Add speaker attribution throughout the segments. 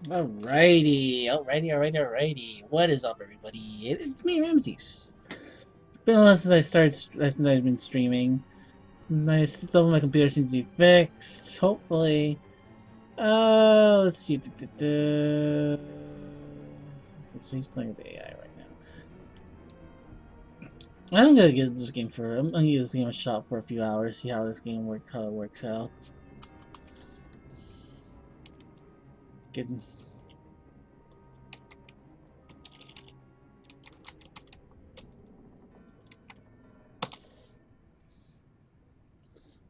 Speaker 1: Alrighty. What is up, everybody? It's me, Ramses. Been a while since I've been streaming. My stuff on my computer seems to be fixed. Hopefully. Let's see. So he's playing with the AI right now. I'm gonna give this game a shot for a few hours. See how how it works out. Getting.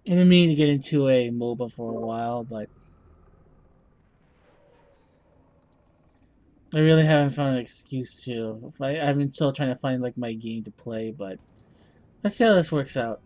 Speaker 1: I didn't mean to get into a MOBA for a while, but I really haven't found an excuse to. I'm still trying to find like my game to play, but let's see how this works out.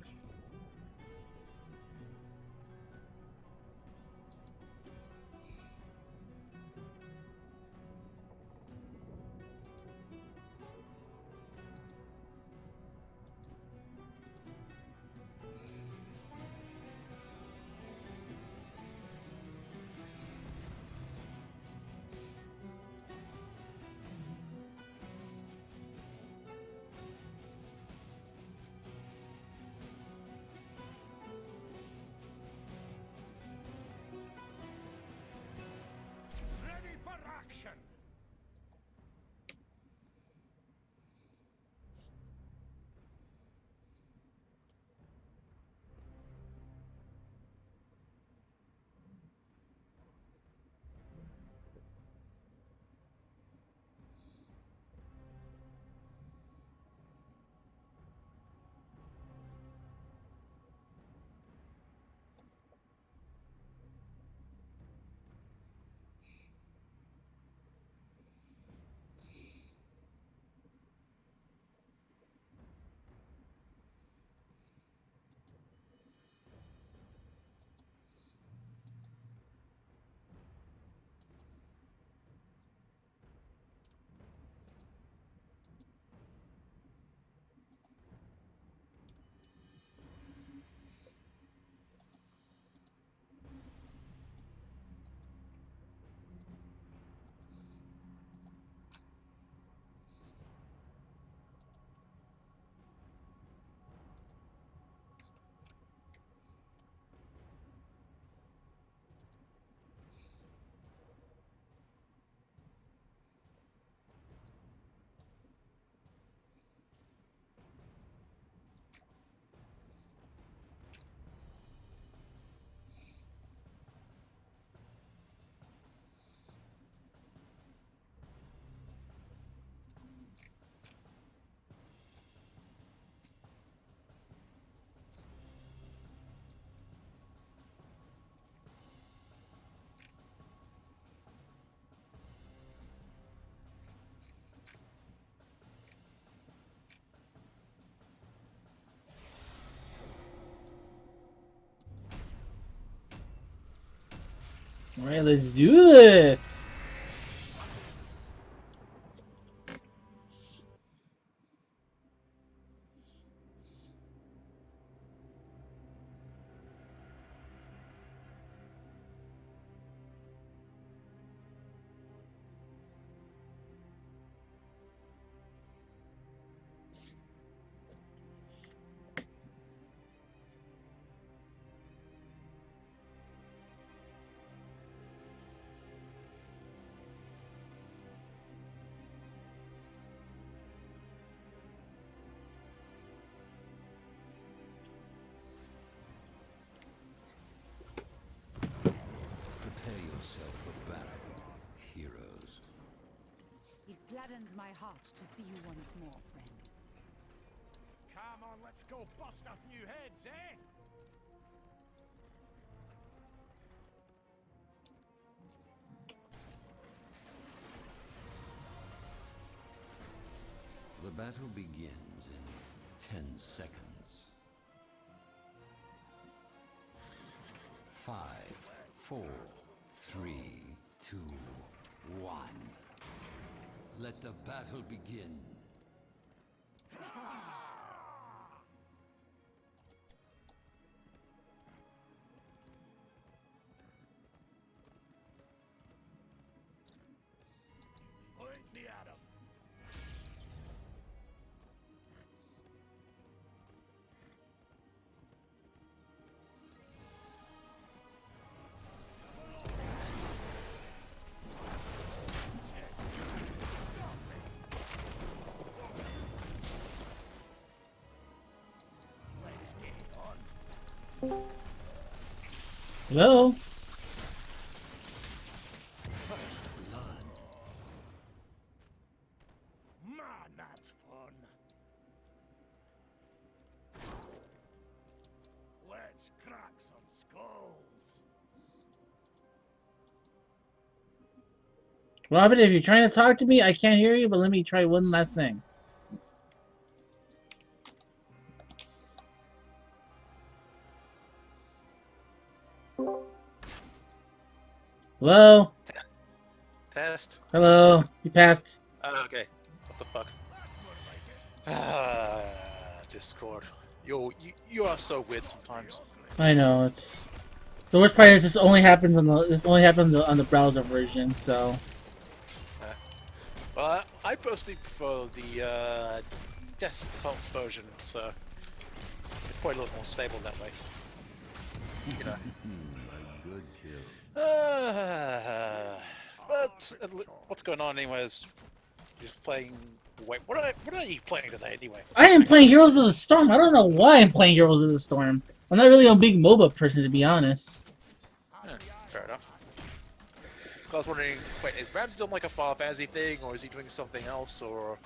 Speaker 2: Ready for action!
Speaker 1: All right, let's do this.
Speaker 2: Prepare yourself for battle, heroes.
Speaker 3: It gladdens my heart to see you once more, friend.
Speaker 2: Come on, let's go bust a few heads, eh? The battle begins in 10 seconds. 5, 4, 3, 2, 1. Let the battle begin.
Speaker 1: Hello?
Speaker 2: First blood. Man, that's fun. Let's crack some skulls.
Speaker 1: Robert, if you're trying to talk to me, I can't hear you, but let me try one last thing. Hello?
Speaker 4: Test.
Speaker 1: Hello? You passed.
Speaker 4: Okay. What the fuck?
Speaker 2: That's more like it.
Speaker 4: Discord. You are so weird sometimes.
Speaker 1: I know, it's... The worst part is this only happens on the browser version, so...
Speaker 4: Well, I personally prefer the desktop version, so it's probably a little more stable that way. You know.
Speaker 2: Good kill.
Speaker 4: But what's going on anyways? Just playing. Wait, what are you playing today anyway?
Speaker 1: I am playing Heroes of the Storm. I don't know why I'm playing Heroes of the Storm. I'm not really a big MOBA person, to be honest.
Speaker 4: Yeah, fair enough. I was wondering, wait, is Ram still like a Final Fantasy thing, or is he doing something else, or?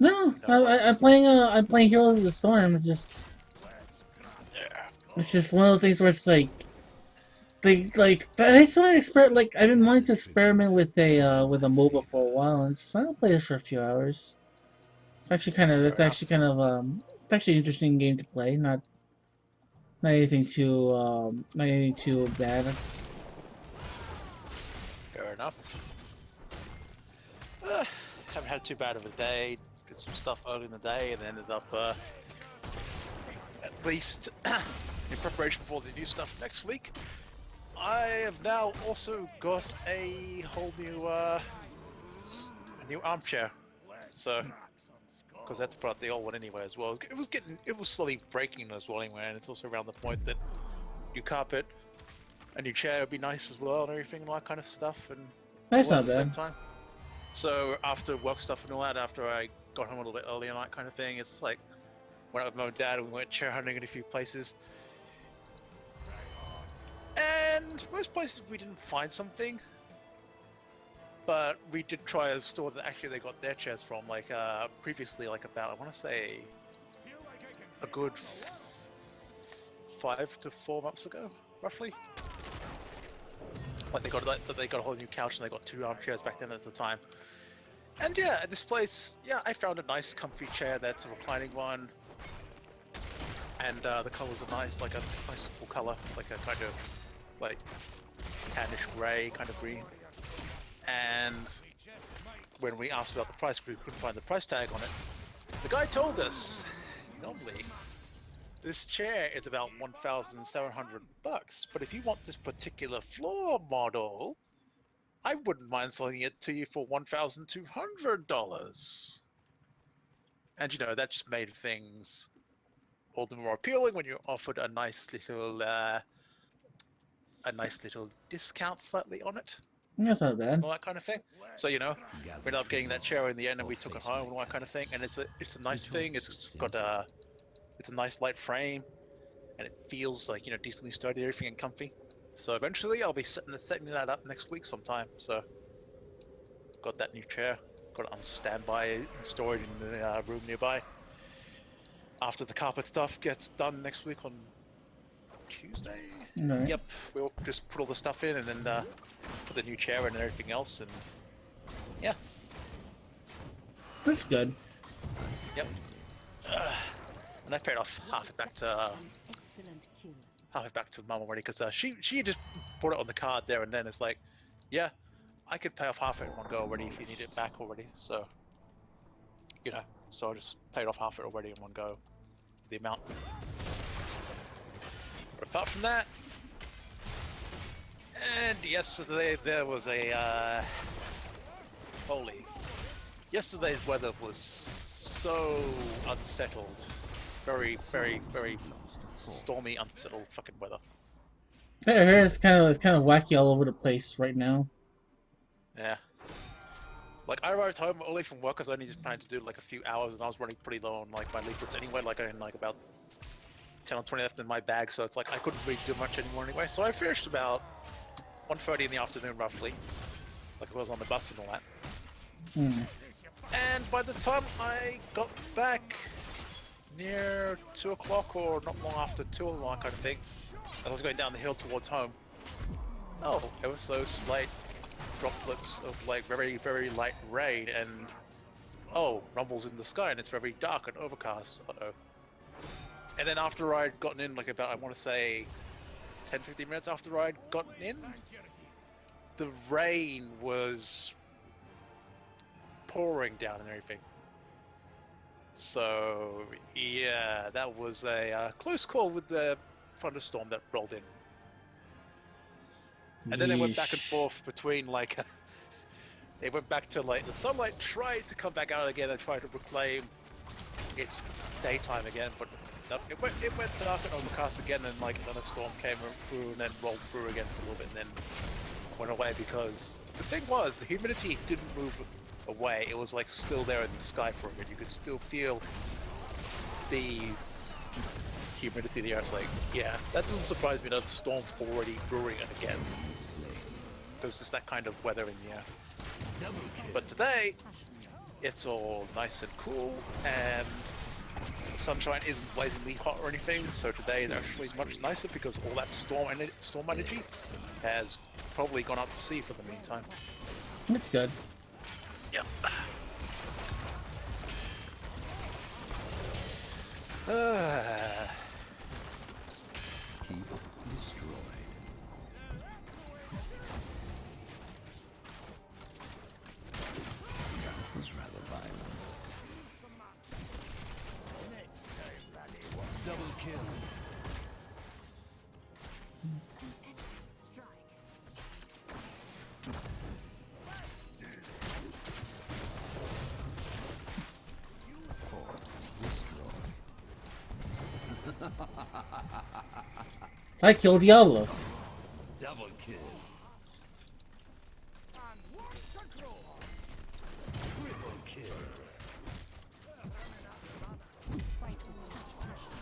Speaker 1: No, I'm playing Heroes of the Storm. It's just one of those things where it's like, I just want to experiment. Like I've been wanting to experiment with a MOBA for a while, and so I'll play this for a few hours. It's actually kind of, it's actually an interesting game to play. Not anything too bad.
Speaker 4: Fair enough. Haven't had too bad of a day. Did some stuff early in the day and ended up, at least in preparation for the new stuff next week. I have now also got a whole new, armchair. So, because I had to put out the old one anyway as well. It was slowly breaking as well anyway, and it's also around the point that new carpet, a new chair would be nice as well, and everything and all that kind of stuff. And
Speaker 1: That's
Speaker 4: all
Speaker 1: not
Speaker 4: at the same
Speaker 1: bad.
Speaker 4: time. So after work stuff and all that, after I got home a little bit early and that kind of thing, it's like went out with my dad and we went chair hunting in a few places. And most places we didn't find something, but we did try a store that actually they got their chairs from, like previously, like about I want to say a good 5 to 4 months ago, roughly. Like they got a whole new couch and they got 2 armchairs back then at the time. And yeah, at this place, yeah, I found a nice comfy chair that's a reclining one. And the colors are nice, like a nice simple color, like a kind of like tannish grey kind of green. And when we asked about the price, we couldn't find the price tag on it. The guy told us, normally, this chair is about $1,700, but if you want this particular floor model, I wouldn't mind selling it to you for $1,200. And you know, that just made things all the more appealing when you're offered a nice little discount slightly on it.
Speaker 1: That's not bad.
Speaker 4: All that kind of thing. So you know, we ended up getting that chair in the end, and we took it home and all that kind of thing. And it's a nice thing. It's got it's a nice light frame, and it feels like, you know, decently sturdy, everything and comfy. So eventually, I'll be setting that up next week sometime. So got that new chair, got it on standby and stored in the room nearby. After the carpet stuff gets done next week on Tuesday.
Speaker 1: Right.
Speaker 4: Yep, we'll just put all the stuff in and then put the new chair in and everything else, and yeah.
Speaker 1: That's good.
Speaker 4: Yep. And I paid off half it back to
Speaker 3: Excellent kill.
Speaker 4: Mum already, because she just bought it on the card there and then. It's like, yeah, I could pay off half it in one go already if you need it back already. So, you know, so I just paid off half it already in one go, the amount. But apart from that, and yesterday there was a yesterday's weather was so unsettled. Very, very, very stormy, unsettled fucking weather.
Speaker 1: I heard it's kind of wacky all over the place right now.
Speaker 4: Yeah. Like, I arrived home early from work because I only just planned to do like a few hours, and I was running pretty low on like my leaflets anyway, like in like about 10 or 20 left in my bag, so it's like I couldn't really do much anymore anyway. So I finished about 1:30 in the afternoon, roughly. Like I was on the bus and all that.
Speaker 1: Hmm.
Speaker 4: And by the time I got back near 2 o'clock or not long after 2 o'clock kind of thing, I was going down the hill towards home. Oh, there was those slight droplets of like very, very light rain and oh, rumbles in the sky and it's very dark and overcast. Uh-oh. And then after I'd gotten in, like about, I want to say 10-15 minutes after I'd gotten in, the rain was pouring down and everything. So yeah, that was a close call with the thunderstorm that rolled in. And then they went back and forth between like, they went back to like, the sunlight tried to come back out again and try to reclaim its daytime again, but it went dark and overcast again, and like another storm came through and then rolled through again for a little bit and then went away because the thing was, the humidity didn't move away, it was like still there in the sky for a bit. You could still feel the humidity there. It's like, yeah, that doesn't surprise me that the storm's already brewing again. There's just that kind of weather in the air. But today, it's all nice and cool, and the sunshine isn't blazingly hot or anything, so today is actually much nicer because all that storm energy has probably gone out to sea for the meantime.
Speaker 1: That's good.
Speaker 4: Yep.
Speaker 5: Keep destroyed. That was rather violent. Double kill.
Speaker 3: Excellent strike.
Speaker 5: Fort destroyed.
Speaker 1: I killed Diablo.
Speaker 5: Double kill. Triple kill.
Speaker 3: Fight with such passion.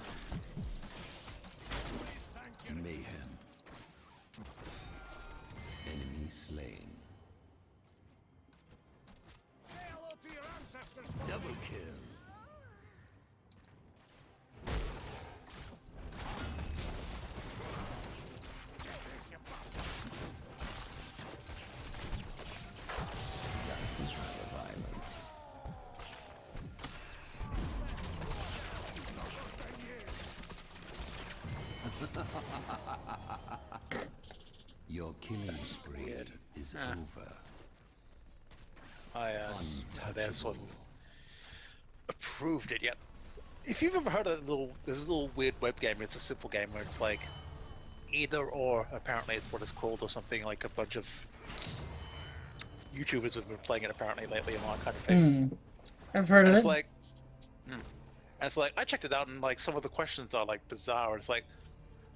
Speaker 5: Mayhem. Enemy slain.
Speaker 2: Say hello to your ancestors.
Speaker 5: Double kill. That was rather violent. Your killing spree is over.
Speaker 4: They sort of approved it yet. If you've ever heard of there's a little weird web game, it's a simple game where it's like either or, apparently it's what it's called, or something like a bunch of YouTubers have been playing it apparently lately and all that kind of thing.
Speaker 1: I've heard of
Speaker 4: It's
Speaker 1: it.
Speaker 4: like, and it's like, I checked it out and like some of the questions are like bizarre. It's like,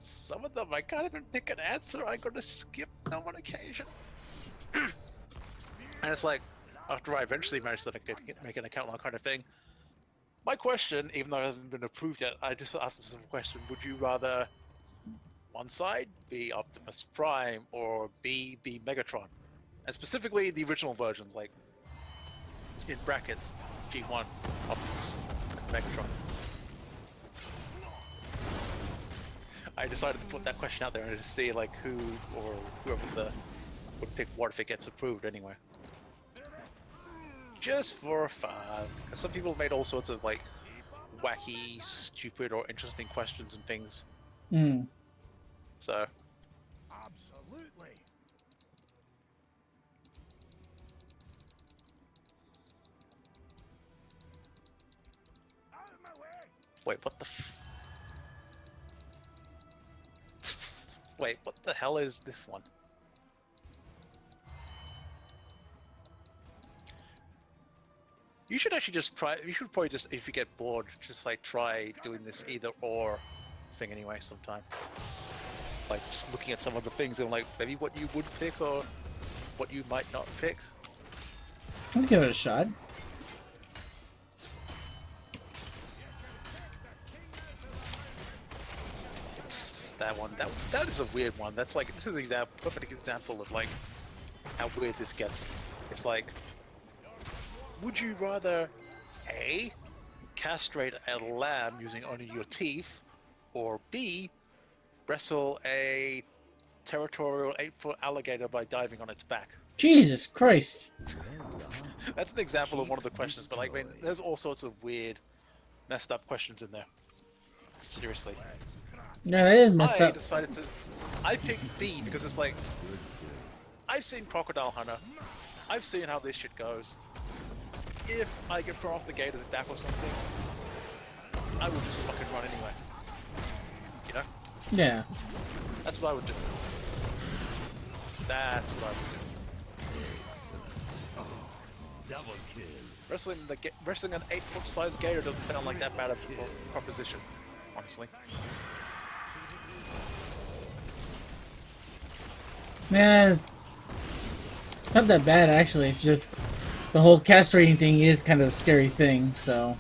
Speaker 4: some of them I can't even pick an answer, I gotta skip them on occasion. And it's like, after I eventually managed to make an account and that kind of thing, my question, even though it hasn't been approved yet, I just asked this simple question: would you rather one side be Optimus Prime or B be Megatron? And specifically the original versions, like in brackets, G1 Optimus Megatron. I decided to put that question out there and to see like who or whoever would pick what if it gets approved anyway. Just for fun, because some people made all sorts of like wacky, stupid, or interesting questions and things. So,
Speaker 2: Absolutely. Out of my way.
Speaker 4: wait, what the? Wait, what the hell is this one? You should actually just try. You should probably just, if you get bored, just like try doing this either or thing anyway sometime. Like just looking at some of the things and like maybe what you would pick or what you might not pick.
Speaker 1: I'll give it a shot.
Speaker 4: that one. That is a weird one. That's like, this is an example, perfect example of like how weird this gets. It's like, would you rather A, castrate a lamb using only your teeth, or B, wrestle a territorial 8-foot alligator by diving on its back?
Speaker 1: Jesus Christ.
Speaker 4: That's an example of one of the questions, but like, I mean, there's all sorts of weird, messed up questions in there. Seriously.
Speaker 1: Yeah, that is messed
Speaker 4: I
Speaker 1: up.
Speaker 4: decided to. I picked B because it's like, I've seen Crocodile Hunter. I've seen how this shit goes. If I get thrown off the gate as a DAP or something, I would just fucking run anyway. You know?
Speaker 1: Yeah.
Speaker 4: That's what I would do. That's what I would do.
Speaker 5: Double kill.
Speaker 4: Wrestling an 8-foot sized gator doesn't sound like that bad of a proposition, honestly.
Speaker 1: Man, it's not that bad actually. It's just the whole castrating thing is kind of a scary thing. So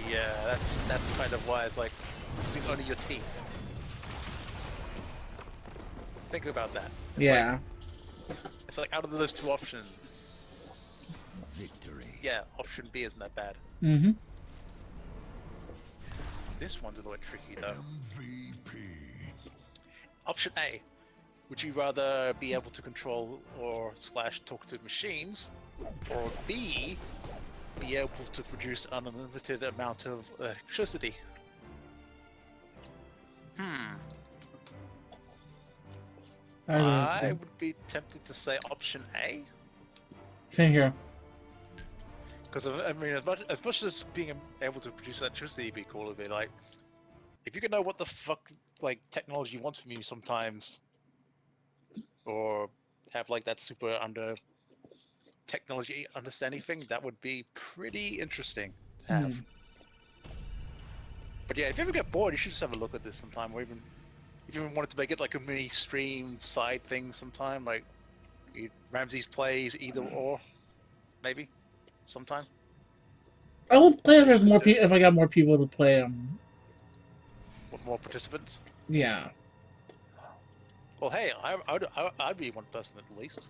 Speaker 4: Yeah, that's kind of why it's like using only your teeth. Think about that.
Speaker 1: yeah.
Speaker 4: It's like out of those two options,
Speaker 5: Victory.
Speaker 4: yeah, option B isn't that bad.
Speaker 1: Mm-hmm.
Speaker 4: This one's a little bit tricky though.
Speaker 5: MVP.
Speaker 4: Option A. Would you rather be able to control or / talk to machines, or B, be able to produce an unlimited amount of electricity? I would be tempted to say option A,
Speaker 1: Same here.
Speaker 4: because I mean, as much as being able to produce electricity would be cool, it'd be like, if you could know what the fuck like technology wants from you sometimes, or have like that super technology understanding thing, that would be pretty interesting to have. But yeah, if you ever get bored, you should just have a look at this sometime, or even if you even wanted to make it like a mini stream side thing sometime, like Ramsey's plays either or, maybe sometime.
Speaker 1: I will play if there's more people. If I got more people to play
Speaker 4: With more participants.
Speaker 1: Yeah.
Speaker 4: Well, hey, I'd be one person at least.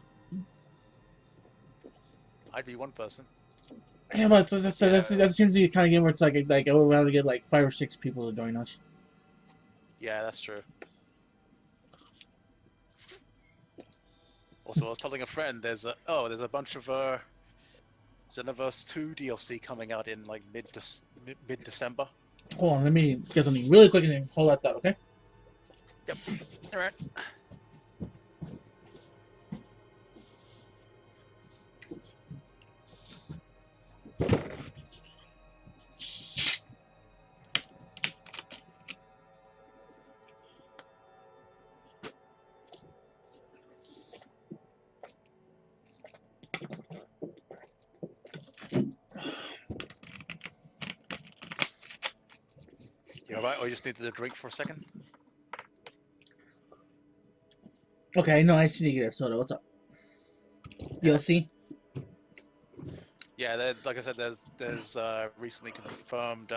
Speaker 4: I'd be one person.
Speaker 1: Yeah, but that seems to be the kind of game where it's like I would rather get like 5 or 6 people to join us.
Speaker 4: Yeah, that's true. Also, I was telling a friend there's a bunch of Xenoverse 2 DLC coming out in like mid December.
Speaker 1: Hold on, let me get something really quick and then hold that thought, okay?
Speaker 4: Yep. All right. You alright, or you just needed a drink for a second?
Speaker 1: Okay, no, I just need to get a soda. What's up? DLC?
Speaker 4: Yeah, like I said, there's recently confirmed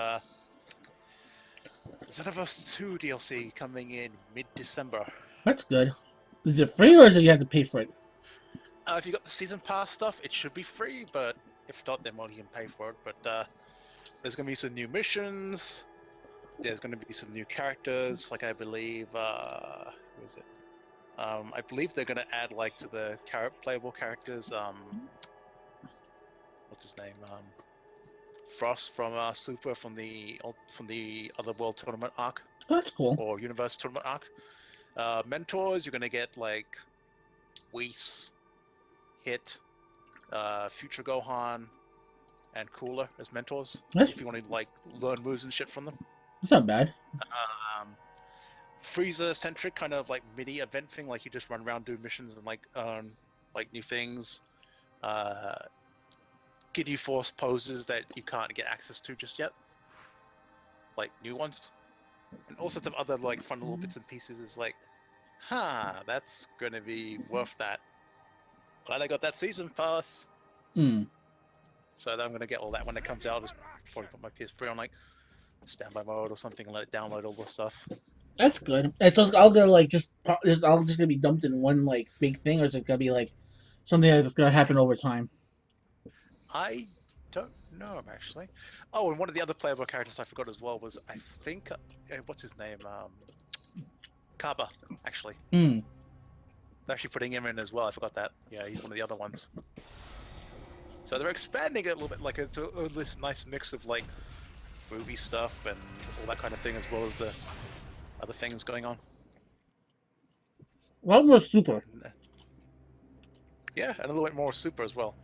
Speaker 4: Xenoverse 2 DLC coming in mid-December.
Speaker 1: That's good. Is it free or is it you have to pay for it?
Speaker 4: If you got the season pass stuff, it should be free, but if not, then well, you can pay for it. But there's gonna be some new missions. There's gonna be some new characters, like I believe who is it? I believe they're gonna add like to the playable characters. What's his name? Frost from Super from the Other World Tournament arc.
Speaker 1: Oh, that's cool.
Speaker 4: Or Universe Tournament arc. Mentors, you're gonna get like Whis, Hit, Future Gohan, and Cooler as mentors. If you want to like learn moves and shit from them.
Speaker 1: That's not bad.
Speaker 4: Frieza centric kind of like mini event thing, like you just run around do missions and like earn like new things. Give you force poses that you can't get access to just yet, like new ones, and all sorts of other like fun little bits and pieces. Is like, that's gonna be worth that. Glad I got that season pass. So I'm gonna get all that when it comes out. Just probably put my PS3 on like standby mode or something and let it download all the stuff.
Speaker 1: That's good. It's just all gonna like just all just gonna be dumped in one like big thing, or is it gonna be like something that's gonna happen over time?
Speaker 4: I don't know actually. Oh, and one of the other playable characters I forgot as well was I think what's his name? Kaba, actually.
Speaker 1: Hmm.
Speaker 4: They're actually putting him in as well. I forgot that. Yeah, he's one of the other ones. So they're expanding it a little bit, like it's this nice mix of like movie stuff and all that kind of thing, as well as the other things going on.
Speaker 1: One was super.
Speaker 4: Yeah, and a little bit more super as well.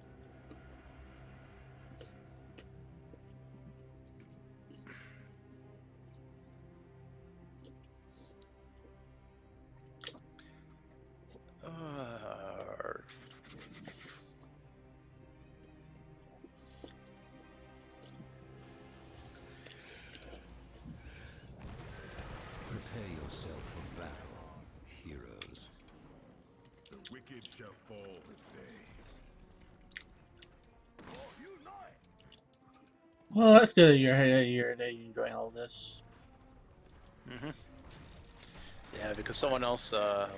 Speaker 5: Prepare yourself for battle, heroes.
Speaker 2: The wicked shall fall this day. Oh, you lie!
Speaker 1: Well, that's good. You're enjoying all this.
Speaker 4: Mm-hmm. Yeah, because someone else, one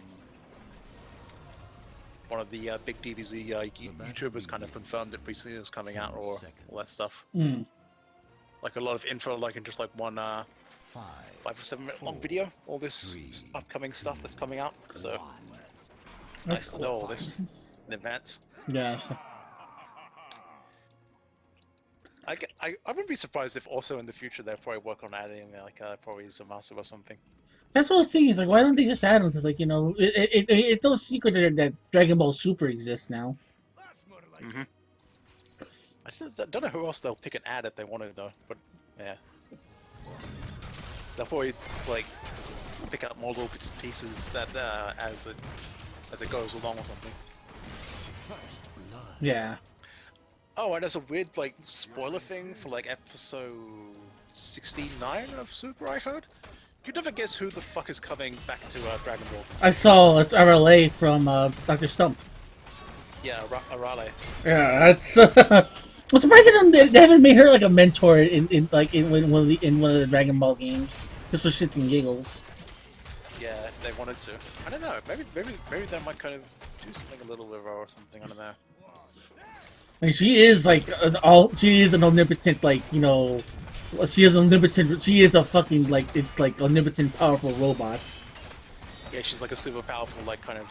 Speaker 4: of the big DBZ YouTubers kind of confirmed it recently it was coming out, or all that stuff.
Speaker 1: Hmm.
Speaker 4: Like a lot of info, like in just like one 5 or 7 minute long video, all this upcoming stuff that's coming out. So it's nice to know all this in advance.
Speaker 1: Yes.
Speaker 4: I wouldn't be surprised if also in the future they'll probably work on adding like probably some master or something.
Speaker 1: That's what I was thinking. It's like, why don't they just add them? Because, like, you know, it's no secret that Dragon Ball Super exists now.
Speaker 2: That's more like
Speaker 4: Mm-hmm. I just don't know who else they'll pick and add if they wanted though, but yeah. They'll probably like pick up more little bits and pieces that as it goes along or something.
Speaker 1: Yeah.
Speaker 4: Oh, and there's a weird like spoiler thing for like episode 69 of Super, I heard. You'd never guess who the fuck is coming back to Dragon Ball.
Speaker 1: I saw it's RLA from Dr. Stump.
Speaker 4: Yeah, Arale.
Speaker 1: Yeah, that's. I'm surprised they haven't made her like a mentor in one of the Dragon Ball games, just for shits and giggles.
Speaker 4: Yeah, if they wanted to. I don't know. Maybe they might kind of do something a little with her or something. I don't know.
Speaker 1: I mean, she is like she is an omnipotent, like, you know, she is omnipotent. She is a fucking like omnipotent, powerful robot.
Speaker 4: Yeah, she's like a super powerful like kind of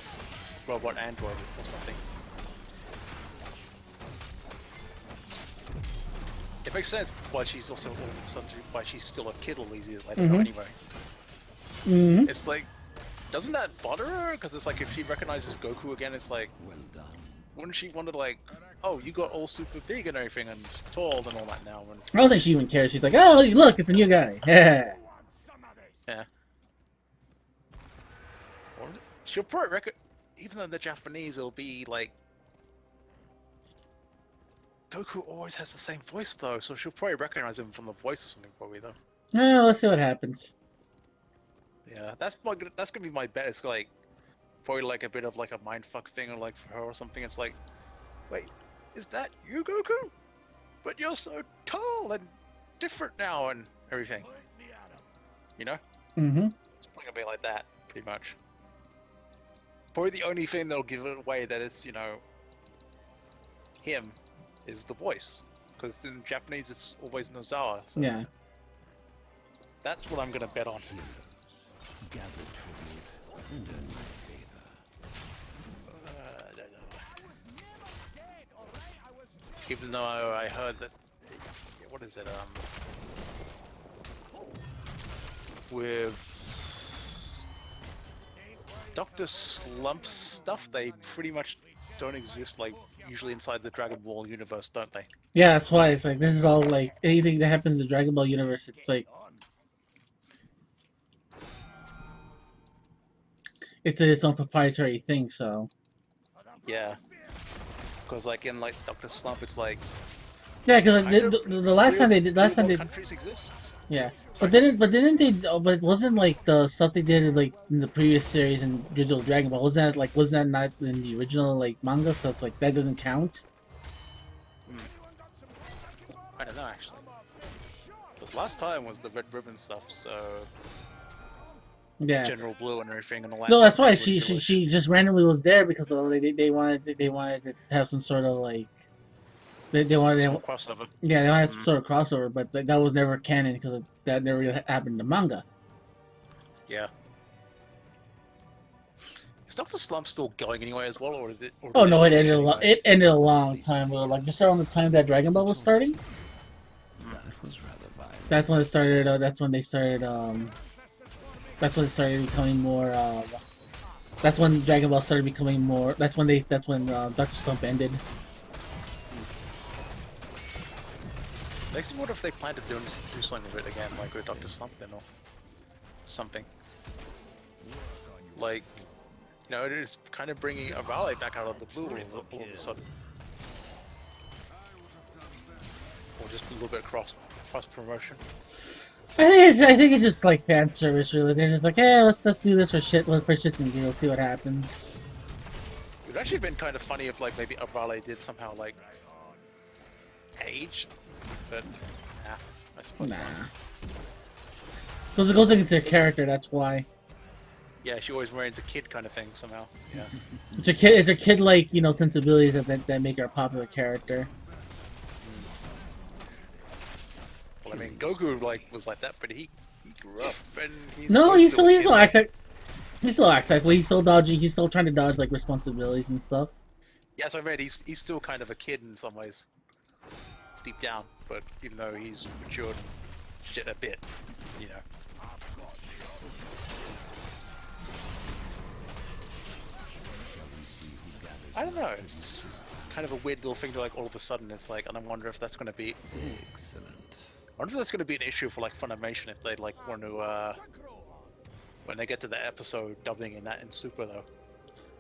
Speaker 4: robot android or something. It makes sense why she's also why she's still a kid all these years later. Anyway,
Speaker 1: Mm-hmm.
Speaker 4: it's like, doesn't that bother her? Because it's like if she recognizes Goku again, it's like,
Speaker 5: Well done.
Speaker 4: wouldn't she wonder like, oh, you got all super big and everything and tall and all that now? And
Speaker 1: I don't think she even cares. She's like, oh, look, it's a new guy. Yeah.
Speaker 2: want some of this.
Speaker 4: yeah, or she'll probably even though they're Japanese, it'll be like. Goku always has the same voice though, so she'll probably recognize him from the voice or something probably though.
Speaker 1: Let's see what happens.
Speaker 4: Yeah, that's gonna be my bet. It's like probably like a bit of like a mindfuck thing or like for her or something. It's like, wait, is that you, Goku? But you're so tall and different now and everything.
Speaker 2: Point me at 'em.
Speaker 4: You know?
Speaker 1: Mm-hmm.
Speaker 4: It's probably gonna be like that, pretty much. Probably the only thing that'll give it away that it's, you know, him is the voice. Because in Japanese it's always Nozawa. So
Speaker 1: Yeah.
Speaker 4: that's what I'm gonna bet on.
Speaker 5: Gather tribute and earn my favor.
Speaker 4: I don't know. Even though I heard that, what is it? With Dr. Slump's stuff, they pretty much don't exist like usually inside the Dragon Ball universe, don't they?
Speaker 1: Yeah, that's why it's like this is all like anything that happens in the Dragon Ball universe. It's like it's its own proprietary thing. So
Speaker 4: Yeah. Because like in like Dr. Slump, it's like
Speaker 1: yeah, because
Speaker 4: kind of
Speaker 1: the last time they did,
Speaker 4: countries exist.
Speaker 1: yeah.
Speaker 4: Sorry.
Speaker 1: But didn't they? But wasn't like the stuff they did like in the previous series in original Dragon Ball? Wasn't that not in the original like manga? So it's like that doesn't count.
Speaker 4: I don't know actually. Because last time was the Red Ribbon stuff, so
Speaker 1: Yeah.
Speaker 4: General Blue and everything and all that.
Speaker 1: No, that's why
Speaker 4: Really
Speaker 1: she just randomly was there because they wanted to have some sort of like they wanted
Speaker 4: small
Speaker 1: to,
Speaker 4: crossover.
Speaker 1: yeah, they wanted some
Speaker 4: Mm.
Speaker 1: sort of crossover, but that was never canon because that never really happened in the manga.
Speaker 4: Yeah. Is Doctor Slump still going anyway as well, or is it? Or
Speaker 1: Oh
Speaker 4: did
Speaker 1: no, it
Speaker 4: finish
Speaker 1: ended
Speaker 4: anyway?
Speaker 1: it ended a long time ago. Like just around the time that Dragon Ball was starting.
Speaker 5: That was rather violent.
Speaker 1: That's when it started. That's when they started. That's when it started becoming more. That's when Dragon Ball started becoming more. That's when Doctor Slump ended.
Speaker 4: Makes me wonder if they plan to do something with it again, like with Doctor Slump then, or something. Like, you know, it is kind of bringing a Raleigh back out of the blue all of a sudden. Or just a little bit of cross promotion.
Speaker 1: I think it's just like fan service. Really, they're just like, hey, let's do this for shits and giggles. See what happens.
Speaker 4: It would actually been kind of funny if like maybe Raleigh did somehow like age, but nah, I suppose
Speaker 1: Nah.
Speaker 4: not.
Speaker 1: It goes against their character. That's why.
Speaker 4: Yeah, she always remains a kid kind of thing somehow. Yeah.
Speaker 1: It's a kid like sensibilities that make her a popular character.
Speaker 4: Well, I mean, Goku was like that, but he grew up and he's
Speaker 1: No,
Speaker 4: supposed to
Speaker 1: he still acts like well, he's still dodging. He's still trying to dodge like responsibilities and stuff.
Speaker 4: Yeah, so I read he's still kind of a kid in some ways, deep down. But even though he's matured shit a bit, you know. I don't know. It's kind of a weird little thing to like all of a sudden. It's like, and I wonder if that's going to be.
Speaker 5: Excellent.
Speaker 4: I wonder if that's going to be an issue for like Funimation if they like want to when they get to the episode dubbing in Super though.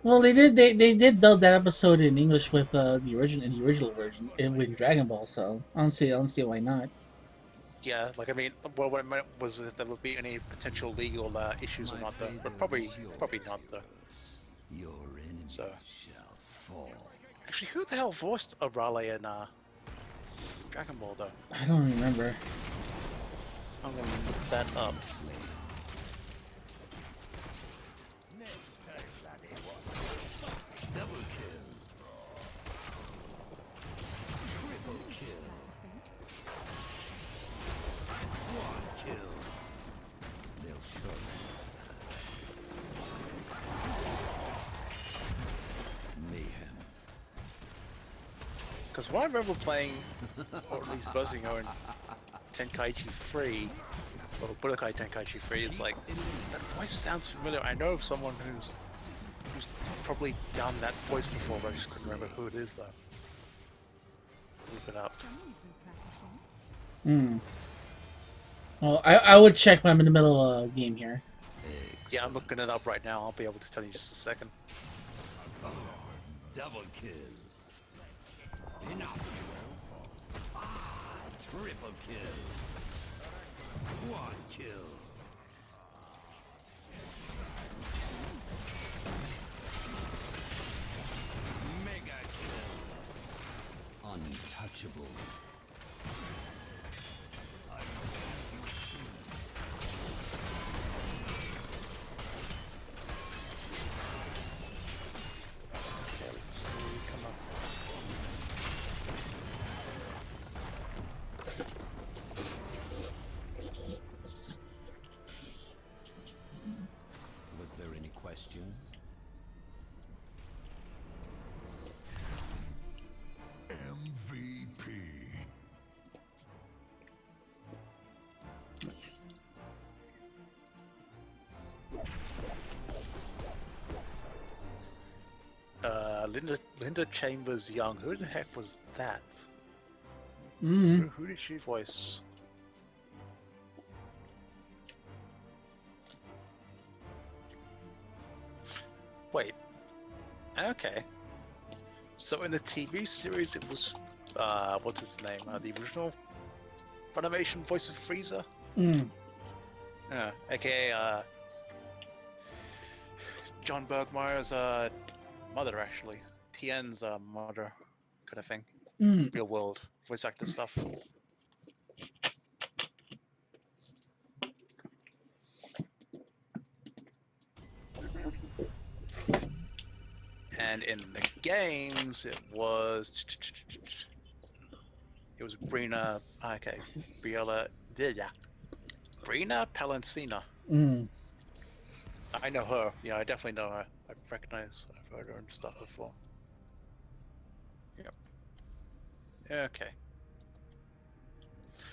Speaker 1: Well, they did dub that episode in English with the original version with Dragon Ball. So I don't see why not.
Speaker 4: Yeah, like I mean, well, what I meant was if there would be any potential legal issues or not though, but probably not though.
Speaker 5: Your enemy
Speaker 4: So.
Speaker 5: shall fall.
Speaker 4: Actually, who the hell voiced Raleigh in Dragon Ball though?
Speaker 1: I don't remember.
Speaker 4: I'm gonna look that up.
Speaker 5: Double kill. Triple kill. Quad kill. They'll surely miss that. Mayhem.
Speaker 4: Because when I remember playing, or at least buzzing on Tenkaichi 3, or Budokai Tenkaichi 3, it's like, that voice sounds familiar. I know of someone who's probably done that voice before, but I just couldn't remember who it is though. Look it up.
Speaker 1: Hmm. Well, I would check, but I'm in the middle of a game here.
Speaker 4: Yeah, I'm looking it up right now. I'll be able to tell you just a second.
Speaker 5: Double kill. Enough. Triple kill. Quad kill. Mega kill. Untouchable.
Speaker 4: Okay, let's see. Come on.
Speaker 5: Was there any questions?
Speaker 2: MVP.
Speaker 4: Linda Chambers Young. Who the heck was that?
Speaker 1: Hmm.
Speaker 4: Who did she voice? Wait. Okay. So in the TV series, it was what's his name? The original Funimation voice of Frieza.
Speaker 1: Hmm.
Speaker 4: Yeah, aka John Bergmeyer's mother, actually. Tien's mother, kind of thing.
Speaker 1: Hmm.
Speaker 4: Real world voice actor stuff. And in the games, it was Brina. Okay, Briola. Yeah, Brina Palencina.
Speaker 1: Mm.
Speaker 4: I know her. Yeah, I definitely know her. I recognize. I've heard her and stuff before. Yep. Okay.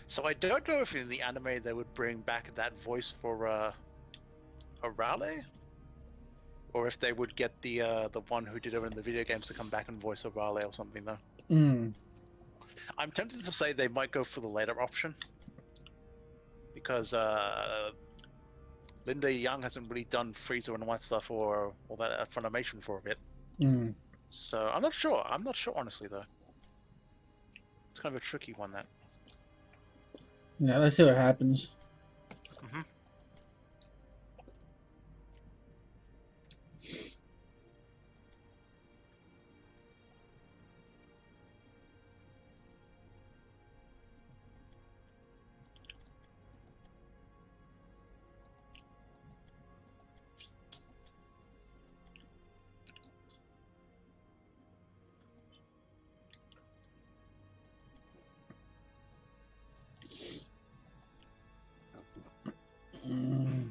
Speaker 4: So I don't know if in the anime they would bring back that voice for Orale, or if they would get the one who did it in the video games to come back and voice Orale or something though.
Speaker 1: Mm.
Speaker 4: I'm tempted to say they might go for the later option because Linda Young hasn't really done Frieza and all that stuff or all that Funimation for a bit.
Speaker 1: Mm.
Speaker 4: So I'm not sure. I'm not sure honestly though. It's kind of a tricky one that.
Speaker 1: Yeah, let's see what happens.
Speaker 4: Mm-hmm.
Speaker 1: Mm.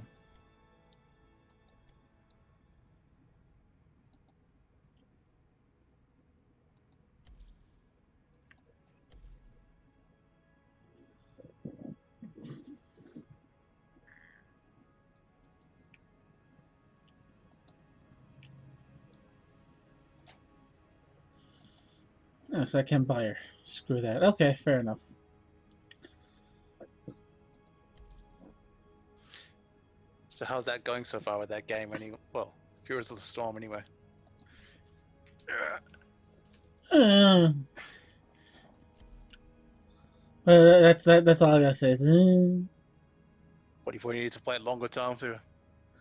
Speaker 1: Oh, so I can't buy her. Screw that. Okay, fair enough.
Speaker 4: So how's that going so far with that game? Well, Heroes of the Storm anyway.
Speaker 1: Uh, that's all I gotta say. Is,
Speaker 4: What do you need to play it longer term to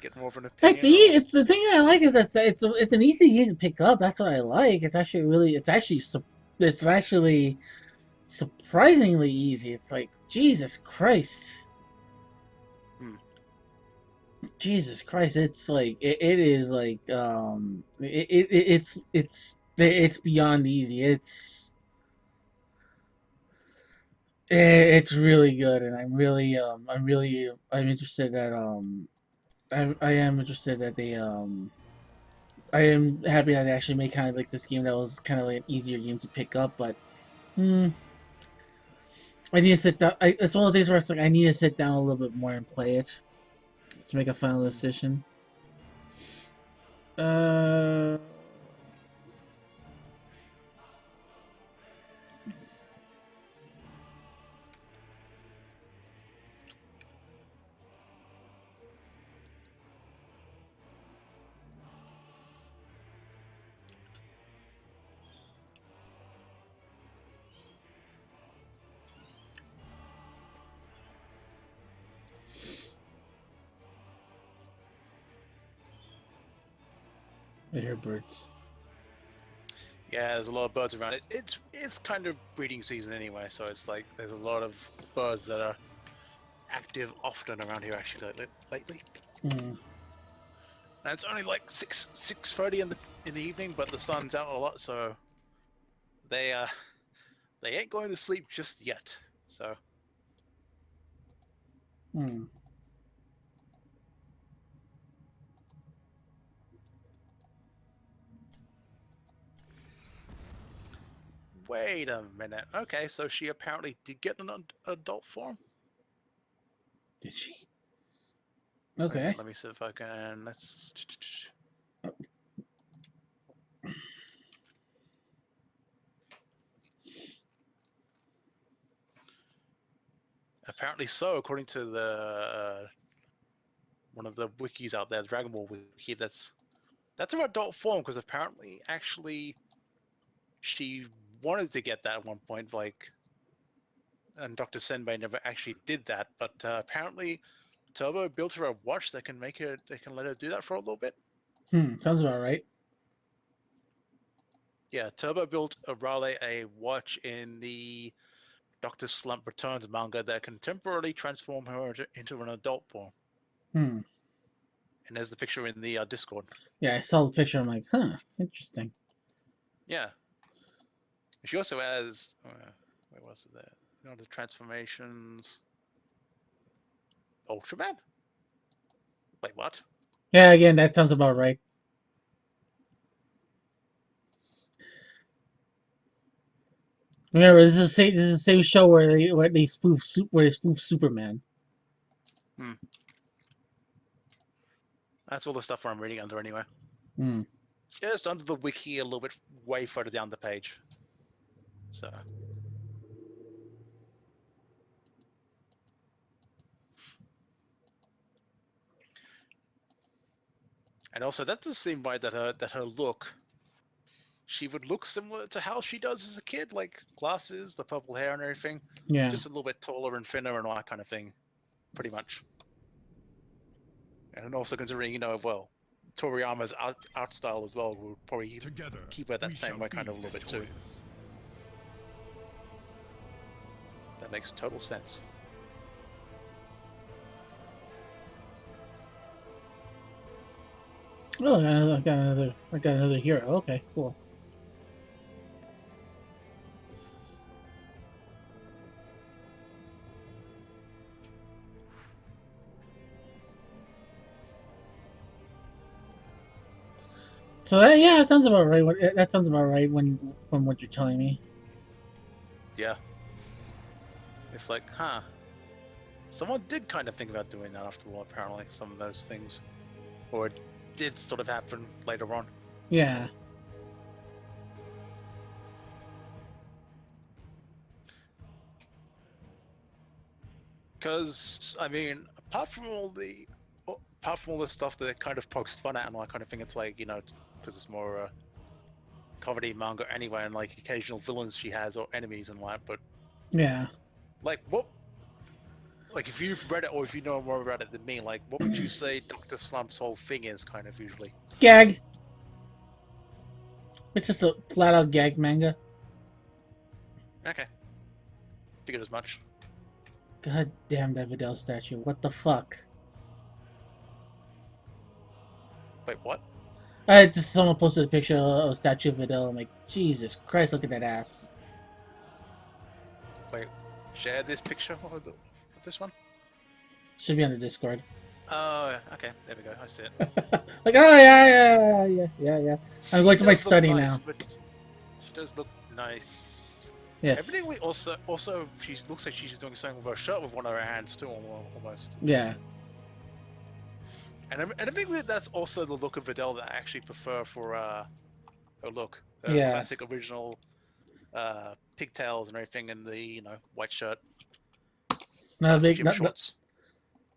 Speaker 4: get more of an opinion?
Speaker 1: it's the thing that I like is that it's an easy game to pick up. That's what I like. It's actually surprisingly easy. It's like Jesus Christ.
Speaker 4: Hmm.
Speaker 1: Jesus Christ, it's like it is like it's beyond easy. It's really good, and I'm interested that I am interested that they I am happy that they actually made kind of like this game that was kind of like an easier game to pick up, but hmm, I need to sit down. It's one of the things where it's like I need to sit down a little bit more and play it to make a final decision. Uh, I hear birds.
Speaker 4: Yeah, there's a lot of birds around. It's kind of breeding season anyway, so it's like there's a lot of birds that are active often around here actually lately.
Speaker 1: Mm.
Speaker 4: And it's only like 6:30 in the evening, but the sun's out a lot, so they ain't going to sleep just yet. So
Speaker 1: Mm.
Speaker 4: wait a minute. Okay, so she apparently did get an adult form.
Speaker 1: Did she? Okay.
Speaker 4: Let me see if I can. Let's. Apparently so, according to the one of the wikis out there, the Dragon Ball wiki. That's her adult form because apparently, actually, she wanted to get that at one point, like, and Dr. Senbei never actually did that. But apparently, Turbo built her a watch that can make her, they can let her do that for a little bit.
Speaker 1: Sounds about right.
Speaker 4: Yeah, Turbo built Raleigh a watch in the Dr. Slump Returns manga that can temporarily transform her into an adult form.
Speaker 1: Hmm.
Speaker 4: And there's the picture in the Discord.
Speaker 1: Yeah, I saw the picture. I'm like, huh, interesting.
Speaker 4: Yeah. She also has. Where was it there? You know, the transformations. Ultraman? Wait, what?
Speaker 1: Yeah, again, that sounds about right. Remember, this is the same show where they spoof Superman.
Speaker 4: That's all the stuff I'm reading under anyway.
Speaker 1: Hmm.
Speaker 4: Just under the wiki a little bit way further down the page. So. And also, that does seem right that her look, she would look similar to how she does as a kid, like glasses, the purple hair, and everything.
Speaker 1: Yeah.
Speaker 4: Just a little bit taller and thinner and all that kind of thing, pretty much. And also considering, you know, well, Toriyama's art style as well will probably
Speaker 2: Together,
Speaker 4: keep her that
Speaker 2: we
Speaker 4: same
Speaker 2: shall
Speaker 4: way kind
Speaker 2: be
Speaker 4: of a little bit too.
Speaker 2: victorious.
Speaker 4: That makes total sense.
Speaker 1: Oh, I got another hero. Okay, cool. So yeah, that sounds about right. That sounds about right from what you're telling me.
Speaker 4: Yeah. It's like, huh. Someone did kind of think about doing that after all, apparently, some of those things. Or it did sort of happen later on.
Speaker 1: Yeah.
Speaker 4: Because, I mean, apart from all the stuff that it kind of pokes fun at and all that kind of thing, it's like, you know, because it's more comedy manga anyway, and like occasional villains she has or enemies and all that, but
Speaker 1: Yeah.
Speaker 4: like what, like if you've read it or if you know more about it than me, like what would you say Dr. Slump's whole thing is kind of usually?
Speaker 1: Gag. It's just a flat out gag manga.
Speaker 4: Okay. Figured as much.
Speaker 1: God damn that Videl statue. What the fuck?
Speaker 4: Wait, what?
Speaker 1: I just someone posted a picture of a statue of Videl. I'm like, Jesus Christ, look at that ass.
Speaker 4: Wait, share this picture of this one?
Speaker 1: Should be on the Discord.
Speaker 4: Oh, okay, there we go, I see it.
Speaker 1: Like, oh yeah. I'm going to my
Speaker 4: Does look
Speaker 1: study
Speaker 4: nice,
Speaker 1: now.
Speaker 4: But she does look nice.
Speaker 1: Yes.
Speaker 4: Evidently, also, she looks like she's doing something with her shirt with one of her hands too, almost.
Speaker 1: Yeah.
Speaker 4: And evidently, that's also the look of Videl that I actually prefer for her look. Her
Speaker 1: Yeah.
Speaker 4: classic original pigtails and everything, and the white shirt,
Speaker 1: Not a big,
Speaker 4: gym shorts.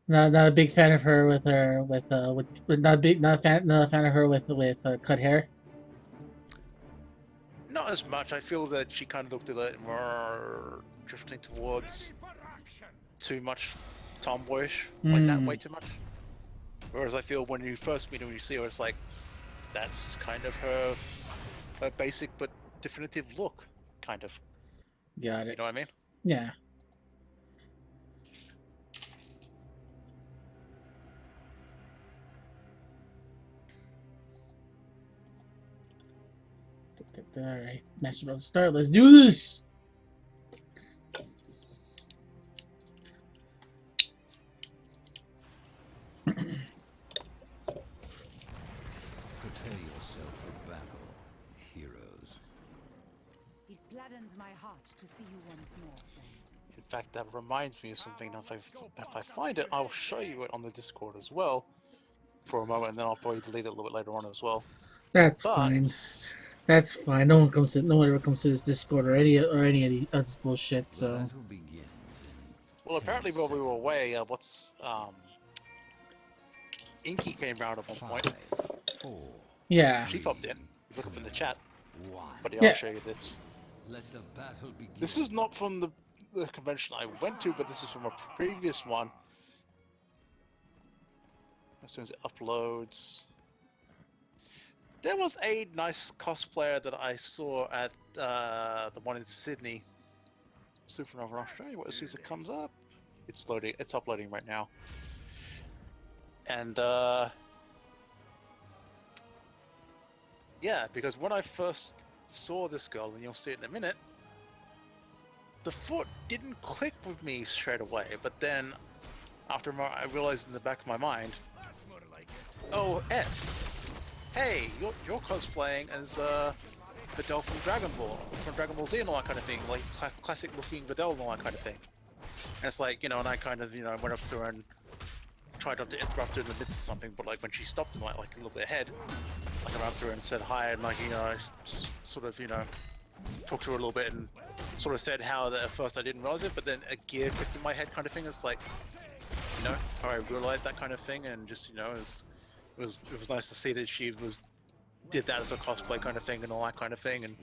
Speaker 1: not a big fan of her with not a fan of her with cut hair.
Speaker 4: Not as much. I feel that she kind of looked a little more drifting towards
Speaker 2: Ready for action.
Speaker 4: too much tomboyish, like that way too much. Whereas I feel when you first meet her, when you see her, it's like that's kind of her basic but definitive look, kind of.
Speaker 1: Got it.
Speaker 4: You know what I mean?
Speaker 1: Yeah. Alright, match is about to start. Let's do this!
Speaker 5: Prepare yourself for battle, heroes.
Speaker 3: It gladdens my heart to see you once more, friend.
Speaker 4: In fact, that reminds me of something. If I find it, I'll show you it on the Discord as well for a moment, and then I'll probably delete it a little bit later on as well.
Speaker 1: That's
Speaker 4: But
Speaker 1: fine. That's fine. No one ever comes to this Discord or any of this bullshit.
Speaker 5: The
Speaker 1: So
Speaker 5: battle begins in
Speaker 4: well, apparently
Speaker 5: 10
Speaker 4: while we were away, Inky came round at one point.
Speaker 5: 5, 4,
Speaker 1: yeah,
Speaker 4: She popped in. Look up in the chat.
Speaker 5: 1.
Speaker 4: But yeah,
Speaker 1: Yeah.
Speaker 4: I'll show you this.
Speaker 5: Let the battle begin.
Speaker 4: This is not from the convention I went to, but this is from a previous one. As soon as it uploads. There was a nice cosplayer that I saw at the one in Sydney. Supernova. I'll show you what as soon as it comes up. It's loading. It's uploading right now. And Yeah, because when I first saw this girl, and you'll see it in a minute, the foot didn't click with me straight away. But then, after I realized in the back of my mind,
Speaker 2: That's more like it.
Speaker 4: oh, S. Hey, you're cosplaying as Videl from Dragon Ball Z and all that kind of thing, like classic looking Videl and all that kind of thing. And it's like, you know, and I kind of, you know, went up to her and tried not to interrupt her in the midst of something, but like when she stopped and like a little bit ahead, like I ran up to her and said hi, and like, you know, I just sort of, you know, talked to her a little bit and sort of said how that at first I didn't realize it, but then a gear clicked in my head kind of thing. It's like, you know, how I realized that kind of thing, and just, you know, it was nice to see that she did that as a cosplay kind of thing and all that kind of thing, and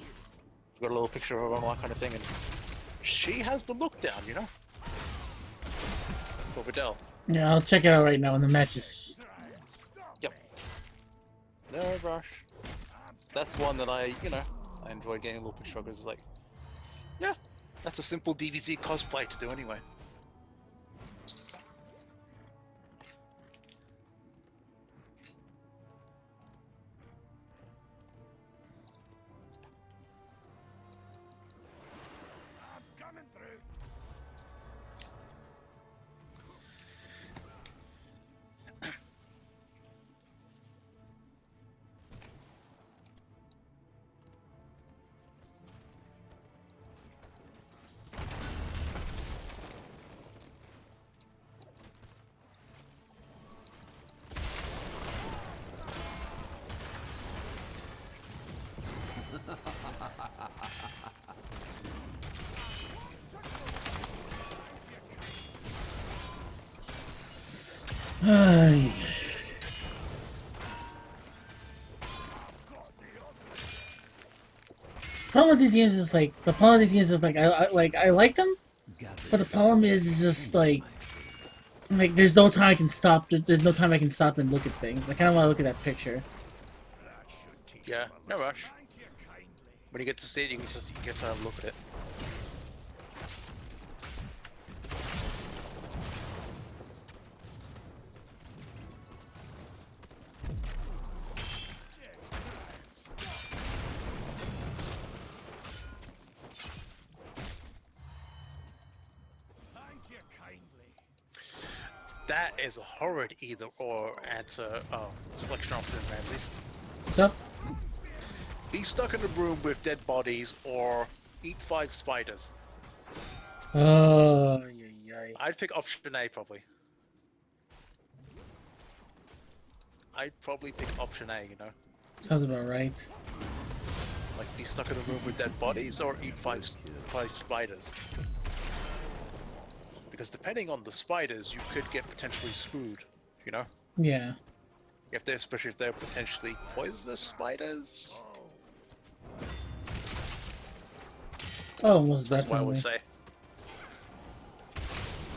Speaker 4: got a little picture of her and all that kind of thing, and she has the look down, you know, for Videl.
Speaker 1: Yeah, I'll check it out right now when the match is.
Speaker 4: Yep. No rush. That's one that I, you know, I enjoy getting a little picture of because it's like, yeah, that's a simple DVZ cosplay to do anyway.
Speaker 2: I'm coming through.
Speaker 1: Ay. Problem with these games is like the problem with these games is like I like them,
Speaker 5: Gather
Speaker 1: but the problem is just like there's no time I can stop. There's no time I can stop and look at things. I kind of want to look at that picture.
Speaker 2: That should teach
Speaker 4: Yeah,
Speaker 2: them a
Speaker 4: no
Speaker 2: lesson.
Speaker 4: rush.
Speaker 2: Thank you kindly.
Speaker 4: When you get to see it, you get to have a look at it.
Speaker 2: Thank you kindly.
Speaker 4: That is a horrid either or answer. Oh, selection option, Ramses.
Speaker 1: What's up?
Speaker 4: Be stuck in a room with dead bodies or eat 5 spiders.
Speaker 1: Oh, yeah.
Speaker 4: I'd pick option A probably. I'd probably pick option A, you know.
Speaker 1: Sounds about right.
Speaker 4: Like be stuck in a room with dead bodies or eat five spiders. Because depending on the spiders, you could get potentially screwed, you know?
Speaker 1: Yeah.
Speaker 4: Especially if they're potentially poisonous spiders.
Speaker 1: Oh, most
Speaker 4: That's what I
Speaker 1: definitely.
Speaker 4: would say.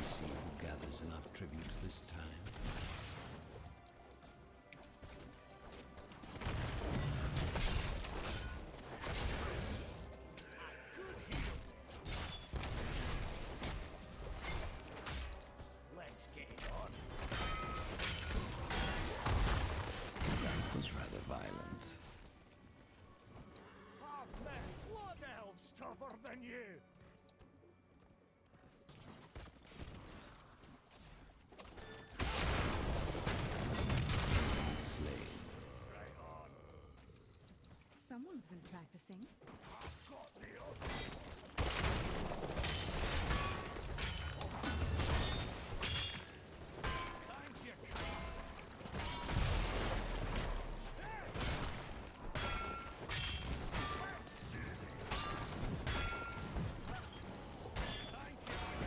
Speaker 5: see who gathers enough tribute this time.
Speaker 2: Let's get it on.
Speaker 5: That was rather violent.
Speaker 2: I've met blood elves tougher than you.
Speaker 5: Slain.
Speaker 2: Right on.
Speaker 3: Someone's been practicing.
Speaker 2: Got the other. Thank you kindly. Thank you.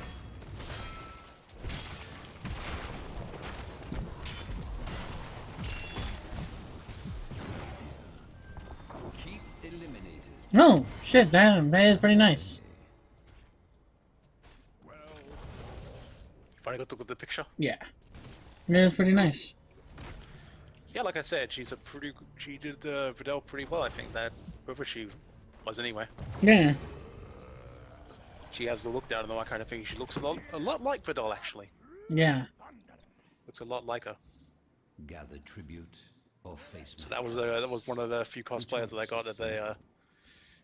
Speaker 5: Keep eliminated.
Speaker 1: Oh, shit, that is pretty nice.
Speaker 2: Well,
Speaker 4: You finally got to look at the picture?
Speaker 1: Yeah. That is pretty nice.
Speaker 4: Yeah, like I said, she did the Videl pretty well, I think, that whoever she was anyway.
Speaker 1: Yeah.
Speaker 4: She has the look down and all that kind of thing. She looks a lot like Videl, actually.
Speaker 1: Yeah.
Speaker 4: Looks a lot like her.
Speaker 5: Gather tribute or face
Speaker 4: So
Speaker 5: my
Speaker 4: that was one of the few cosplayers that I got at the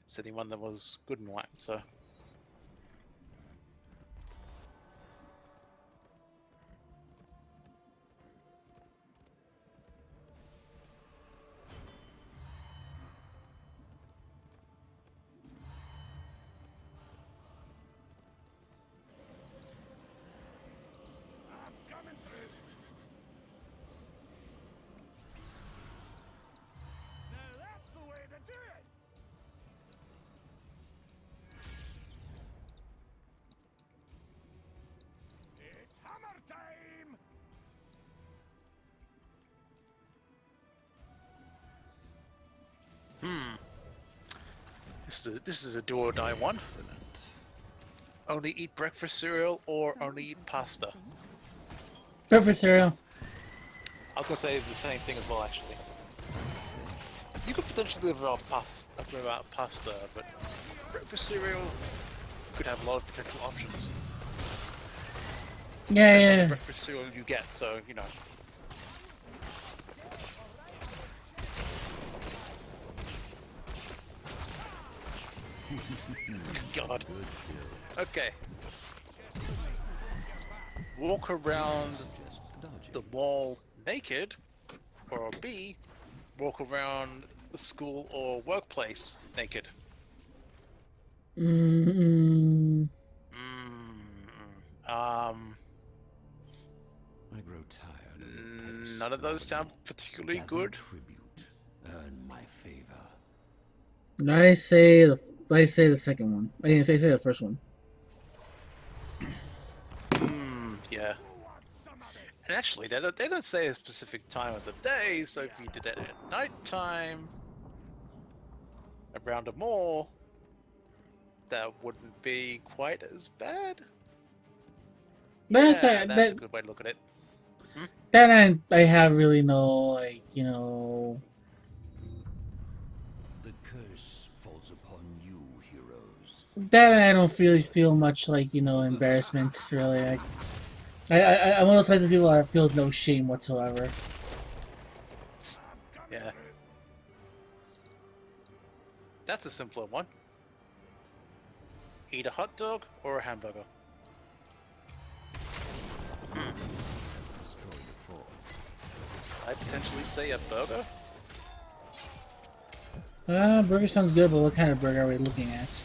Speaker 4: city one that was good and white. So
Speaker 2: I'm coming through. Now that's the way to do it. It's hammer time.
Speaker 4: this is a do or die one.
Speaker 5: excellent.
Speaker 4: Only eat breakfast cereal or
Speaker 3: Someone's
Speaker 4: only eat
Speaker 3: written
Speaker 4: pasta.
Speaker 3: something.
Speaker 1: Breakfast cereal.
Speaker 4: I was gonna say the same thing as well, actually. You could potentially live without pasta, but breakfast cereal could have a lot of potential options.
Speaker 1: Yeah,
Speaker 4: Depends on the
Speaker 1: yeah.
Speaker 4: breakfast cereal you get, so you know. God. Okay. Walk around
Speaker 5: Just dodging.
Speaker 4: the mall naked, or B, walk around the school or workplace naked.
Speaker 1: Mm,
Speaker 4: Um,
Speaker 5: I grow tired of your petty
Speaker 4: none of those sound
Speaker 5: squabbling.
Speaker 4: particularly
Speaker 5: Gather
Speaker 4: good.
Speaker 5: tribute. Earn my favor.
Speaker 1: I say the second one. I didn't say the first one.
Speaker 4: Yeah.
Speaker 2: Who wants some of this?
Speaker 4: And actually, they don't say a specific time of the day, so if you did it at nighttime, around a mall, that wouldn't be quite as bad.
Speaker 1: That's
Speaker 4: Yeah,
Speaker 1: a,
Speaker 4: that's a
Speaker 1: that
Speaker 4: good way to look at it.
Speaker 1: that I have really no like you know.
Speaker 5: The curse falls upon you, heroes.
Speaker 1: That I don't really feel much like you know embarrassment really. I'm one of those types of people that feels no shame whatsoever.
Speaker 4: Yeah. That's a simpler one. Eat a hot dog or a hamburger?
Speaker 5: Destroy the fall.
Speaker 4: I potentially say a burger?
Speaker 1: Burger sounds good, but what kind of burger are we looking at?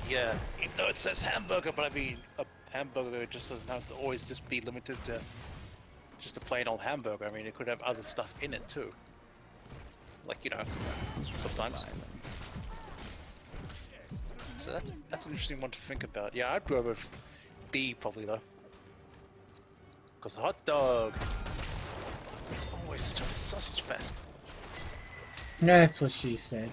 Speaker 4: Yeah, even though it says hamburger, but I mean, a hamburger just doesn't have to always just be limited to just a plain old hamburger. I mean, it could have other stuff in it too. Like, you know, sometimes. So that's an interesting one to think about. Yeah, I'd go with B probably though. Because a hot dog, it's always such a sausage fest.
Speaker 1: That's what she said.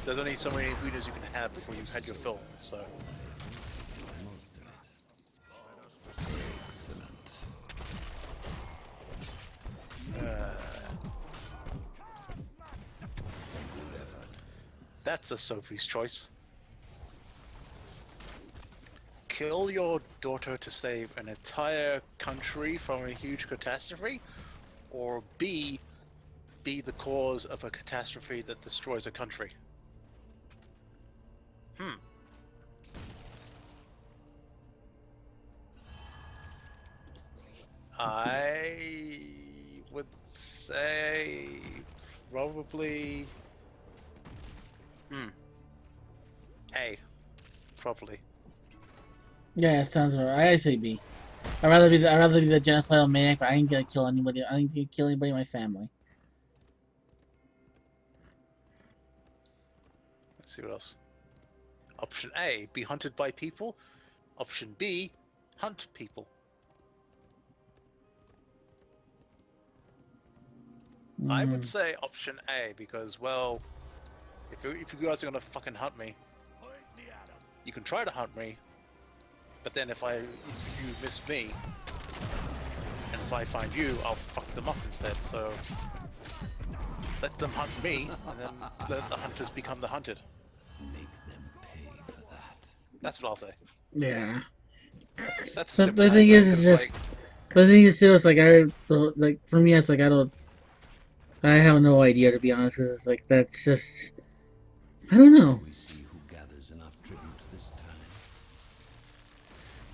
Speaker 4: There's only so many ingredients you can have before you've had your fill. So
Speaker 5: Most of it. Excellent.
Speaker 4: that's a Sophie's choice. Kill your daughter to save an entire country from a huge catastrophe, or B, be the cause of a catastrophe that destroys a country. I would say probably A. Probably.
Speaker 1: Yeah, it sounds right. I say B. I'd rather be the genocidal maniac, but I ain't gonna kill anybody. I ain't gonna kill anybody in my family.
Speaker 4: Let's see what else. Option A, be hunted by people. Option B, hunt people. I would say option A because, well, if you guys are gonna fucking hunt me,
Speaker 2: Point me at 'em.
Speaker 4: you can try to hunt me, but then if you miss me, and if I find you, I'll fuck them up instead. So let them hunt me, and then let the hunters become the hunted.
Speaker 5: Make them pay for that.
Speaker 4: That's what I'll say.
Speaker 1: Yeah.
Speaker 4: That's a
Speaker 1: But
Speaker 4: simple
Speaker 1: the thing
Speaker 4: answer,
Speaker 1: is,
Speaker 4: 'cause
Speaker 1: it's
Speaker 4: it's
Speaker 1: just. But the thing is, too, it's like like for me, it's like I don't. I have no idea, to be honest. Cause it's like that's just. I don't know.
Speaker 5: We see who gathers enough tribute this time.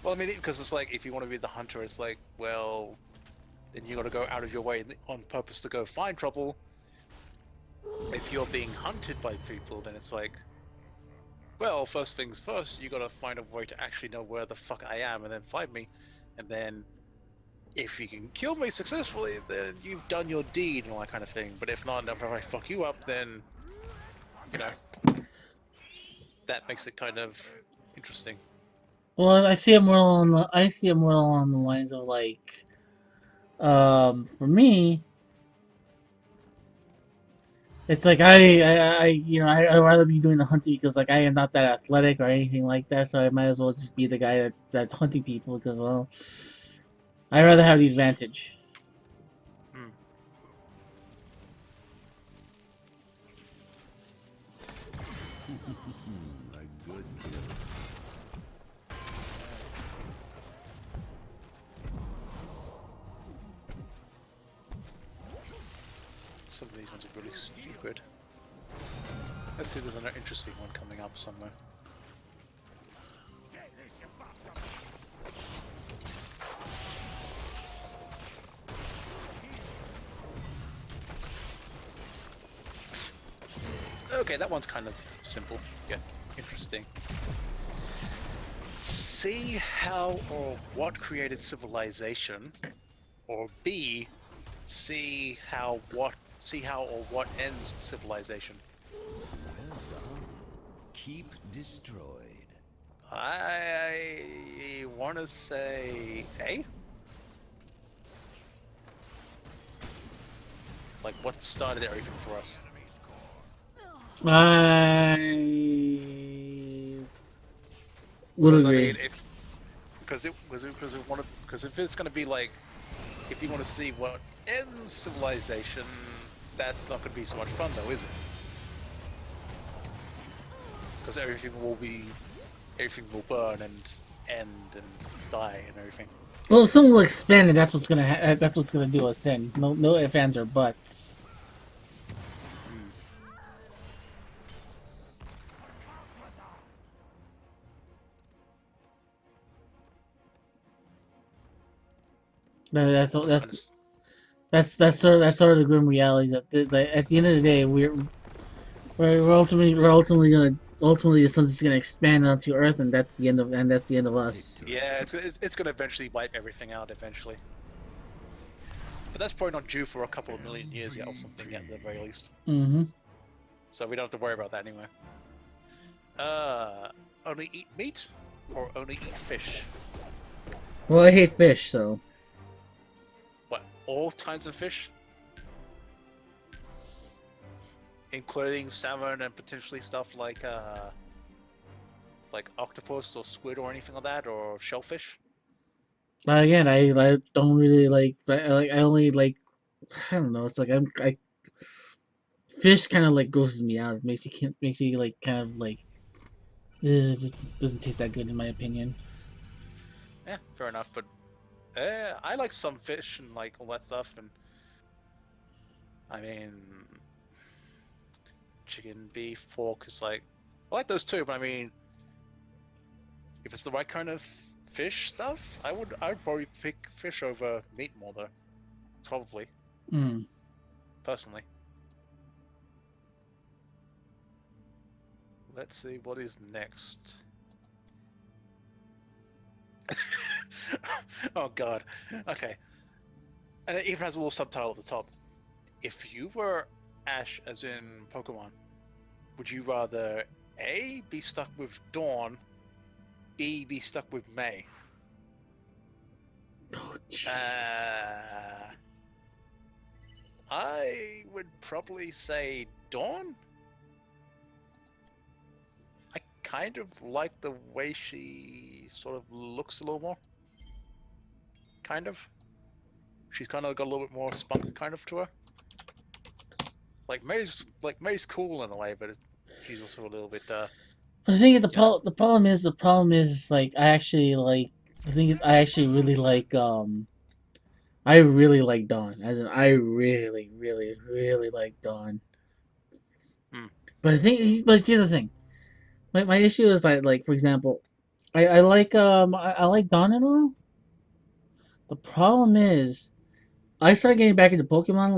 Speaker 4: well, I mean, because it's like if you want to be the hunter, it's like, well, then you got to go out of your way on purpose to go find trouble. If you're being hunted by people, then it's like, well, first things first, you got to find a way to actually know where the fuck I am, and then find me, and then if you can kill me successfully, then you've done your deed and all that kind of thing. But if not, if I fuck you up, then you know that makes it kind of interesting.
Speaker 1: Well, I see it more along the lines of like, for me, it's like I'd rather be doing the hunting because like I am not that athletic or anything like that, so I might as well just be the guy that's hunting people because well, I'd rather have the advantage.
Speaker 4: Hmm.
Speaker 5: A good deal.
Speaker 4: Some of these ones are really stupid. Let's see if there's an interesting one coming up somewhere.
Speaker 2: Get this, you bastard!
Speaker 4: Okay, that one's kind of simple. Yeah, interesting. See how or what created civilization, or B, see how or what ends civilization.
Speaker 5: Well done. Keep destroyed.
Speaker 4: I want to say A. Like, what started everything for us?
Speaker 1: I would
Speaker 4: Because I
Speaker 1: agree.
Speaker 4: mean, because if it's gonna be like, if you want to see what ends civilization, that's not gonna be so much fun, though, is it? Because everything will burn and end and die and everything.
Speaker 1: Well, if someone will expand it, that's what's gonna do us in. No ifs, ands, or buts. That's
Speaker 4: What's
Speaker 1: that's
Speaker 4: kind of
Speaker 1: that's sort of the grim realities. At the end of the day, we're ultimately the sun's just gonna expand onto Earth, and that's the end of us.
Speaker 4: yeah, it's gonna eventually wipe everything out eventually. But that's probably not due for a couple of million years yet, or something yet, at the very least.
Speaker 1: Mm-hmm.
Speaker 4: So we don't have to worry about that anyway. Only eat meat or only eat fish?
Speaker 1: Well, I hate fish, so
Speaker 4: What, all kinds of fish? Including salmon and potentially stuff like octopus or squid or anything like that, or shellfish?
Speaker 1: again, I don't really I only like I don't know. It's like I fish kind of like grosses me out. It makes you like kind of like it just doesn't taste that good in my opinion.
Speaker 4: Yeah, fair enough, but I like some fish and like all that stuff, and I mean, chicken, beef, pork is like, I like those too, but I mean, if it's the right kind of fish stuff, I'd probably pick fish over meat more though. Probably,
Speaker 1: Mm.
Speaker 4: personally. Let's see what is next. Oh god. Okay. And it even has a little subtitle at the top. If you were Ash, as in Pokemon, would you rather A, be stuck with Dawn, B, be stuck with May?
Speaker 1: Oh, jeez.
Speaker 4: I would probably say Dawn. I kind of like the way she sort of looks a little more. Kind of. She's kind of got a little bit more spunk kind of to her. Like May's cool in a way, but she's also a little bit
Speaker 1: The thing is,
Speaker 4: Yeah.
Speaker 1: the problem is like I actually like the thing is, I actually really like I really like Dawn. As in, I really, really, really like Dawn.
Speaker 4: Hmm.
Speaker 1: But here's the thing. My issue is that, like, for example, I like Dawn and all. The problem is, I started getting back into Pokemon.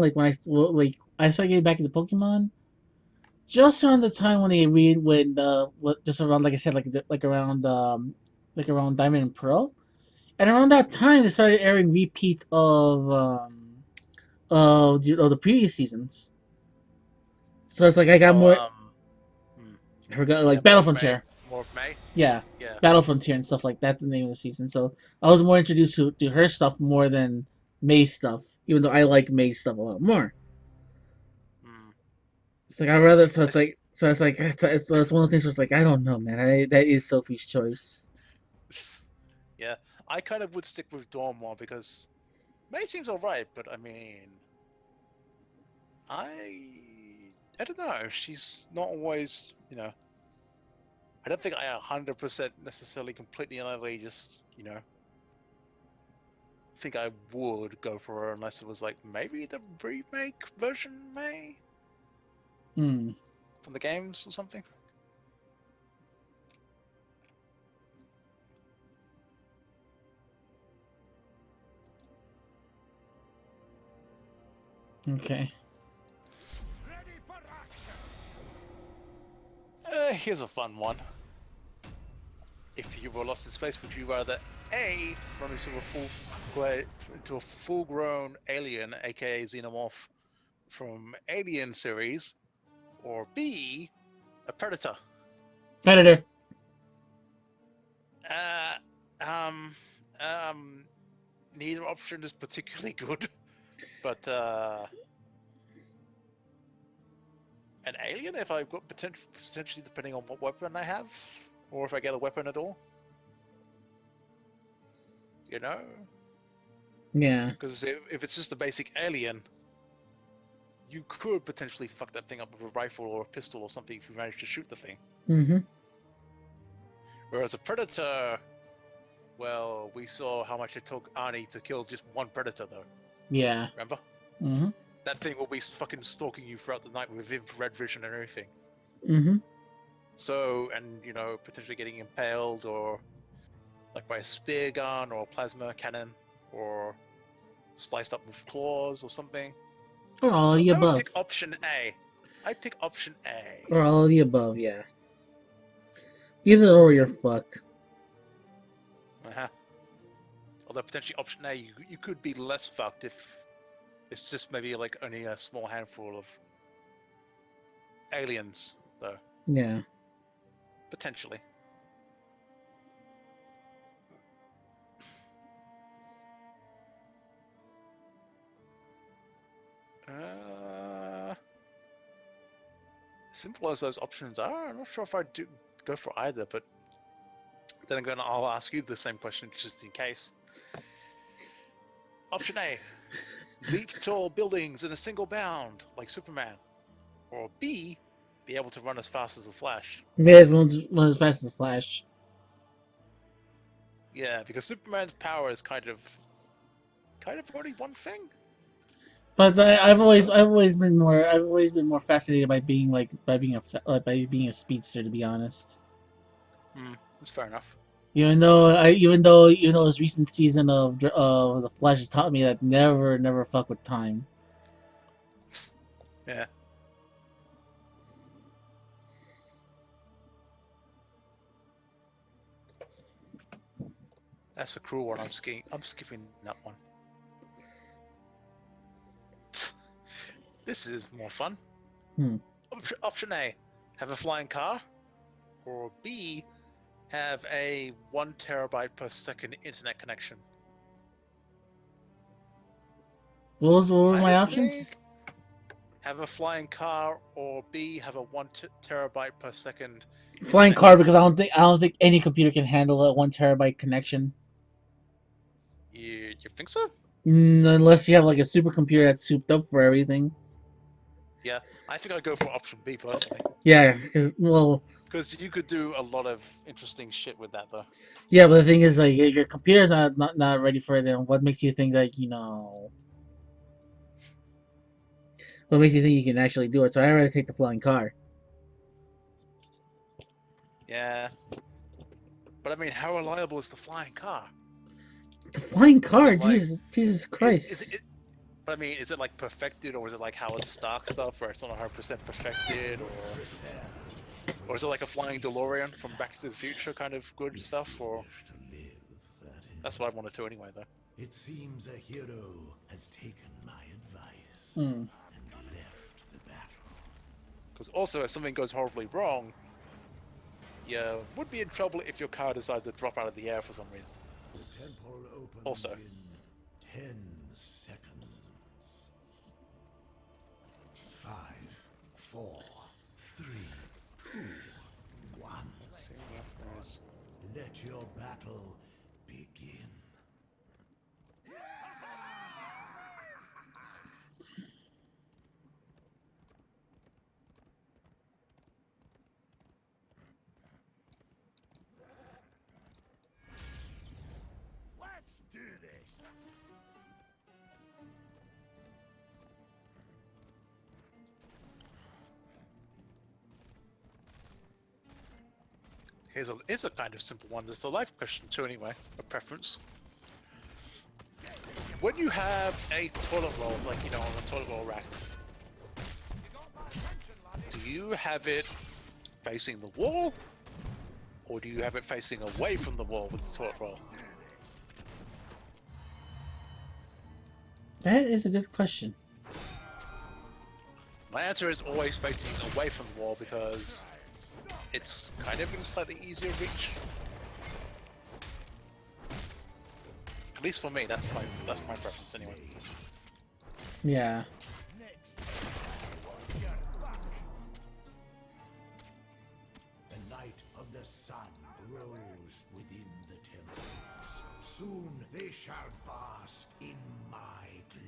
Speaker 1: I started getting back into Pokemon just around the time when they read when just around, like I said, like around Diamond and Pearl, and around that time they started airing repeats of the previous seasons. So it's like I got
Speaker 4: Oh,
Speaker 1: more.
Speaker 4: hmm.
Speaker 1: I forgot,
Speaker 4: Yeah,
Speaker 1: like, Battle Frontier.
Speaker 4: More of May.
Speaker 1: Yeah,
Speaker 4: Yeah.
Speaker 1: Battle Frontier and stuff like that's the name of the season. So I was more introduced to her stuff more than May's stuff, even though I like May's stuff a lot more.
Speaker 4: Hmm.
Speaker 1: It's like I rather. So it's
Speaker 4: This,
Speaker 1: like so it's like it's one of those things where it's like I don't know, man. That is Sophie's choice.
Speaker 4: yeah, I kind of would stick with Dawn more because May seems alright, but I mean, I don't know. She's not always, I don't think I 100% necessarily completely and utterly just, think I would go for her unless it was like maybe the remake version May
Speaker 1: Hmm.
Speaker 4: from the games or something.
Speaker 1: Okay.
Speaker 2: Ready for action.
Speaker 4: Here's a fun one. If you were lost in space, would you rather A, run into a full-grown alien, aka xenomorph from Alien series, or B, a predator?
Speaker 1: Predator.
Speaker 4: Uh, um, um, neither option is particularly good, but an alien if I've got potentially depending on what weapon I have, or if I get a weapon at all. You know,
Speaker 1: Yeah.
Speaker 4: because if it's just a basic alien, you could potentially fuck that thing up with a rifle or a pistol or something if you manage to shoot the thing.
Speaker 1: Mm-hmm.
Speaker 4: Whereas a predator, well, we saw how much it took Arnie to kill just one predator, though.
Speaker 1: Yeah.
Speaker 4: Remember?
Speaker 1: Mm-hmm.
Speaker 4: That thing will be fucking stalking you throughout the night with infrared vision and everything.
Speaker 1: Mm-hmm.
Speaker 4: So, and potentially getting impaled or like by a spear gun or a plasma cannon or sliced up with claws or something.
Speaker 1: Or all of
Speaker 4: So
Speaker 1: the
Speaker 4: I would
Speaker 1: above.
Speaker 4: pick option A. I'd pick option A.
Speaker 1: Or all of the above. Yeah. Either or, you're fucked.
Speaker 4: Uh-huh. Although potentially option A, you could be less fucked if it's just maybe like only a small handful of aliens, though.
Speaker 1: Yeah.
Speaker 4: Potentially. Simple as those options are, I'm not sure if I'd go for either, but then again, I'll ask you the same question just in case. Option A, leap tall buildings in a single bound, like Superman. Or B, be able to run as fast as the Flash.
Speaker 1: Yeah, everyone's run as fast as Flash.
Speaker 4: Yeah, because Superman's power is kind of only one thing.
Speaker 1: But I've always been more fascinated by being by being a speedster, to be honest.
Speaker 4: That's fair enough.
Speaker 1: Even though this recent season of the Flash has taught me that never fuck with time.
Speaker 4: Yeah. That's a cruel one. I'm skipping that one. This is more fun. Option A, have a flying car. Or B, have a 1 terabyte per second internet connection.
Speaker 1: What were my
Speaker 4: I
Speaker 1: options?
Speaker 4: think have a flying car, or B, have a 1 terabyte per second.
Speaker 1: Flying car, because I don't think any computer can handle a 1 terabyte connection.
Speaker 4: You think so?
Speaker 1: Unless you have like a supercomputer that's souped up for everything.
Speaker 4: Yeah, I think I'd go for option B personally.
Speaker 1: Yeah, because
Speaker 4: Because you could do a lot of interesting shit with that, though.
Speaker 1: Yeah, but the thing is, like, if your computer's not ready for it, then what makes you think that what makes you think you can actually do it? So I rather take the flying car.
Speaker 4: Yeah. But I mean, how reliable is the flying car?
Speaker 1: The flying
Speaker 4: Is
Speaker 1: car,
Speaker 4: it like
Speaker 1: Jesus
Speaker 4: is
Speaker 1: Christ!
Speaker 4: it? But I mean, is it like perfected, or is it like Howard Stark stuff, where it's not 100% perfected, or is it like a flying DeLorean from Back to the Future kind of good stuff? Or
Speaker 5: Wish to live, that is.
Speaker 4: that's what I wanted to anyway, though.
Speaker 5: It seems a hero has taken my advice
Speaker 1: Hmm.
Speaker 5: and left the battle.
Speaker 4: Because also, if something goes horribly wrong, you would be in trouble if your car decided to drop out of the air for some reason.
Speaker 5: The temple opens
Speaker 4: Also.
Speaker 5: in 10 seconds. 5, 4, 3, 2, 1.
Speaker 4: Let's see what else there is.
Speaker 5: Let your battle begin.
Speaker 2: Let's do this.
Speaker 4: Here's a kind of simple one. There's the life question too, anyway. A preference. When you have a toilet roll, like on a toilet roll rack, do you have it facing the wall, or do you have it facing away from the wall with the toilet roll?
Speaker 1: That is a good question.
Speaker 4: My answer is always facing away from the wall because it's kind of in slightly easier reach. At least for me, that's my preference anyway.
Speaker 1: Yeah.
Speaker 2: Next. You're back.
Speaker 5: The light of the sun grows within the temples. Soon they shall bask in my glory.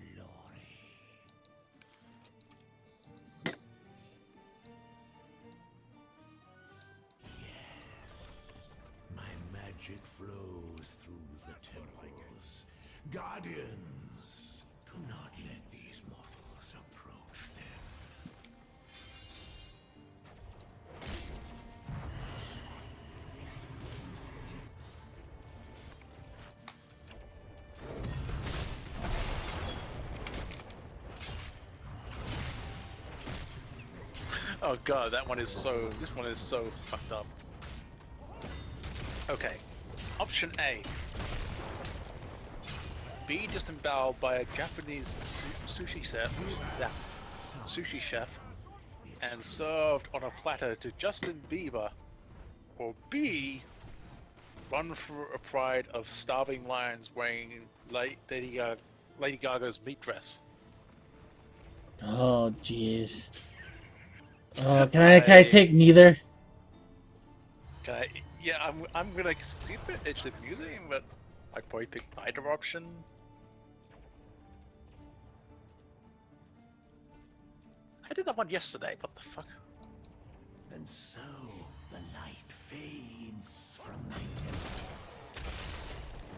Speaker 5: Yes, my magic flows through the temples. Guardians, do not let these mortals approach them.
Speaker 4: Oh god, this one is so fucked up. Okay, option A. Be disemboweled by a Japanese sushi chef and served on a platter to Justin Bieber, or B. Run for a pride of starving lions wearing Lady Gaga's meat dress.
Speaker 1: Oh, jeez. Oh, can I take neither?
Speaker 4: Okay, yeah, I'm gonna skip it. It's amusing, but I'd probably pick neither option. I did that one yesterday. What the fuck?
Speaker 5: And so the light fades from my temple.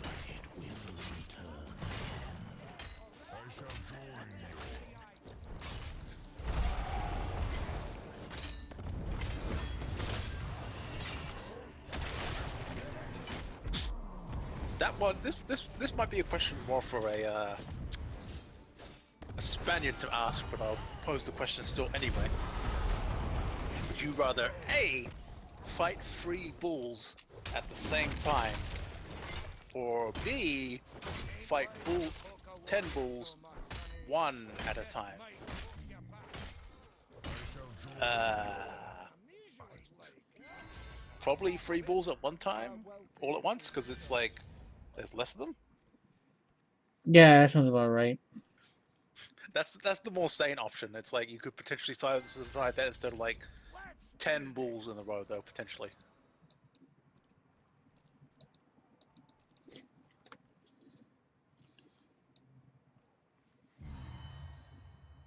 Speaker 5: But it will return again.
Speaker 2: I shall join you.
Speaker 4: That one. This might be a question more for a Spaniard to ask, but I'll pose the question still anyway. Would you rather A. fight 3 bulls at the same time, or B. fight 10 bulls 1 at a time? Probably 3 bulls at one time, all at once, because it's like there's less of them.
Speaker 1: Yeah, that sounds about right.
Speaker 4: That's the more sane option. It's like you could potentially silence something like that instead of like 10 bulls in a row, though, potentially.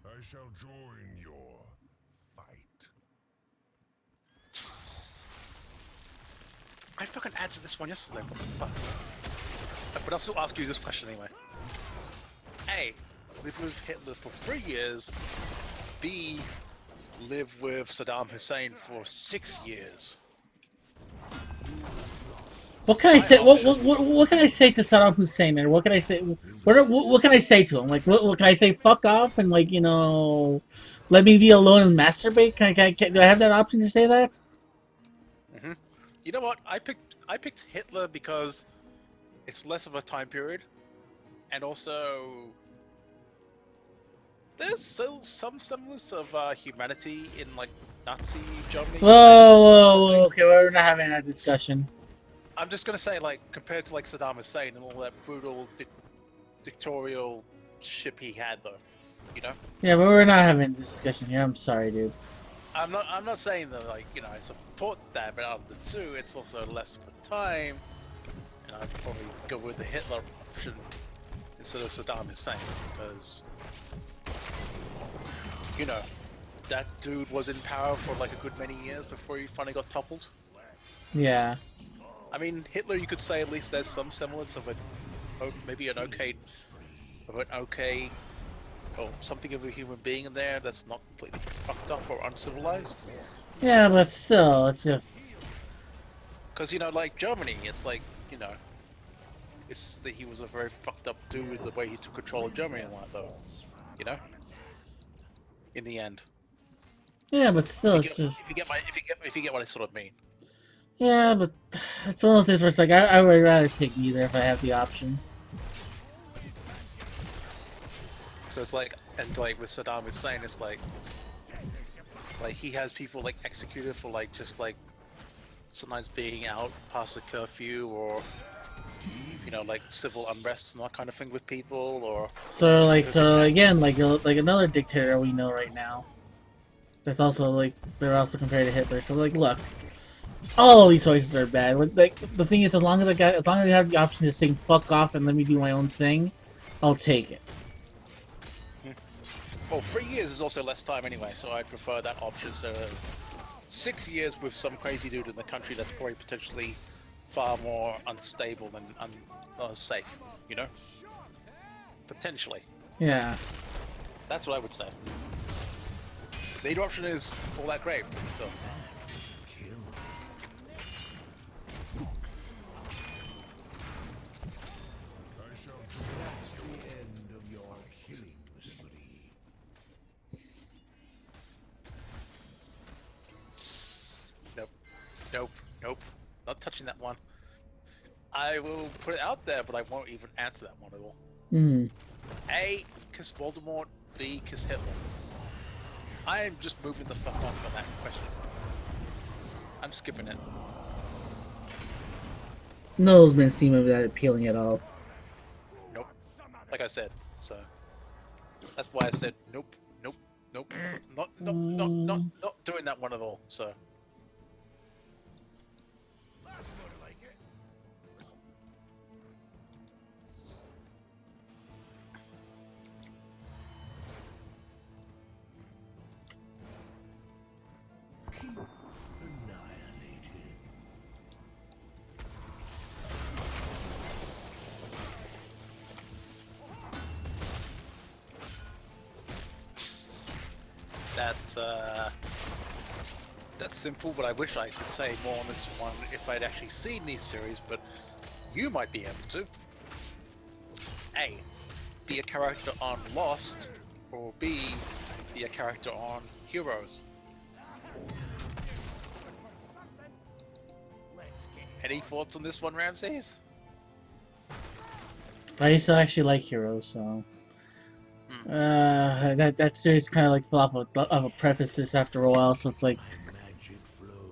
Speaker 2: I shall join your fight.
Speaker 4: I fucking answered this one yesterday. What the fuck? But I'll still ask you this question anyway. A, live with Hitler for 3 years. B, live with Saddam Hussein for 6 years.
Speaker 1: What can I say? What can I say to Saddam Hussein? Man? What can I say? What can I say to him? Like, what can I say? Fuck off and like, you know, let me be alone and masturbate. Do I have that option to say that?
Speaker 4: Mm-hmm. You know what? I picked Hitler because it's less of a time period, and also there's still some semblance of humanity in like Nazi Germany.
Speaker 1: Whoa, okay, we're not having that discussion.
Speaker 4: I'm just gonna say, like, compared to like Saddam Hussein and all that brutal dictatorial shit he had, though, you know.
Speaker 1: Yeah, but we're not having this discussion here. I'm sorry, dude.
Speaker 4: I'm not saying that, like, you know, I support that, but out of the two, it's also less of a time, and I'd probably go with the Hitler option instead of Saddam Hussein because, you know, that dude was in power for like a good many years before he finally got toppled.
Speaker 1: Yeah.
Speaker 4: I mean, Hitler, you could say at least there's some semblance of maybe an okay, or something of a human being in there that's not completely fucked up or uncivilized.
Speaker 1: Yeah, but still, it's just...
Speaker 4: Because, you know, like Germany, it's like, you know, it's just that he was a very fucked up dude the way he took control of Germany and that, though. You know? In the end.
Speaker 1: Yeah, but still, it's just...
Speaker 4: If you get what I sort of mean.
Speaker 1: Yeah, but it's one of those things where it's like, I would rather take neither if I have the option.
Speaker 4: So it's like, and like with Saddam Hussein, it's like he has people like executed for like just like sometimes being out past the curfew or, you know, like civil unrest and that kind of thing with people, or
Speaker 1: so again, like another dictator we know right now. That's also like they're also compared to Hitler. So like, look. All these choices are bad. Like the thing is, as long as I have the option to say fuck off and let me do my own thing, I'll take it.
Speaker 4: Well, 3 years is also less time anyway, so I'd prefer that option. So 6 years with some crazy dude in the country that's probably potentially far more unstable than unsafe. You know, potentially.
Speaker 1: Yeah.
Speaker 4: That's what I would say. The other option is all that great, but still. Nope. Not touching that one. I will put it out there, but I won't even answer that one at all. A, kiss Voldemort. B, kiss Hitler. I am just moving the fuck on for that question. I'm skipping it.
Speaker 1: None of those men seem that appealing at all.
Speaker 4: Nope. Like I said, so that's why I said nope. Not doing that one at all. So. That's simple, but I wish I could say more on this one if I'd actually seen these series, but you might be able to. A, be a character on Lost, or B, be a character on Heroes. Any thoughts on this one, Ramses?
Speaker 1: I used to actually like Heroes, so... that series kind of like fell off of a preface after a while, so it's like...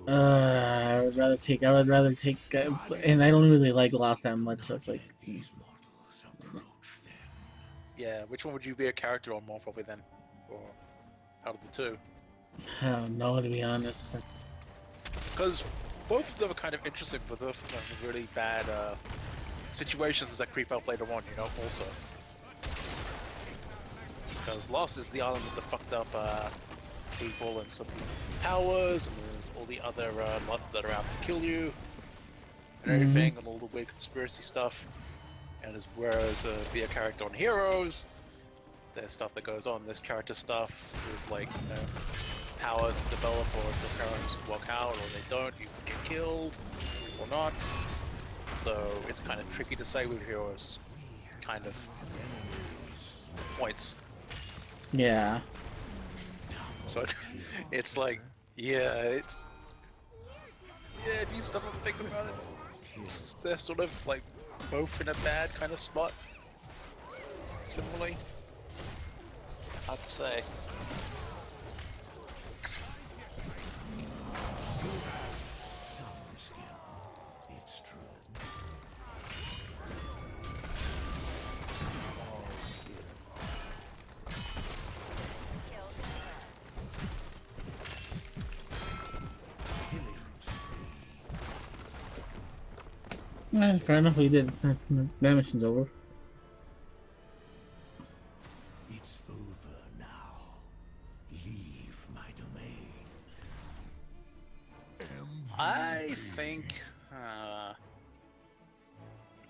Speaker 1: I would rather take, and I don't really like Lost that much, so it's like...
Speaker 4: Yeah, which one would you be a character on more probably then? Or out of the two?
Speaker 1: I don't know, to be honest.
Speaker 4: Because both of them are kind of interesting, but both of them have really bad situations that creep up later on, you know, also. Because Lost is the island with the fucked up people and some powers, and there's all the other lot that are out to kill you. and everything, and all the weird conspiracy stuff. And as whereas be a character on Heroes, there's stuff that goes on. There's character stuff with like powers to develop, or if the characters work out or they don't, you can get killed or not. So it's kind of tricky to say with Heroes kind of points.
Speaker 1: Yeah.
Speaker 4: So it's like, yeah, you stop and think about it. They're sort of like both in a bad kind of spot. Similarly, hard to say.
Speaker 5: It's true.
Speaker 1: Fair enough, we did. That mission's over.
Speaker 5: It's over now. Leave my domain.
Speaker 4: I think,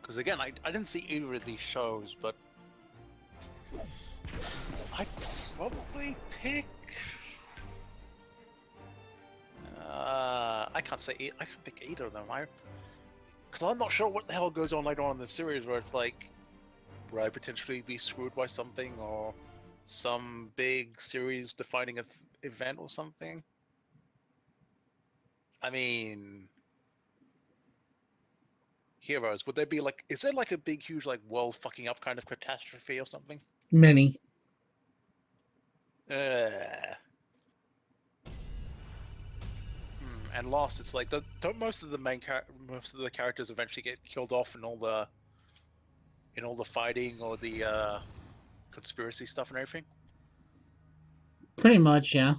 Speaker 4: because again, I didn't see either of these shows, but I'd probably pick. I can't say I can't pick either of them. Because I'm not sure what the hell goes on later on in the series, where it's like, would I potentially be screwed by something, or some big series-defining event or something? I mean, Heroes, would there be like, is there like a big, huge, like, world fucking up kind of catastrophe or something?
Speaker 1: Many.
Speaker 4: And Lost, it's like, don't most of the most of the characters eventually get killed off in all the fighting or the conspiracy stuff and everything?
Speaker 1: Pretty much, yeah.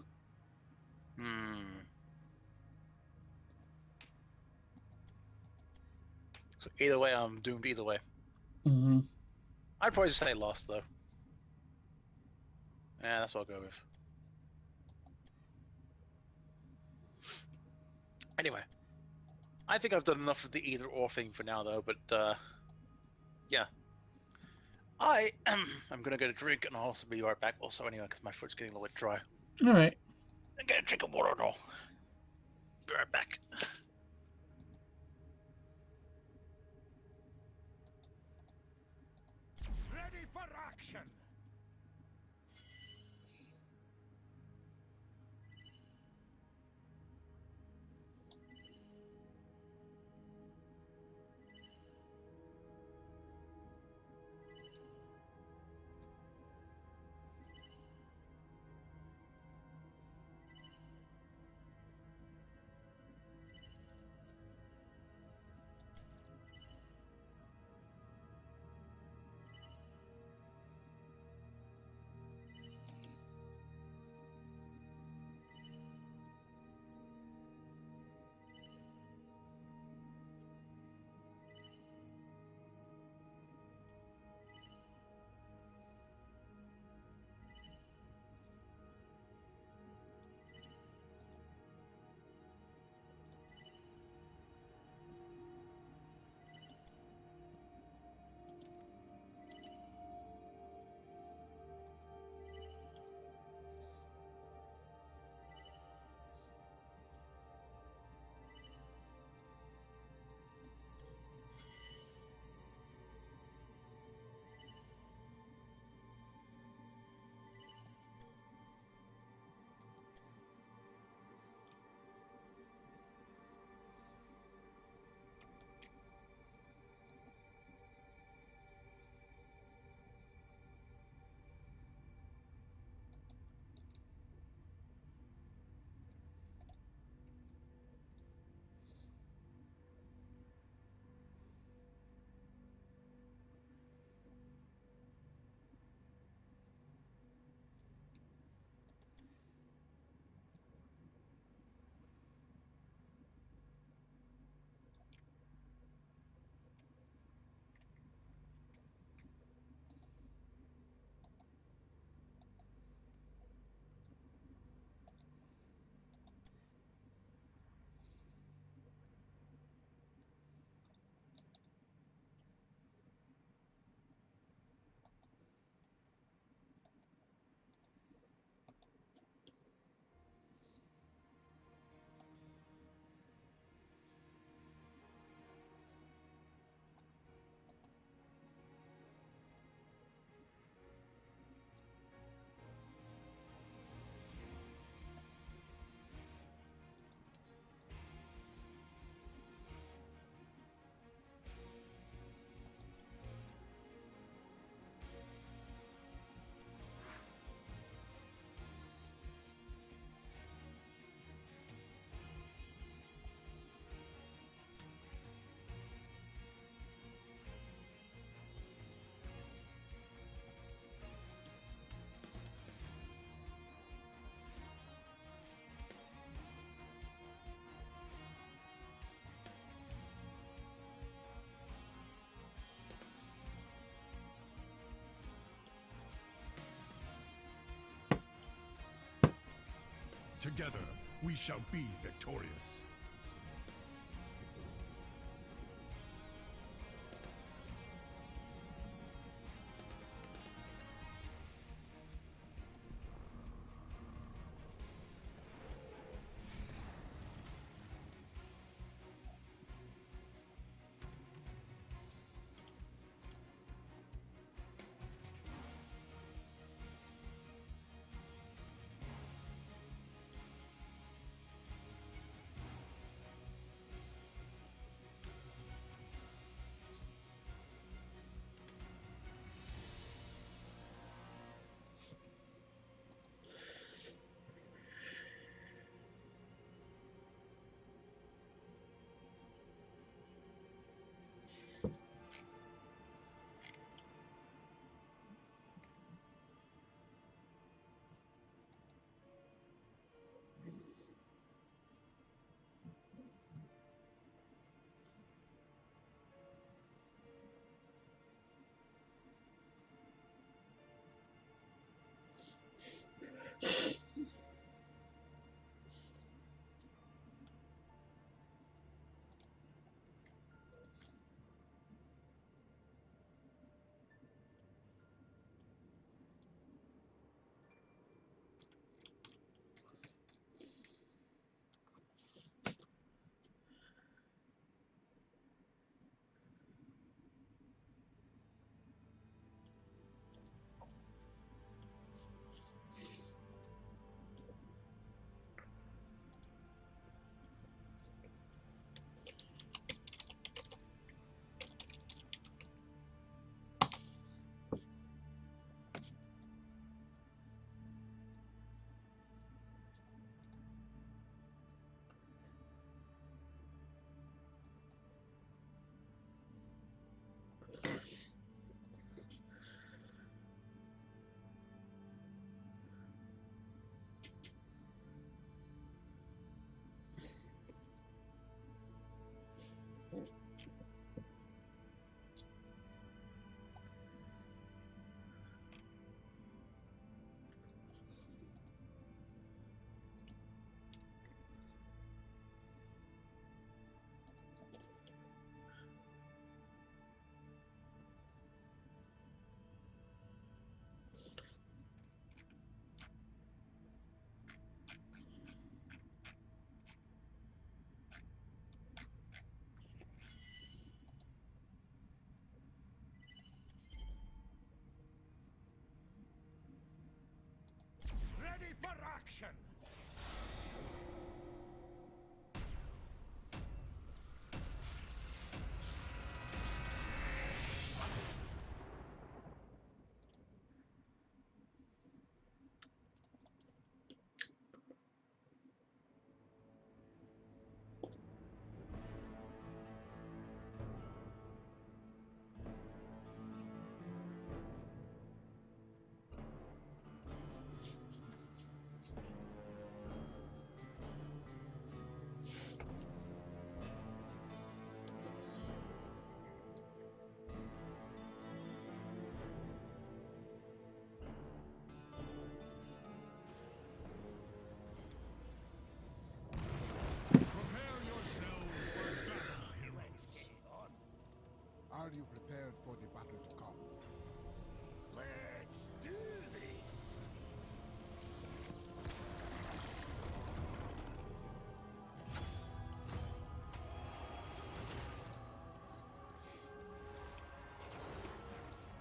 Speaker 4: So either way, I'm doomed either way.
Speaker 1: Mm-hmm.
Speaker 4: I'd probably just say Lost, though. Yeah, that's what I'll go with. Anyway, I think I've done enough of the either-or thing for now, though, but, yeah. I'm gonna get a drink, and I'll also be right back also anyway, because my throat's getting a little bit dry.
Speaker 1: Alright.
Speaker 4: I'm gonna drink a water now. Be right back.
Speaker 2: Ready for action! Together, we shall be victorious. Ready for action! Prepare yourselves for battle, heroes.
Speaker 5: Are you prepared for the battle to come? Let's do this!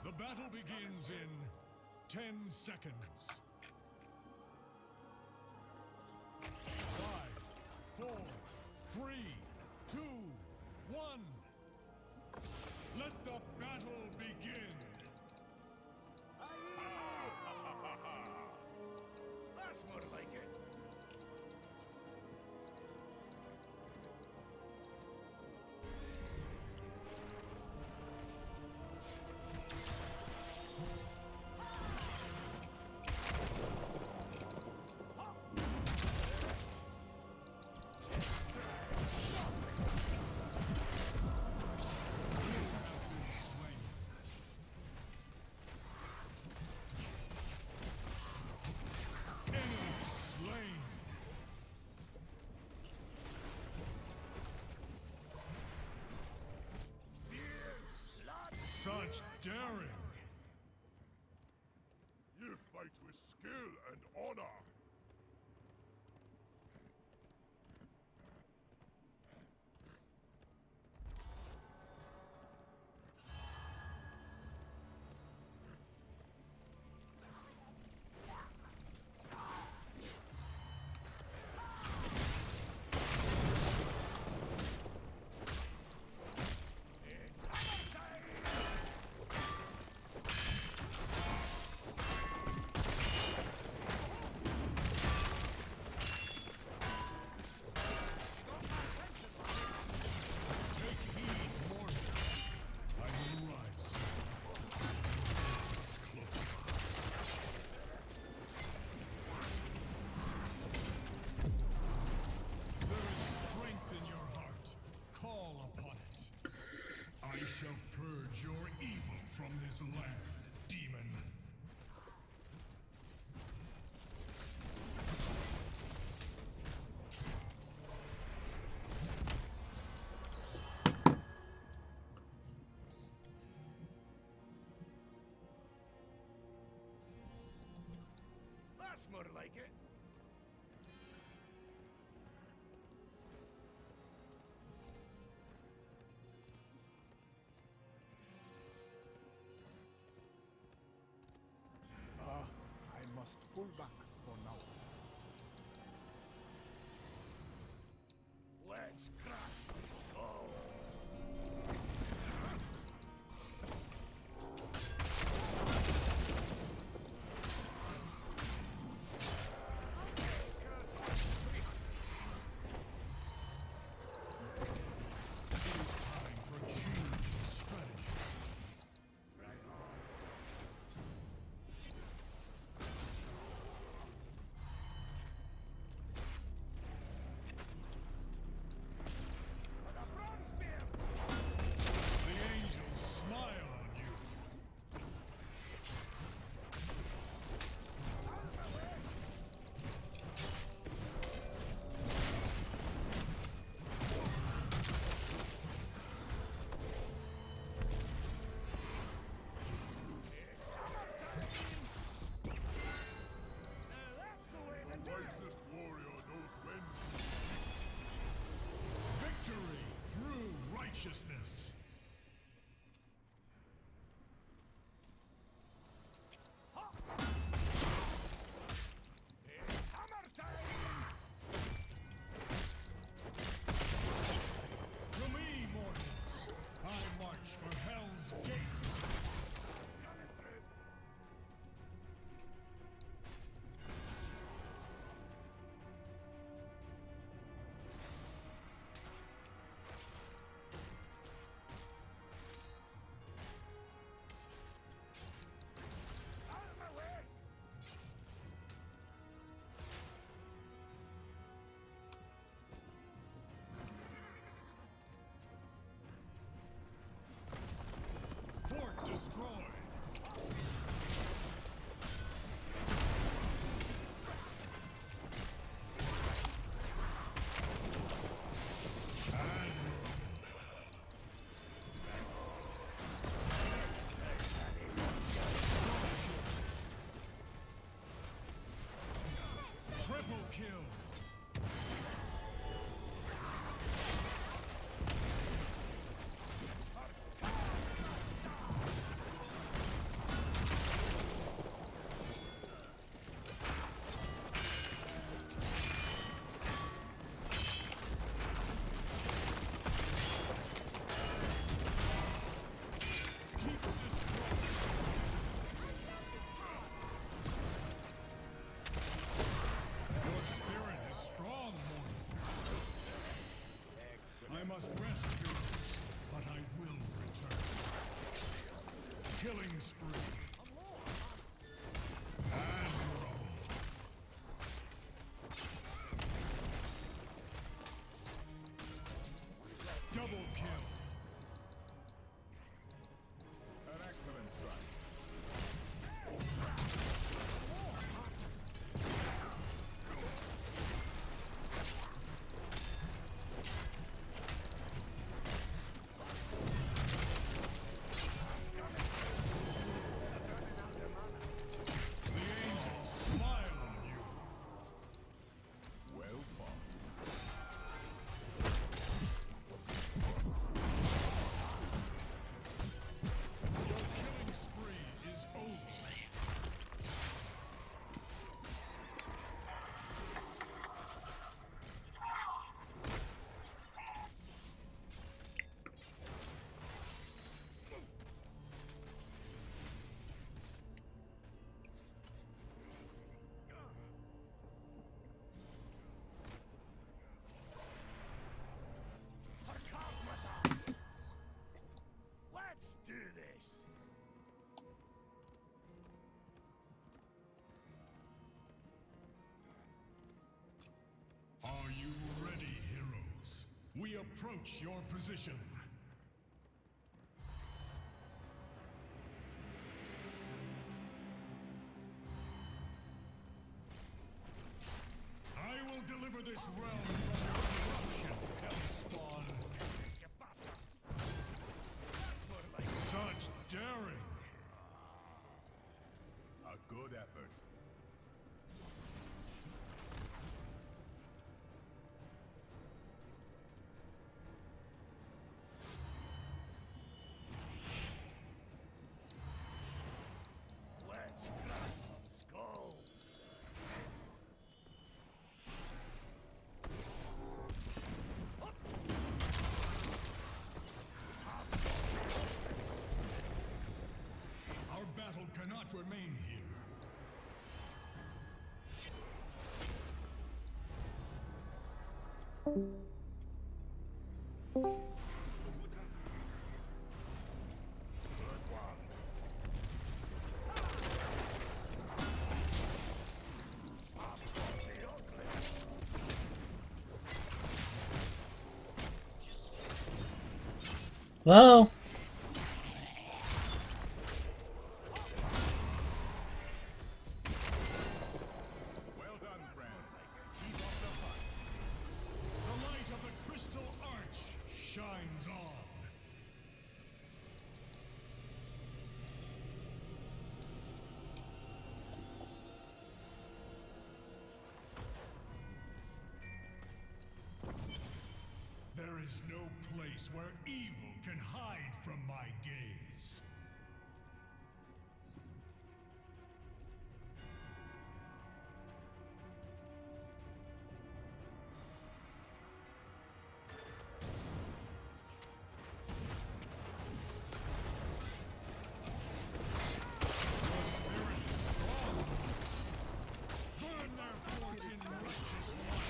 Speaker 2: The battle begins in 10 seconds. 5, 4, 3, 2, 1. Let the battle begin.
Speaker 5: That's more like it. Daring. You fight with skill and honor. Land, demon.
Speaker 2: That's more like it. I must pull back for now. Let's crack some skulls.
Speaker 5: It is time for a change in strategy. The angels smile on you. The wisest warrior knows when. Victory through righteousness. To me, mortals, I march for Hell's gates. Fort destroyed. Triple kill. Keep destroying. Your spirit is strong, mortal. I must rest, heroes, but I will return. Killing spree. Admirable. Double kill.
Speaker 2: An excellent strike. approach your position. I will deliver this realm from your corruption, Hellspawn. Such daring!
Speaker 5: A good effort. Let's crack some skulls.
Speaker 2: Our battle cannot remain here.
Speaker 5: Good one.
Speaker 1: Hello?
Speaker 5: Well done, friends. Keep up the fight.
Speaker 2: The light of the Crystal Arch shines on. There is no place where evil can hide from my gaze. Your spirit is strong. Burn their forts in righteous light.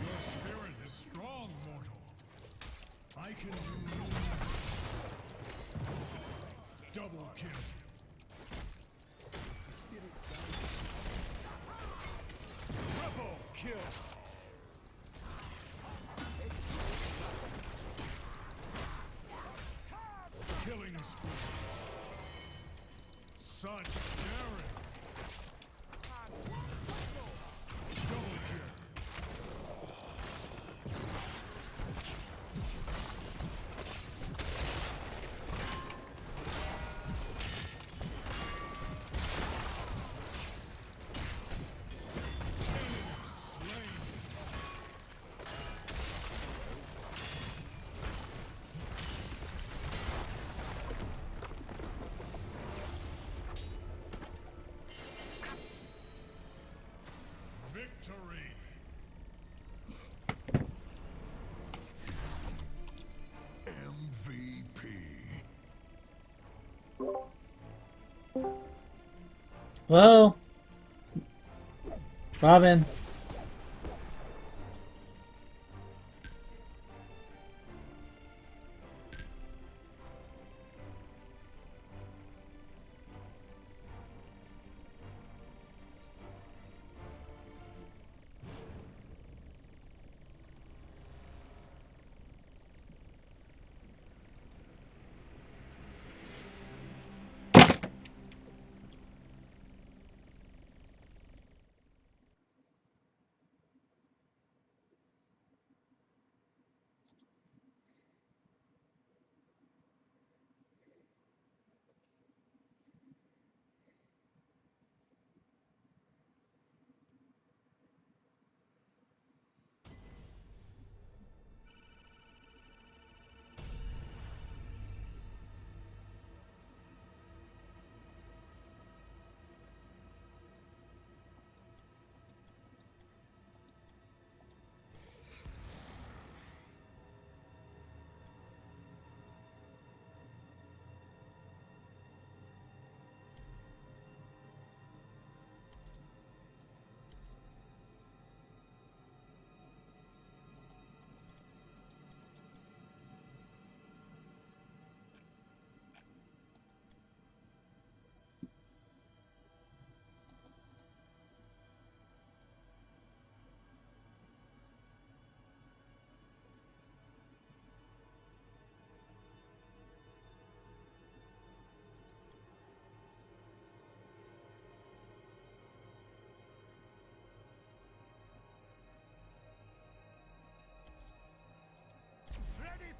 Speaker 2: Your spirit is strong, mortal. I can do no more. Double kill. Triple kill. Killing spree. Such daring. Double kill. Slain. Victory. MVP.
Speaker 1: Hello? Robin?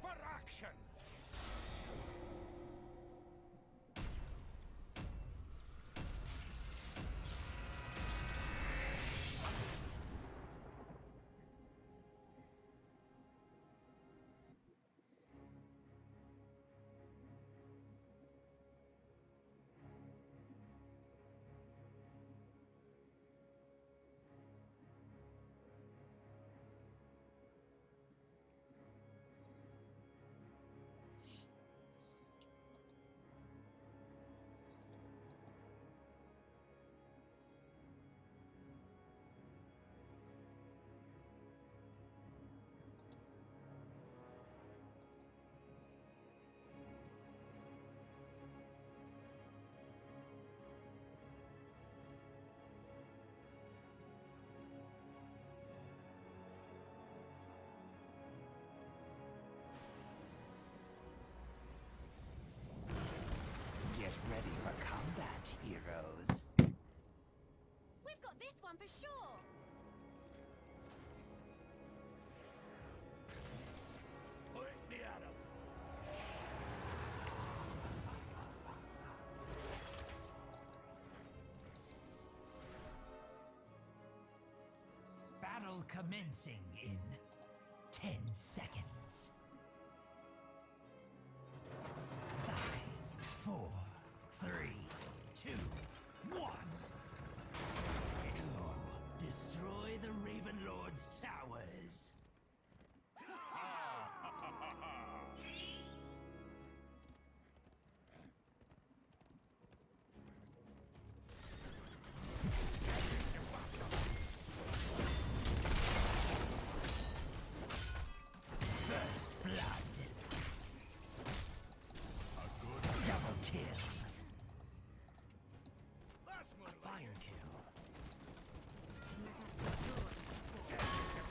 Speaker 5: for action!
Speaker 6: Get ready for combat, heroes.
Speaker 7: We've got this one for sure.
Speaker 5: Put me at him!
Speaker 6: Battle commencing in 10 seconds. 5, 4, 3, 2, 1. Go destroy the Raven Lord's towers. First blood. Double kill.
Speaker 5: That's more
Speaker 6: A fine kill.
Speaker 7: Let us destroy its fort.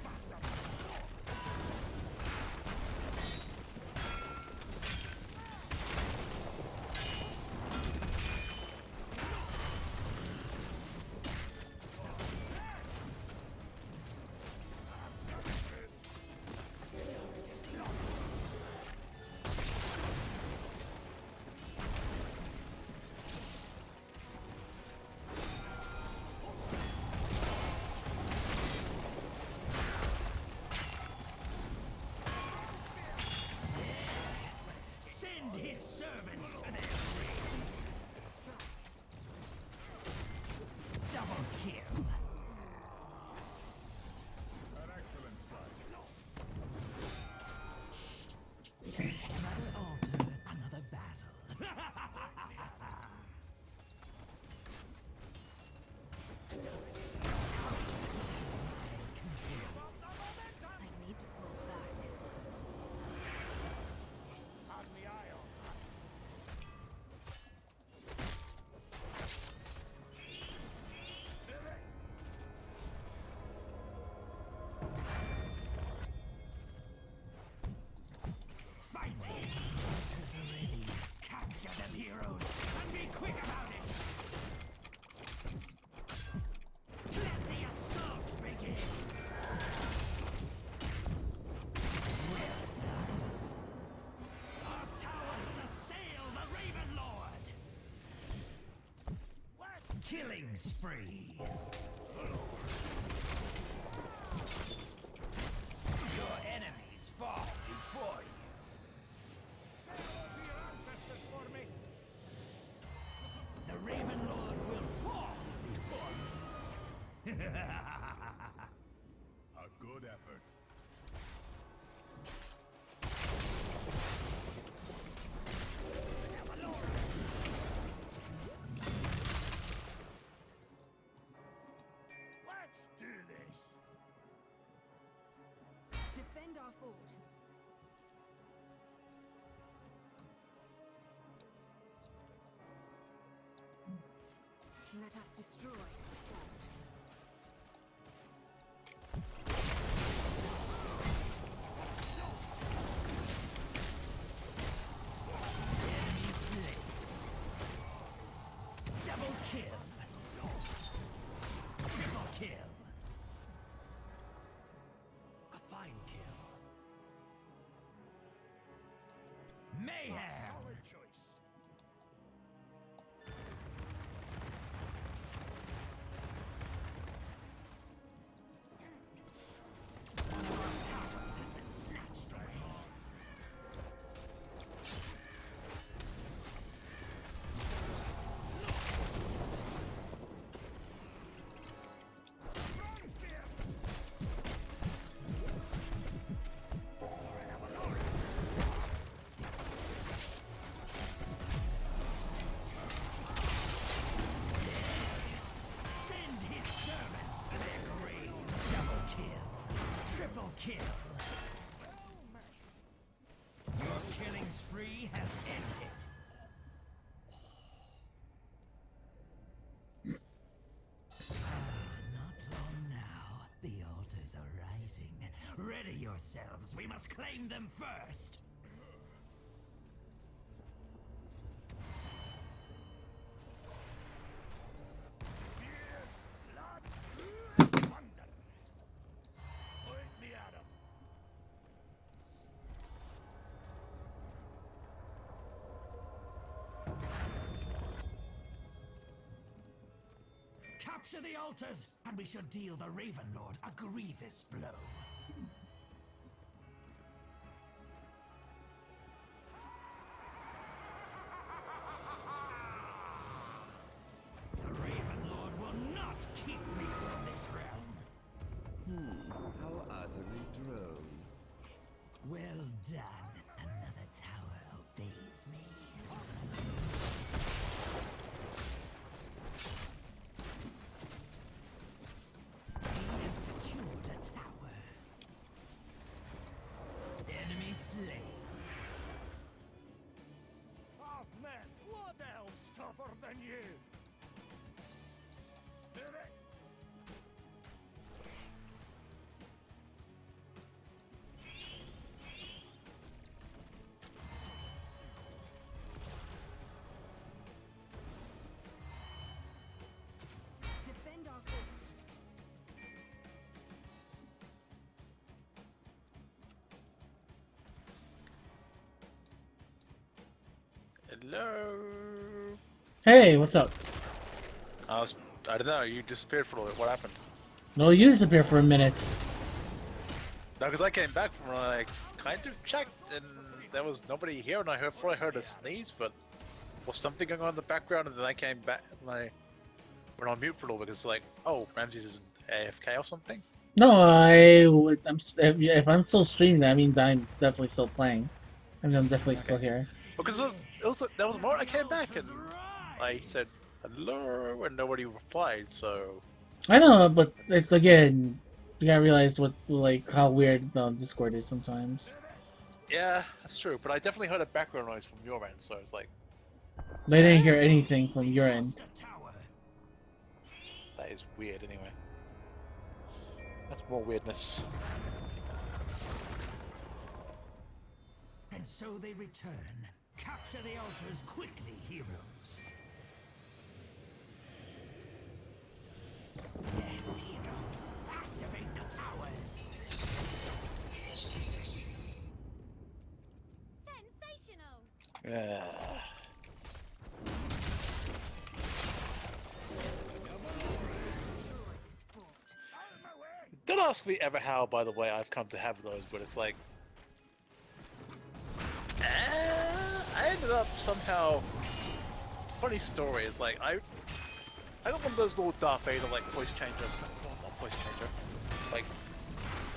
Speaker 6: Yes! Send his servants to their graves! Double kill!
Speaker 2: An excellent strike.
Speaker 6: Another altar, another battle.
Speaker 7: I need to pull back.
Speaker 5: Had me eye on that.
Speaker 6: Finally! Altars are ready. Capture them, heroes, and be quick about it! Let the assault begin! Well done. Our towers assail the Raven Lord!
Speaker 5: Let's
Speaker 6: Killing spree! Your enemies fall before you.
Speaker 5: say hello to your ancestors for me.
Speaker 6: The Raven Lord will fall before me.
Speaker 2: A good effort.
Speaker 5: Let's do this.
Speaker 3: Defend our fort.
Speaker 7: Let us destroy its fort.
Speaker 6: Enemy slain. Double kill. Triple kill. A fine kill. Mayhem.
Speaker 5: Solid choice.
Speaker 6: One of our towers has been snatched away. Send his servants to their grave. Double kill. Triple kill. Your killing spree has ended. Not long now. The altars are rising. Ready yourselves. We must claim them first.
Speaker 5: Blood, thunder. Point me at 'em.
Speaker 6: Capture the altars, and we shall deal the Raven Lord a grievous blow. The Raven Lord will not keep me from this realm.
Speaker 8: How utterly drone.
Speaker 6: Well done. Another tower obeys me. We have secured a tower. Enemy slain.
Speaker 5: Half men, blood elves tougher than you. Did it?
Speaker 7: Defend our fort.
Speaker 4: Hello.
Speaker 1: Hey, what's up?
Speaker 4: I don't know. You disappeared for a little bit. What happened?
Speaker 1: No, you disappeared for a minute.
Speaker 4: No, because I came back from like kind of checked and there was nobody here, and I thought I heard a sneeze, but was something going on in the background, and then I came back and I went on mute for a little bit. It's like, oh, Ramses is AFK or something.
Speaker 1: No, if I'm still streaming, that means I'm definitely still playing. I mean, I'm definitely still here.
Speaker 4: Because there was a moment I came back and I said hello, and nobody replied. So
Speaker 1: I know, but it's, again, you gotta realize how weird Discord is sometimes.
Speaker 4: yeah, that's true. But I definitely heard a background noise from your end, so it's like
Speaker 1: They didn't hear anything from your end.
Speaker 6: Lost a tower.
Speaker 4: that is weird. Anyway, that's more weirdness.
Speaker 6: And so they return. Capture the altars quickly, heroes. Yes, heroes. Activate the towers.
Speaker 7: Sensational!
Speaker 4: Yeah.
Speaker 7: Destroy this fort.
Speaker 5: Out of my way!
Speaker 4: Don't ask me ever how, by the way, I've come to have those, but it's like I ended up somehow. Funny story is like I got one of those little Darth Vader like voice changer, not voice changer, like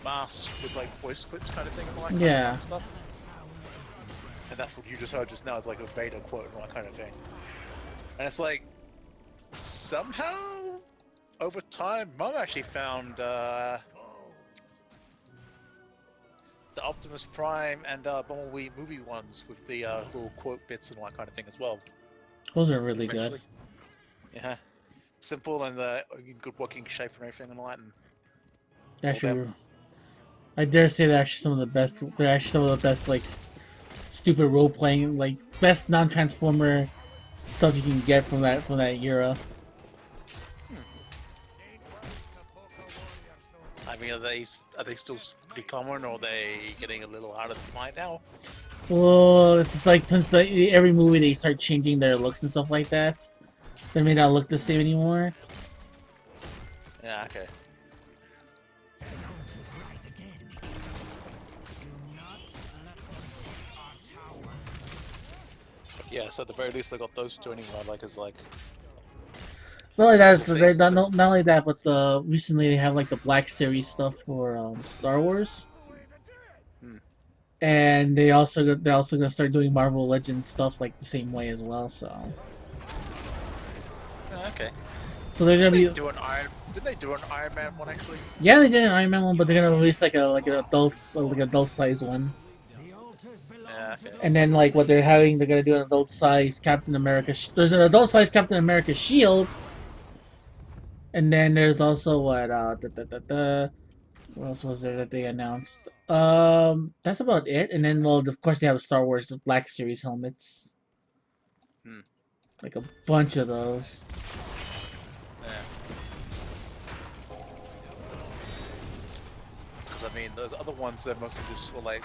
Speaker 4: masks with like voice clips kind of thing and all that kind
Speaker 1: Yeah.
Speaker 4: of stuff. And that's what you just heard just now. It's like a Vader quote and all that kind of thing. And it's like somehow over time, Mum actually found the Optimus Prime and Bumblebee movie ones with the little quote bits and all that kind of thing as well.
Speaker 1: Those are really good.
Speaker 4: Eventually. Yeah. Simple and in good working shape and everything and all that. And
Speaker 1: Actually, I dare say they're actually some of the best. They're actually some of the best, like, stupid role playing, like, best non-transformer stuff you can get from that era.
Speaker 4: I haven't mean, are they still pretty common, or are they getting a little harder to find now?
Speaker 1: Well, it's just like since like, every movie they start changing their looks and stuff like that, they may not look the same anymore.
Speaker 4: Yeah, okay.
Speaker 6: Hunters rise again. Do not let them take our towers.
Speaker 4: Yeah, so at the very least they got those two anyway. Like it's like
Speaker 1: Not only that,
Speaker 4: Cool
Speaker 1: so they,
Speaker 4: things,
Speaker 1: not only that, but recently they have like the Black Series stuff for Star Wars, and they're also gonna start doing Marvel Legends stuff like the same way as well. So
Speaker 4: okay.
Speaker 1: so they're gonna
Speaker 4: Did
Speaker 1: be
Speaker 4: they do an Iron? Did they do an Iron Man one actually?
Speaker 1: yeah, they did an Iron Man one, but they're gonna release like an adult size one.
Speaker 6: The altars belong
Speaker 4: Yeah,
Speaker 6: to
Speaker 4: okay.
Speaker 6: the
Speaker 1: And then, like, what they're having, they're gonna do an adult-size Captain America. There's an adult-size Captain America shield, and then there's also what? What else was there that they announced? That's about it. And then, well, of course, they have Star Wars Black Series helmets,
Speaker 4: Hmm.
Speaker 1: like a bunch of those.
Speaker 4: Yeah. Because I mean, those other ones they're mostly just for like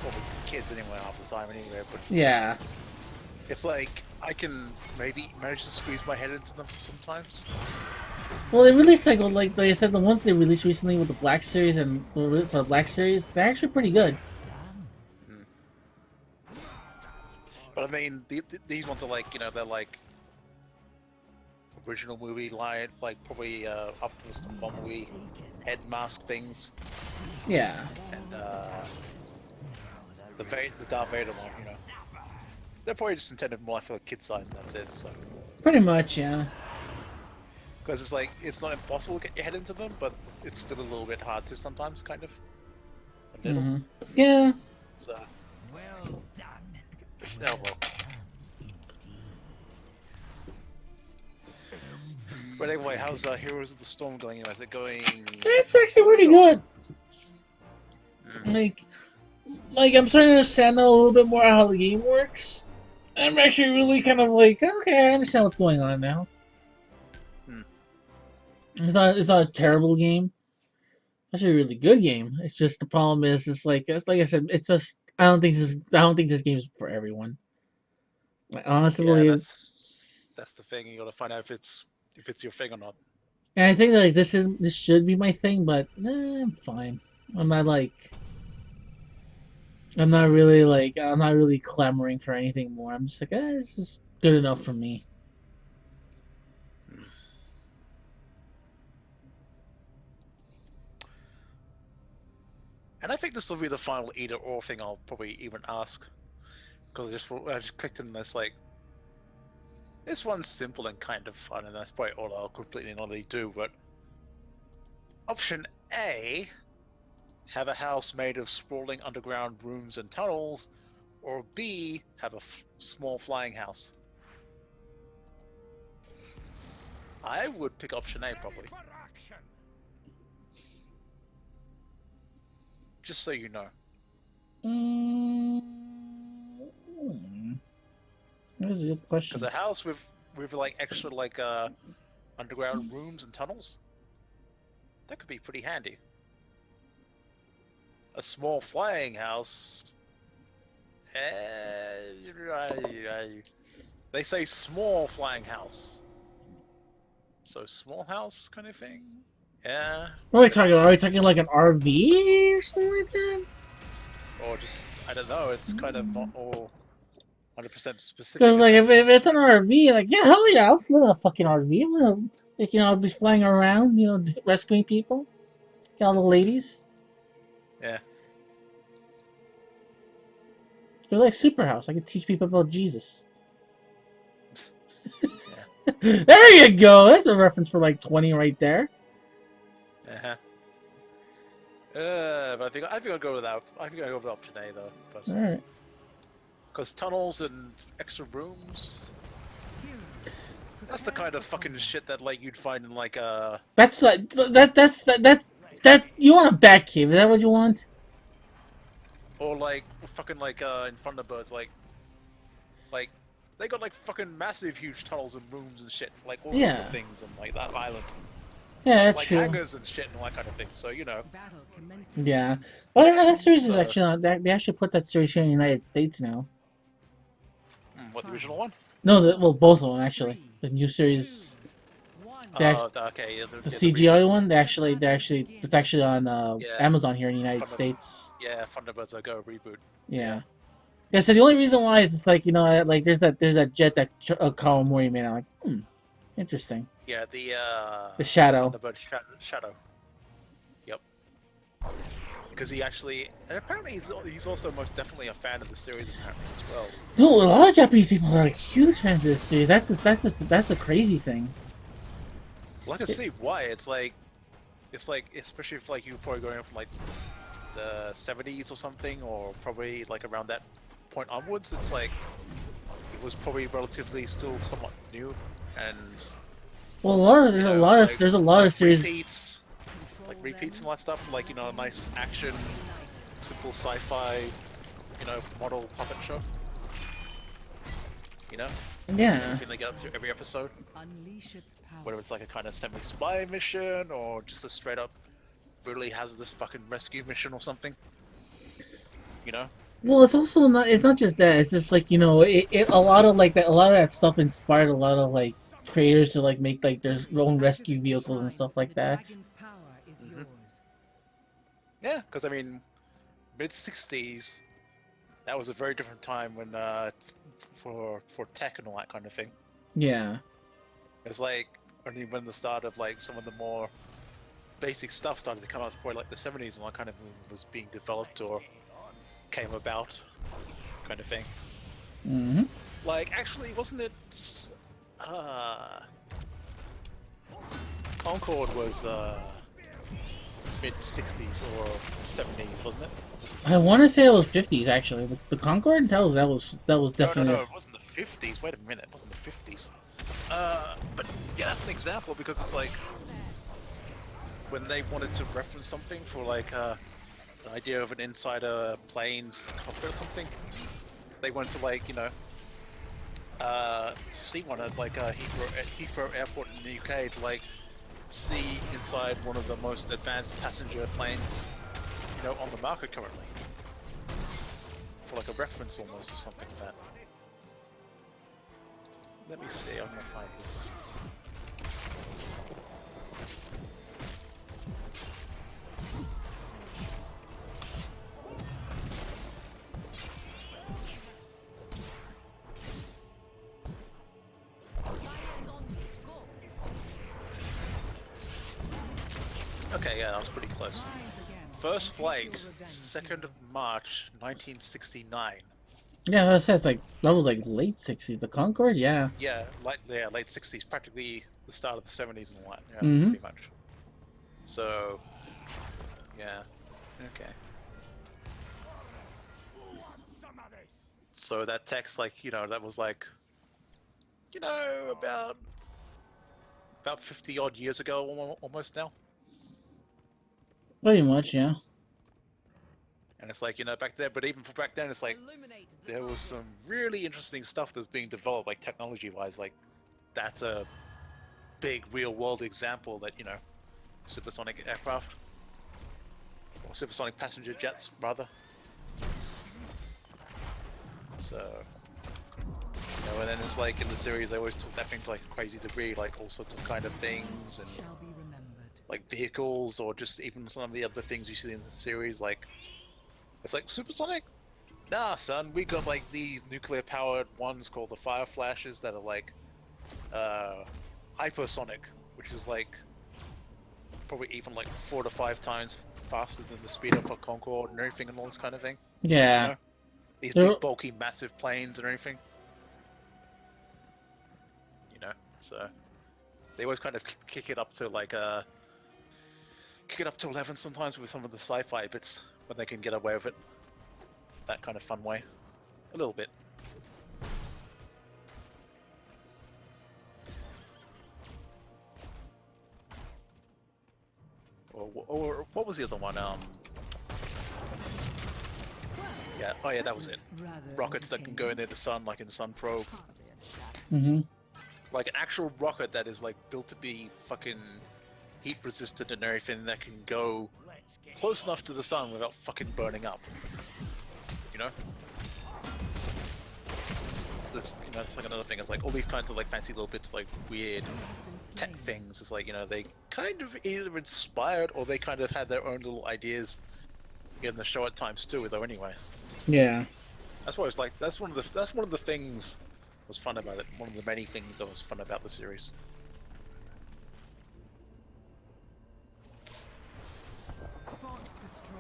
Speaker 4: probably kids anyway half the time anyway. But
Speaker 1: Yeah.
Speaker 4: it's like I can maybe manage to squeeze my head into them sometimes.
Speaker 1: Well, they released like I said, the ones they released recently with the Black Series and for the Black Series, they're actually pretty good.
Speaker 4: But I mean, these ones are like, you know, they're like original movie line, like probably Optimus and Bumblebee head mask things,
Speaker 1: Yeah.
Speaker 4: and the Darth Vader one, you know. They're probably just intended more for kid size, and that's it. So,
Speaker 1: Pretty much, yeah.
Speaker 4: because it's like it's not impossible to get your head into them, but it's still a little bit hard to sometimes, kind of. A little.
Speaker 1: Mhm. Yeah.
Speaker 4: So,
Speaker 6: well done.
Speaker 4: oh well. But anyway, how's Heroes of the Storm going? Is it going?
Speaker 1: It's actually pretty good. Like I'm starting to understand now a little bit more how the game works. I'm actually really kind of like, okay, I understand what's going on now. It's not a terrible game. It's actually a really good game. It's just the problem is, it's like I said, it's just I don't think this game is for everyone. I honestly
Speaker 4: Yeah,
Speaker 1: believe,
Speaker 4: that's the thing. You gotta find out if it's your thing or not.
Speaker 1: and I think that like this should be my thing, but I'm fine. I'm not really clamoring for anything more. I'm just like, it's just good enough for me.
Speaker 4: And I think this will be the final either or thing I'll probably even ask, because I just clicked in this like, this one's simple and kind of fun, and that's probably all I'll completely and utterly do. But option A, have a house made of sprawling underground rooms and tunnels, or B, have a small flying house. I would pick option A probably,
Speaker 6: For action.
Speaker 4: just so you know.
Speaker 1: That's a good question.
Speaker 4: Because a house with like extra like underground rooms and tunnels, that could be pretty handy. A small flying house. They say small flying house. So small house kind of thing. Yeah.
Speaker 1: What are we talking about? Are we talking like an RV or something like that?
Speaker 4: Or just I don't know. It's kind of not all 100% specific.
Speaker 1: Because like if it's an RV, like yeah, hell yeah, I'll live in a fucking RV. I'm gonna, like, I'll be flying around, rescuing people, get all the ladies.
Speaker 4: Yeah.
Speaker 1: They're like Superhouse. I could teach people about Jesus. There you go. That's a reference for like 20 right there.
Speaker 4: Uh-huh. But I think I'll go with that. I think I'll go with option A though.
Speaker 1: All right.
Speaker 4: Because tunnels and extra rooms. That's the kind of fucking shit that like you'd find in like
Speaker 1: That's like that. You want a bat cave? Is that what you want?
Speaker 4: or like fucking like in Thunderbirds like they got like fucking massive huge tunnels and rooms and shit, like all sorts
Speaker 1: Yeah.
Speaker 4: of things on like that island.
Speaker 1: Yeah, that's
Speaker 4: like
Speaker 1: true.
Speaker 4: hangars and shit and all that kind of thing. So you know,
Speaker 3: Battle commences.
Speaker 1: Yeah. Oh yeah, that series is
Speaker 4: So-
Speaker 1: actually on. They actually put that series here in the United States now.
Speaker 4: what the original one?
Speaker 1: No, well, both of them actually. The new series,
Speaker 4: Oh, okay, yeah,
Speaker 1: the
Speaker 4: yeah,
Speaker 1: CGI
Speaker 4: reboot.
Speaker 1: one, it's actually on
Speaker 4: Yeah.
Speaker 1: Amazon here in the United
Speaker 4: Thunder-
Speaker 1: States.
Speaker 4: Yeah, Thunderbirds Go reboot.
Speaker 1: Yeah. Yeah. So the only reason why is it's like like there's that jet that Kawamori Mori made. I'm like, interesting.
Speaker 4: Yeah,
Speaker 1: The Shadow.
Speaker 4: Thunderbird Shadow. Yep. Because he actually, and apparently he's also most definitely a fan of the series apparently as well.
Speaker 1: No, a lot of Japanese people are like huge fans of this series. That's the crazy thing.
Speaker 4: Well, I can see why. It's like, especially if like you're probably going from like the 70s or something, or probably like around that point onwards. It's like it was probably relatively still somewhat new, and
Speaker 1: Well, there's a lot of series.
Speaker 4: Repeats and all that stuff. Like a nice action, simple sci-fi, model puppet show.
Speaker 1: Yeah.
Speaker 4: Everything they get up to every episode.
Speaker 3: Unleash its power.
Speaker 4: Whether it's like a kind of semi-spy mission or just a straight up brutally hazardous fucking rescue mission or something.
Speaker 1: Well, it's also not. It's not just that. It's just like a lot of like that. A lot of that stuff inspired a lot of like creators to like make like their own rescue vehicles and stuff like that.
Speaker 3: Dragon's power is
Speaker 4: Mhm.
Speaker 3: yours.
Speaker 4: Yeah, because I mean, mid-60s, that was a very different time when for tech and all that kind of thing.
Speaker 1: Yeah.
Speaker 4: It's like only when the start of like some of the more basic stuff started to come out, probably like the 70s, and all that kind of was being developed or came about, kind of thing.
Speaker 1: Mm-hmm.
Speaker 4: Like, actually, wasn't it? Concorde was mid 60s or 70s, wasn't it?
Speaker 1: I want to say it was 50s actually. The Concorde that was definitely.
Speaker 4: No, it wasn't the 50s. Wait a minute, it wasn't the 50s. But yeah, that's an example because it's like when they wanted to reference something for like an idea of an insider plane's cockpit or something, they went to like to see one at like Heathrow Airport in the UK to like see inside one of the most advanced passenger planes on the market currently, for like a reference almost or something like that. Let me see, I'm gonna find this. Okay, yeah, that was pretty close.
Speaker 3: Rise again.
Speaker 4: First flight, 2nd of March, 1969.
Speaker 1: Yeah, that's like that was like late 60s. The Concorde, yeah.
Speaker 4: Yeah, late 60s, practically the start of the 70s and all that. Yeah,
Speaker 1: Mhm.
Speaker 4: pretty much. So, yeah, okay.
Speaker 5: Some of this.
Speaker 4: So that text, like, that was like, about 50 odd years ago, almost now.
Speaker 1: Pretty much, yeah.
Speaker 4: And it's like, back there, but even for back then, it's like, there was some really interesting stuff that was being developed, like technology-wise. Like, that's a big real-world example that, supersonic aircraft, or supersonic passenger jets, rather. So, and then it's like in the series, they always took that thing to like a crazy degree, like all sorts of kind of things, and
Speaker 3: Shall be remembered.
Speaker 4: like vehicles, or just even some of the other things you see in the series, like it's like supersonic. Nah, son, we got like these nuclear-powered ones called the Fire Flashes that are like hypersonic, which is like probably even like 4 to 5 times faster than the speed of a Concorde and everything and all this kind of thing.
Speaker 1: Yeah.
Speaker 4: These
Speaker 1: They're-
Speaker 4: big, bulky, massive planes and everything. So they always kind of kick it up to like kick it up to 11 sometimes with some of the sci-fi bits when they can get away with it. That kind of fun way. A little bit. Or what was the other one? Yeah, oh yeah, that was it.
Speaker 3: Rather
Speaker 4: Rockets that can go into the sun, like in Sun Probe.
Speaker 1: Mm-hmm.
Speaker 4: Like an actual rocket that is like built to be fucking heat resistant and everything that can go close enough to the sun without fucking burning up. You know? That's like another thing. It's like all these kinds of like fancy little bits, like weird tech things. It's like, they kind of either inspired or they kind of had their own little ideas in the show at times too. Though anyway,
Speaker 1: Yeah.
Speaker 4: that's what it's like. That's one of the things that was fun about it. One of the many things that was fun about the series.
Speaker 3: Fort destroyed.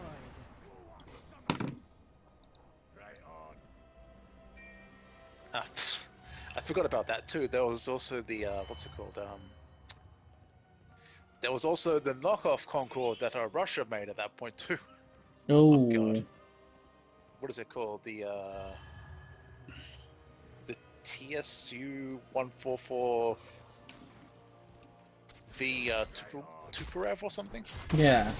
Speaker 4: Ah, I forgot about that too. There was also the what's it called? There was also the knockoff Concorde that Russia made at that point too.
Speaker 1: Oh.
Speaker 4: God. What is it called? The TSU 144 V Tuporev or something.
Speaker 1: Yeah.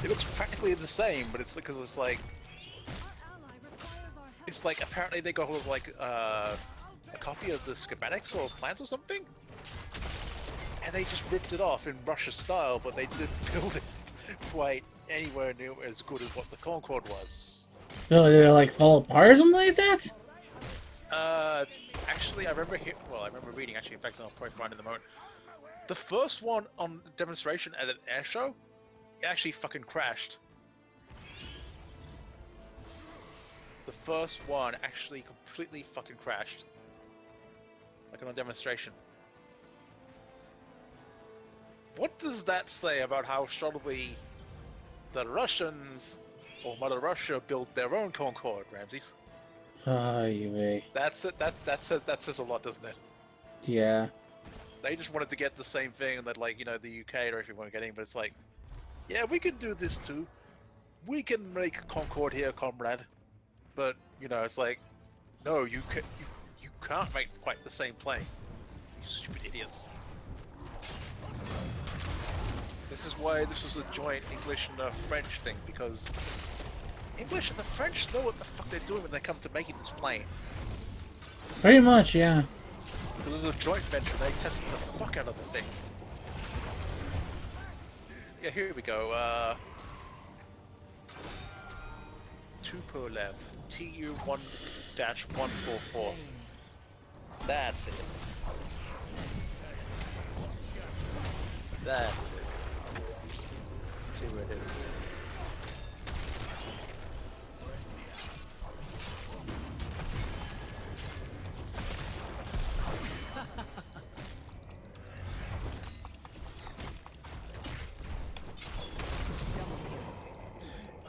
Speaker 4: It looks practically the same, but it's because it's like apparently they got hold of like a copy of the schematics or plans or something, and they just ripped it off in Russia style, but they didn't build it quite anywhere near as good as what the Concorde was.
Speaker 1: So they're like fall apart or something like that?
Speaker 4: Actually, I remember reading. Actually, in fact, I'll probably find it in the moment. The first one on demonstration at an air show, it actually fucking crashed. The first one actually completely fucking crashed. Like on a demonstration. What does that say about how shoddily the Russians or Mother Russia built their own Concorde, Ramses?
Speaker 1: Ay,
Speaker 4: That says a lot, doesn't it?
Speaker 1: yeah.
Speaker 4: They just wanted to get the same thing that, like, the UK or everyone were getting, but it's like, yeah, we can do this too. We can make a Concorde here, comrade. But, it's like, no, you can't make quite the same plane. You stupid idiots. This is why this was a joint English and French thing, because English and the French know what the fuck they're doing when they come to making this plane.
Speaker 1: Pretty much, yeah.
Speaker 4: Because it was a joint venture, they tested the fuck out of the thing. Yeah, here we go. Tupolev, TU1-144. That's it. That's it. Let's see where it is.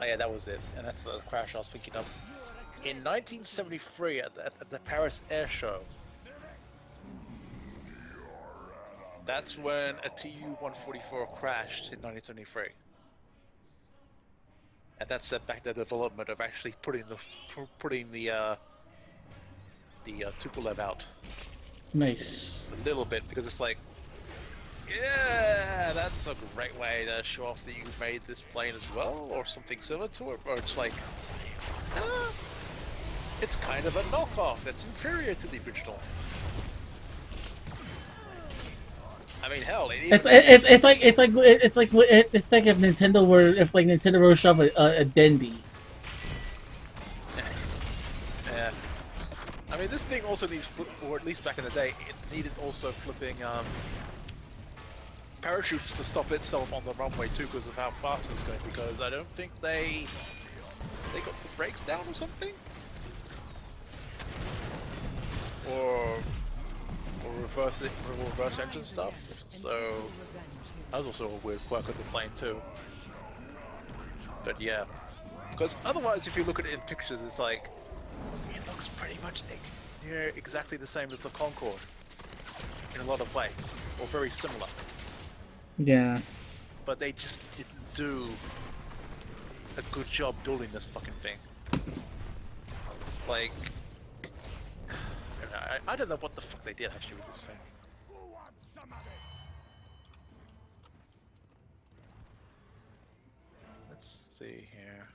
Speaker 4: Oh yeah, that was it, and that's the crash I was thinking of. In 1973, at the Paris Air Show, that's when a Tu-144 crashed in 1973, and that set back the development of actually putting the Tupolev out
Speaker 1: Nice.
Speaker 4: a little bit, because it's like, yeah, that's a great way to show off that you made this plane as well, or something similar to it. Or it's like, it's kind of a knockoff that's inferior to the original. I mean, hell,
Speaker 1: It's like if Nintendo were to shove a Dendy.
Speaker 4: Yeah. I mean, this thing also needs, or at least back in the day, it needed also flipping parachutes to stop itself on the runway too, because of how fast it was going. Because I don't think they got the brakes down or something, or reverse engine stuff. So that was also a weird quirk of the plane too. But yeah, because otherwise, if you look at it in pictures, it's like it looks pretty much exactly the same as the Concorde in a lot of ways, or very similar.
Speaker 1: Yeah.
Speaker 4: But they just didn't do a good job building this fucking thing. Like, I don't know what the fuck they did actually with this thing.
Speaker 5: Who wants some of this?
Speaker 4: Let's see here.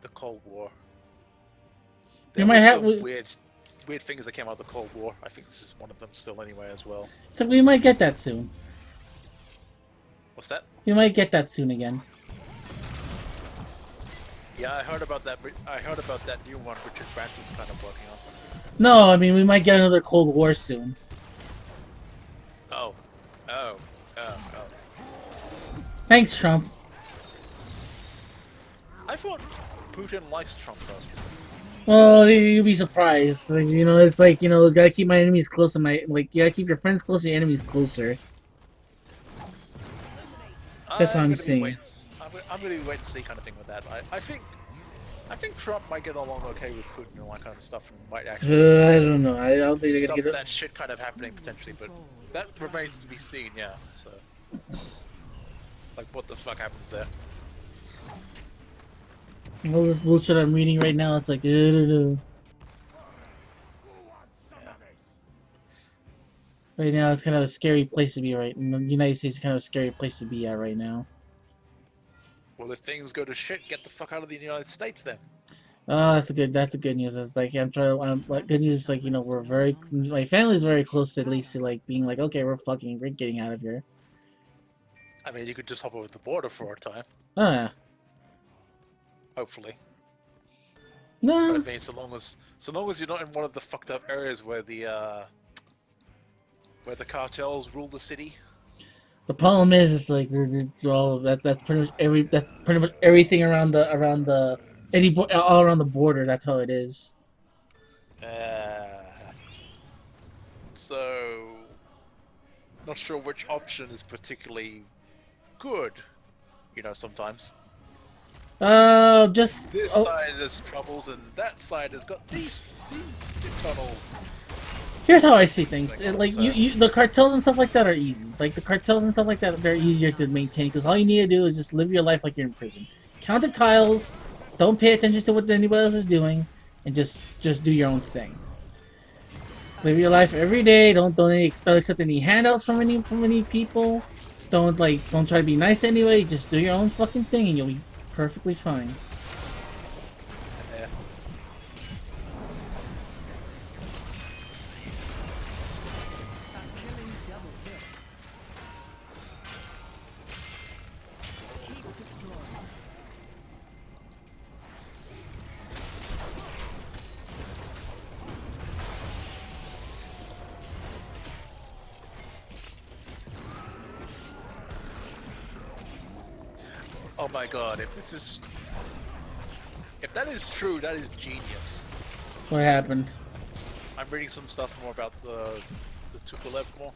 Speaker 4: The Cold War.
Speaker 1: You might have
Speaker 4: some weird weird things that came out of the Cold War. I think this is one of them still anyway as well.
Speaker 1: So we might get that soon.
Speaker 4: What's that?
Speaker 1: We might get that soon again.
Speaker 4: Yeah, I heard about that. I heard about that new one Richard Branson's kind of working on.
Speaker 1: No, I mean we might get another Cold War soon.
Speaker 4: Oh.
Speaker 1: Thanks, Trump.
Speaker 4: I thought Putin likes Trump though.
Speaker 1: Well, you'll be surprised. Like, you know, it's like, you know, gotta keep my enemies close and you gotta keep your friends close and your enemies closer. That's what I'm saying.
Speaker 4: I'm gonna wait and see kind of thing with that. I think Trump might get along okay with Putin and all that kind of stuff, and might actually
Speaker 1: I don't know. I don't think they're
Speaker 4: stop
Speaker 1: gonna get
Speaker 4: that shit kind of happening potentially, but that remains to be seen. Yeah. So, like, what the fuck happens there?
Speaker 1: all this bullshit I'm reading right now. It's like, right now it's kind of a scary place to be. Right, in the United States is kind of a scary place to be at right now.
Speaker 4: Well, if things go to shit, get the fuck out of the United States then.
Speaker 1: Oh, that's the good news. It's like like, good news is like, you know, my family's very close at least to like being like, okay, we're getting out of here.
Speaker 4: I mean, you could just hop over the border for a time,
Speaker 1: Oh yeah.
Speaker 4: hopefully.
Speaker 1: No.
Speaker 4: But I mean, so long as you're not in one of the fucked up areas where the cartels rule the city.
Speaker 1: The problem is, it's like it's all that. That's pretty much everything around all around the border. That's how it is.
Speaker 4: So not sure which option is particularly good. You know, sometimes
Speaker 1: Just
Speaker 4: this side has troubles and that side has got these internal.
Speaker 1: Here's how I see things. Like the cartels and stuff like that are easy. Like the cartels and stuff like that, they're easier to maintain because all you need to do is just live your life like you're in prison. Count the tiles, don't pay attention to what anybody else is doing, and just do your own thing. Live your life every day. Don't accept any handouts from any people. Don't try to be nice anyway. Just do your own fucking thing, and you'll be perfectly fine.
Speaker 4: Yeah. Oh my god, if that is true, that is genius.
Speaker 1: What happened?
Speaker 4: I'm reading some stuff more about the Tupolev more.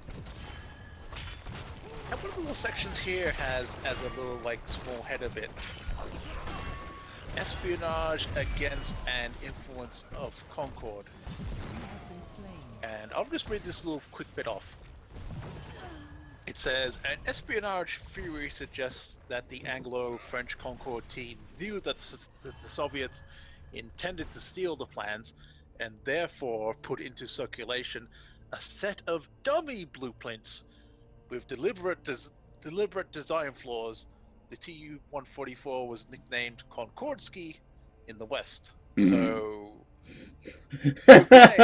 Speaker 4: And one of the little sections here has as a little like small header bit. Espionage against and influence of Concord. And I'll just read this little quick bit off. It says, an espionage theory suggests that the Anglo-French Concord team knew that the Soviets intended to steal the plans and therefore put into circulation a set of dummy blueprints with deliberate design flaws. The Tu-144 was nicknamed Concordsky in the West. So, okay,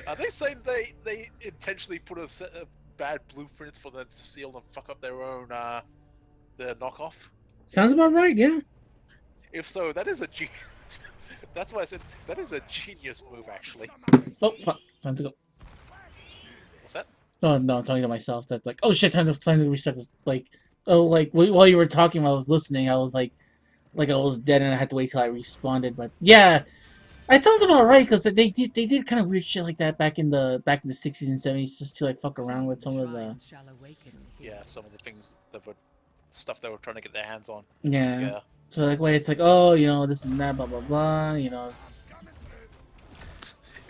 Speaker 4: are they saying they intentionally put a set of bad blueprints for them to steal and fuck up their own their knockoff?
Speaker 1: Sounds about right, yeah.
Speaker 4: If so, that is a that's why I said that is a genius move, actually.
Speaker 1: Oh, fuck. Time to go.
Speaker 4: What's that?
Speaker 1: Oh, no, I'm talking to myself. That's like, oh shit, time to restart this. Like, while you were talking, while I was listening, I was like I was dead and I had to wait till I respawned. But yeah, it sounds about right because they did kind of weird shit like that back in the 60s and 70s just to like fuck around with some of the
Speaker 4: some of the things that were stuff they were trying to get their hands on.
Speaker 1: yeah. So like it's like, oh, you know, this and that, blah blah blah, you know.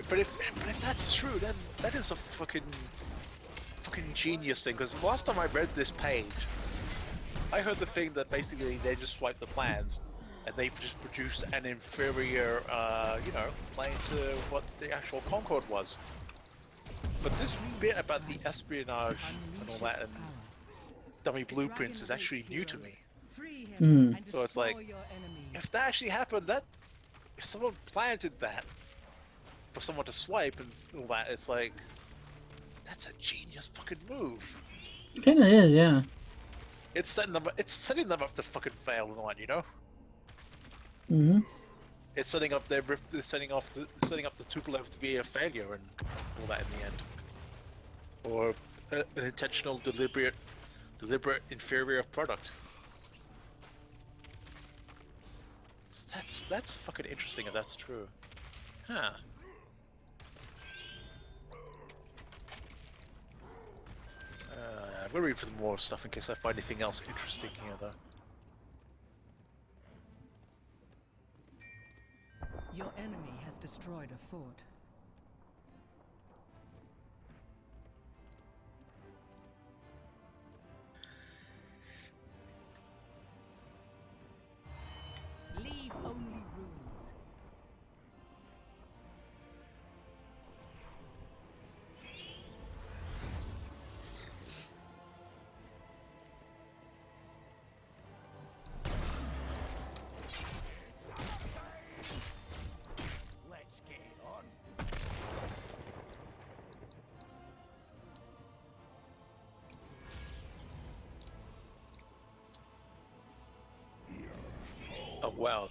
Speaker 4: But if that's true, that is a fucking genius thing. Because last time I read this page, I heard the thing that basically they just swiped the plans and they just produced an inferior, plane to what the actual Concorde was. But this bit about the espionage and all that and dummy blueprints is actually new to me. So it's like, if that actually happened, if someone planted that, for someone to swipe and all that, it's like, that's a genius fucking move.
Speaker 1: It kind of is, yeah.
Speaker 4: It's setting them up to fucking fail in the line, you know?
Speaker 1: Mm-hmm.
Speaker 4: It's setting up setting up the Tupolev to be a failure and all that in the end, or an intentional, deliberate inferior product. So that's fucking interesting if that's true, huh? I'm gonna read for more stuff in case I find anything else interesting here, though.
Speaker 9: Your enemy has destroyed a fort. Leave only ruins.
Speaker 5: Let's get it on.
Speaker 4: Oh wow,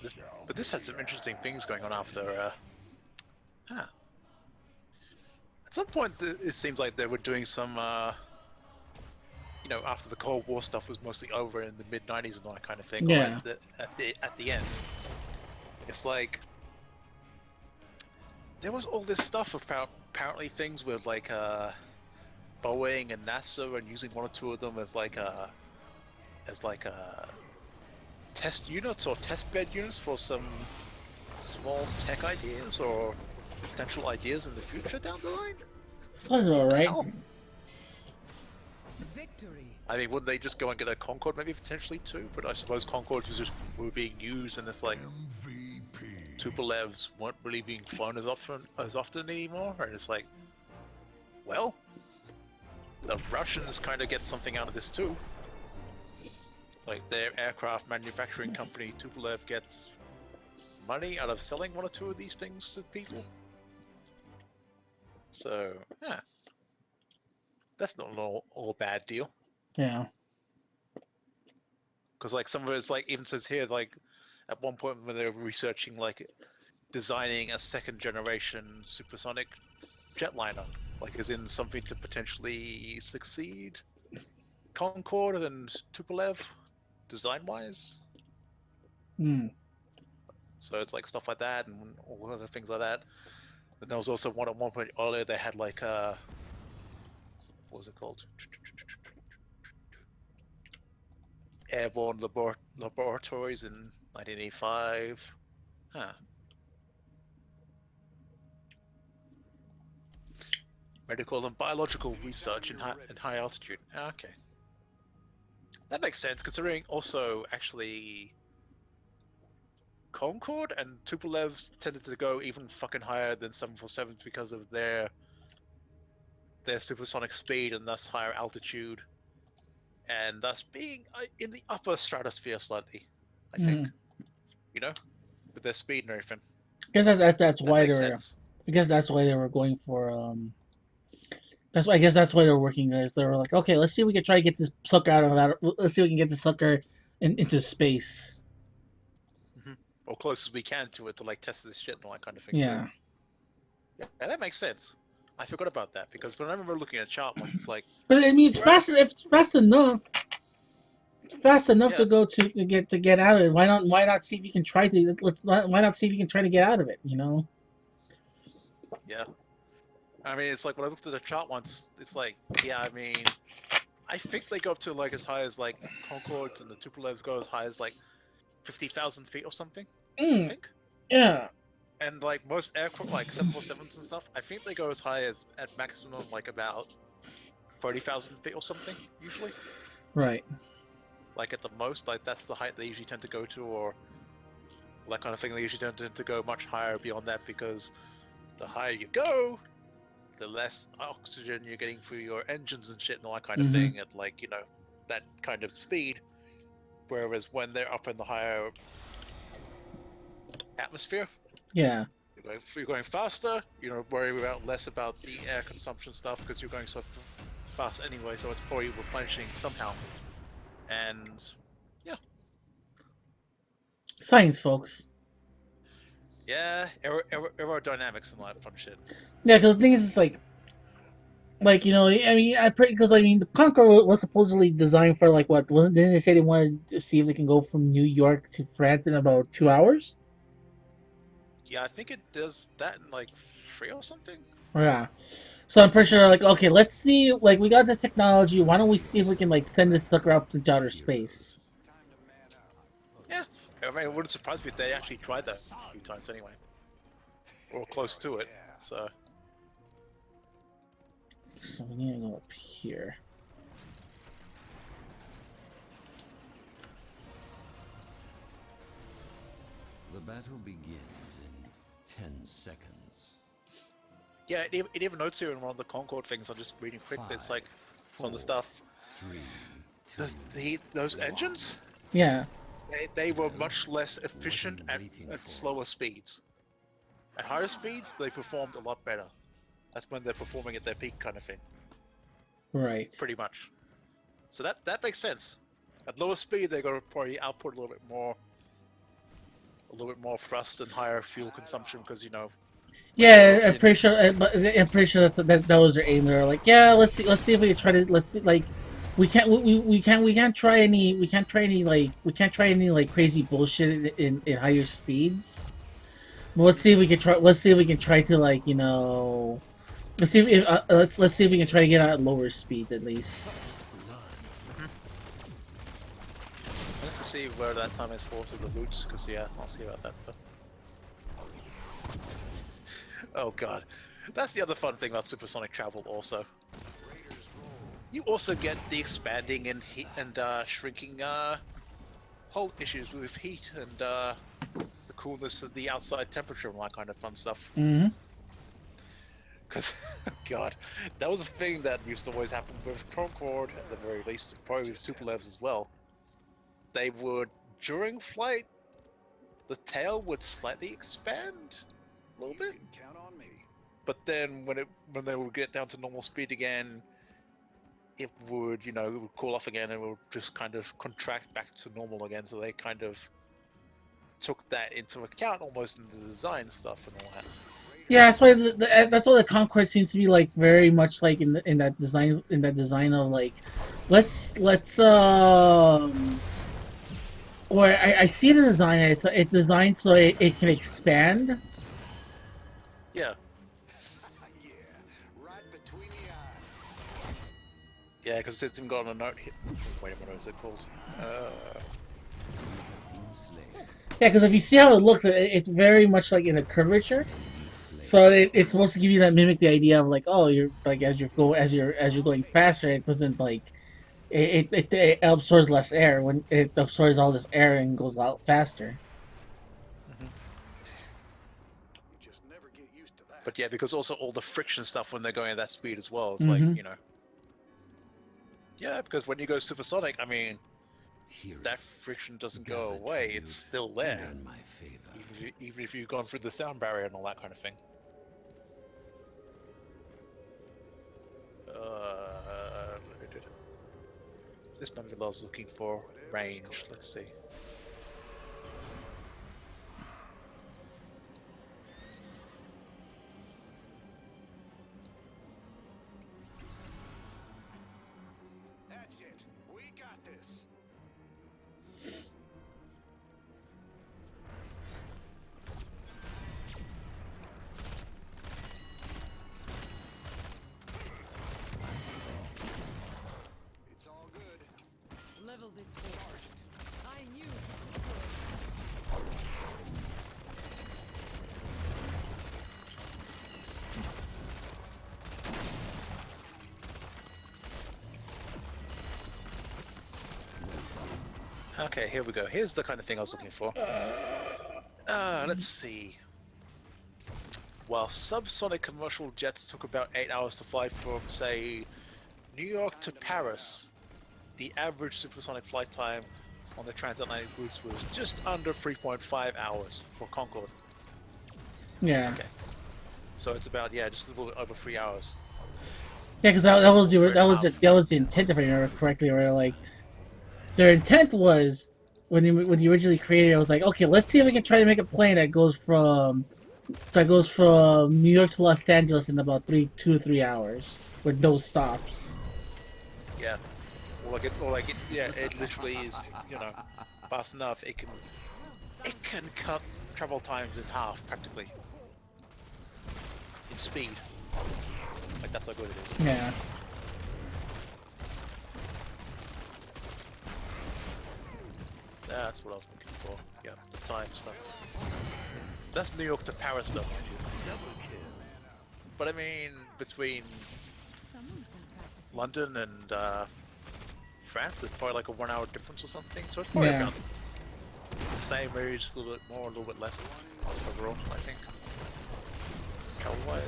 Speaker 4: this had some interesting things going on after. Huh. At some point, it seems like they were doing some. You know, after the Cold War stuff was mostly over in the mid '90s and all that kind of thing.
Speaker 1: Yeah.
Speaker 4: Or at the end, it's like there was all this stuff about apparently things with like Boeing and NASA and using one or two of them as like test units or test bed units for some small tech ideas or potential ideas in the future down the line.
Speaker 1: Sounds alright.
Speaker 4: Hell,
Speaker 9: Victory.
Speaker 4: I mean, wouldn't they just go and get a Concorde maybe potentially too? But I suppose Concordes were being used, and it's like
Speaker 2: MVP.
Speaker 4: Tupolevs weren't really being flown as often anymore, and it's like, well, the Russians kind of get something out of this too. Like their aircraft manufacturing company, Tupolev, gets money out of selling one or two of these things to people. So, yeah, that's not an all bad deal.
Speaker 1: Yeah.
Speaker 4: Because like some of it's like even says here like at one point when they were researching like designing a second generation supersonic jetliner, like as in something to potentially succeed Concorde and Tupolev design wise.
Speaker 1: Mm.
Speaker 4: So it's like stuff like that and all other things like that. And there was also one at one point earlier they had like what was it called? Airborne laboratories in 1985. Huh. Medical and biological research in high altitude. Okay. That makes sense, considering also actually Concorde and Tupolevs tended to go even fucking higher than 747s because of their supersonic speed and thus higher altitude, and thus being in the upper stratosphere slightly, I think. You know, with their speed and everything.
Speaker 1: I guess that's why
Speaker 4: makes
Speaker 1: they're.
Speaker 4: sense.
Speaker 1: I guess that's why they were going for. That's why I guess that's why they're working. Guys, they were like, okay, let's see if we can try to get this sucker out of that. Let's see if we can get this sucker into space.
Speaker 4: Or close as we can to it to like test this shit and all that kind of thing.
Speaker 1: Yeah.
Speaker 4: Too. Yeah, that makes sense. I forgot about that because when I remember looking at chart once, it's like.
Speaker 1: But I mean, it's fast. If it's fast enough. It's fast enough
Speaker 4: Yeah.
Speaker 1: to go to get out of it. Why not? Why not see if you can try to? Why not see if you can try to get out of it? You know.
Speaker 4: Yeah. I mean, it's like when I looked at the chart once, it's like, yeah, I mean, I think they go up to like as high as like Concords and the Tupolevs go as high as like 50,000 feet or something. I think.
Speaker 1: Yeah.
Speaker 4: And like most aircraft, like 747s and stuff, I think they go as high as at maximum like about 30,000 feet or something usually.
Speaker 1: Right.
Speaker 4: Like at the most, like that's the height they usually tend to go to, or that kind of thing. They usually tend to go much higher beyond that because the higher you go, the less oxygen you're getting through your engines and shit and all that kind of thing at like, you know, that kind of speed. Whereas when they're up in the higher atmosphere,
Speaker 1: Yeah.
Speaker 4: You're going faster. You know, worry about less about the air consumption stuff because you're going so fast anyway. So it's probably replenishing somehow. And yeah,
Speaker 1: Science, folks.
Speaker 4: yeah, aerodynamics and all that fun shit.
Speaker 1: Yeah, because the thing is, it's like you know, I mean, because I mean, the Concorde was supposedly designed for like what wasn't? Didn't they say they wanted to see if they can go from New York to France in about 2 hours?
Speaker 4: Yeah, I think it does that in like 3 or something.
Speaker 1: Yeah. So I'm pretty sure, like, okay, let's see, like, we got this technology. Why don't we see if we can like send this sucker up into outer space?
Speaker 4: Yeah, I mean, it wouldn't surprise me if they actually tried that a few times anyway, or close to it. So
Speaker 1: So we need to go up here.
Speaker 8: The battle begins in 10 seconds.
Speaker 4: yeah, it even notes here in one of the Concorde things. I'm just reading quickly. It's like some of the stuff.
Speaker 8: 3, 2,
Speaker 4: Those engines,
Speaker 1: Yeah.
Speaker 4: they were much less efficient at slower speeds. At higher speeds, they performed a lot better. That's when they're performing at their peak, kind of thing.
Speaker 1: Right.
Speaker 4: Pretty much. So that makes sense. At lower speed, they're going to probably output a little bit more thrust and higher fuel consumption because you know.
Speaker 1: Yeah, I'm pretty sure. I'm pretty sure that was their aim. They're like, yeah, let's see if we can try to like, we can't try any like crazy bullshit in higher speeds. But let's see if we can try. Let's see if we can try to like let's see if let's see if we can try to get out at lower speeds at least.
Speaker 4: Let's see where that time is for to the roots, because yeah, I'll see about that. But... oh god, that's the other fun thing about supersonic travel. Also, you also get the expanding and heat and shrinking hull issues with heat and the coolness of the outside temperature and all that kind of fun stuff.
Speaker 1: Mm-hmm.
Speaker 4: Because, god, that was a thing that used to always happen with Concorde, at the very least, probably with Tupolevs as well. They would, during flight, the tail would slightly expand a little bit.
Speaker 5: Count on me.
Speaker 4: But then when they would get down to normal speed again, it would, it would cool off again and it would just kind of contract back to normal again. So they kind of took that into account almost in the design stuff and all that.
Speaker 1: Yeah, that's why that's why the Concorde seems to be like very much like in that design of like, let's or I see the design. It's designed so it can expand.
Speaker 4: Yeah.
Speaker 5: Yeah, right between the eyes.
Speaker 4: Yeah, because it's even got a note here. Wait a minute, what is it called?
Speaker 1: Yeah, because if you see how it looks, it's very much like in a curvature. So it's supposed to give you that mimic the idea of like, oh, you're like as you're going faster, it doesn't like it absorbs less air when it absorbs all this air and goes out faster.
Speaker 5: You just never get used to that.
Speaker 4: But yeah, because also all the friction stuff when they're going at that speed as well. It's
Speaker 1: Mhm.
Speaker 4: like, yeah, because when you go supersonic, I mean, that friction doesn't go away. It's still there.
Speaker 8: In my favor.
Speaker 4: Even if you've gone through the sound barrier and all that kind of thing. This map I was looking for range. Let's see.
Speaker 5: That's it. We got this. It's all good.
Speaker 9: Level this forge. I knew.
Speaker 4: Okay, here we go. Here's the kind of thing I was looking for. Let's see. While subsonic commercial jets took about 8 hours to fly from, say, New York to Paris, the average supersonic flight time on the transatlantic routes was just under 3.5 hours for Concorde.
Speaker 1: Yeah.
Speaker 4: Okay. So it's about, yeah, just a little bit over 3 hours.
Speaker 1: Yeah, because that was the
Speaker 4: Three and a half.
Speaker 1: that was the intent, if I remember correctly. Where like their intent was when you originally created it, was like, okay, let's see if we can try to make a plane that goes from New York to Los Angeles in about 2 to 3 hours with no stops.
Speaker 4: Yeah. Yeah, it literally is, fast enough. It can cut travel times in half practically in speed. Like that's how good it is.
Speaker 1: Yeah.
Speaker 4: That's what I was looking for. Yeah, the time stuff. That's New York to Paris stuff, mind you. But I mean, between London and France, there's probably like a 1 hour difference or something. So it's probably
Speaker 1: Yeah.
Speaker 4: about the same, maybe just a little bit more, a little bit less overall, I think. Travel-wise.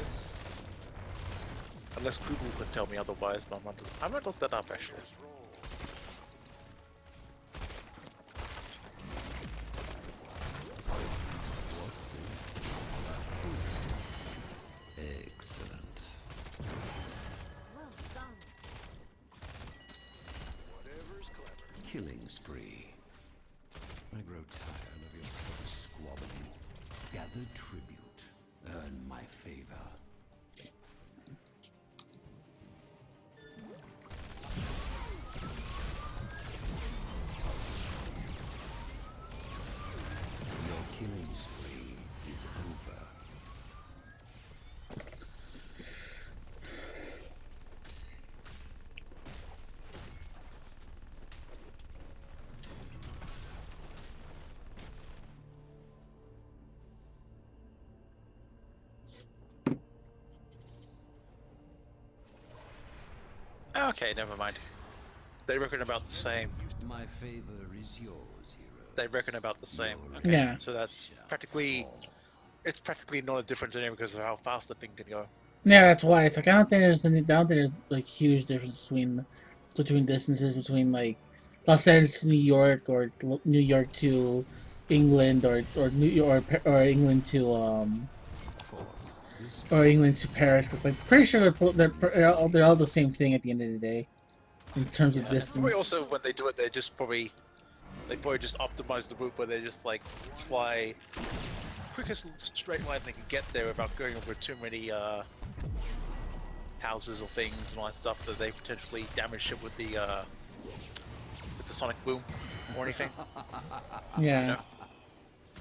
Speaker 4: Unless Google could tell me otherwise, but I might look that up actually.
Speaker 8: Excellent.
Speaker 7: Well done.
Speaker 8: Killing spree. I grow tired of your petty squabbling. Gather tribute. Earn my favor. Your killing spree is over.
Speaker 4: Okay, never mind. They reckon about the same.
Speaker 8: My favor is yours, hero.
Speaker 4: They reckon about the same. Okay,
Speaker 1: Yeah.
Speaker 4: so that's practically, it's practically not a difference anyway because of how fast the thing can go.
Speaker 1: Yeah, that's why it's like I don't think there's like huge difference between distances between like Los Angeles to New York or New York to England or New York or England to Paris, because like pretty sure they're all the same thing at the end of the day in terms of
Speaker 4: Yeah.
Speaker 1: distance.
Speaker 4: Probably also when they do it, they probably just optimize the route where they just like fly quickest straight line they can get there without going over too many houses or things and all that stuff that they potentially damage shit with the sonic boom or anything.
Speaker 1: Yeah.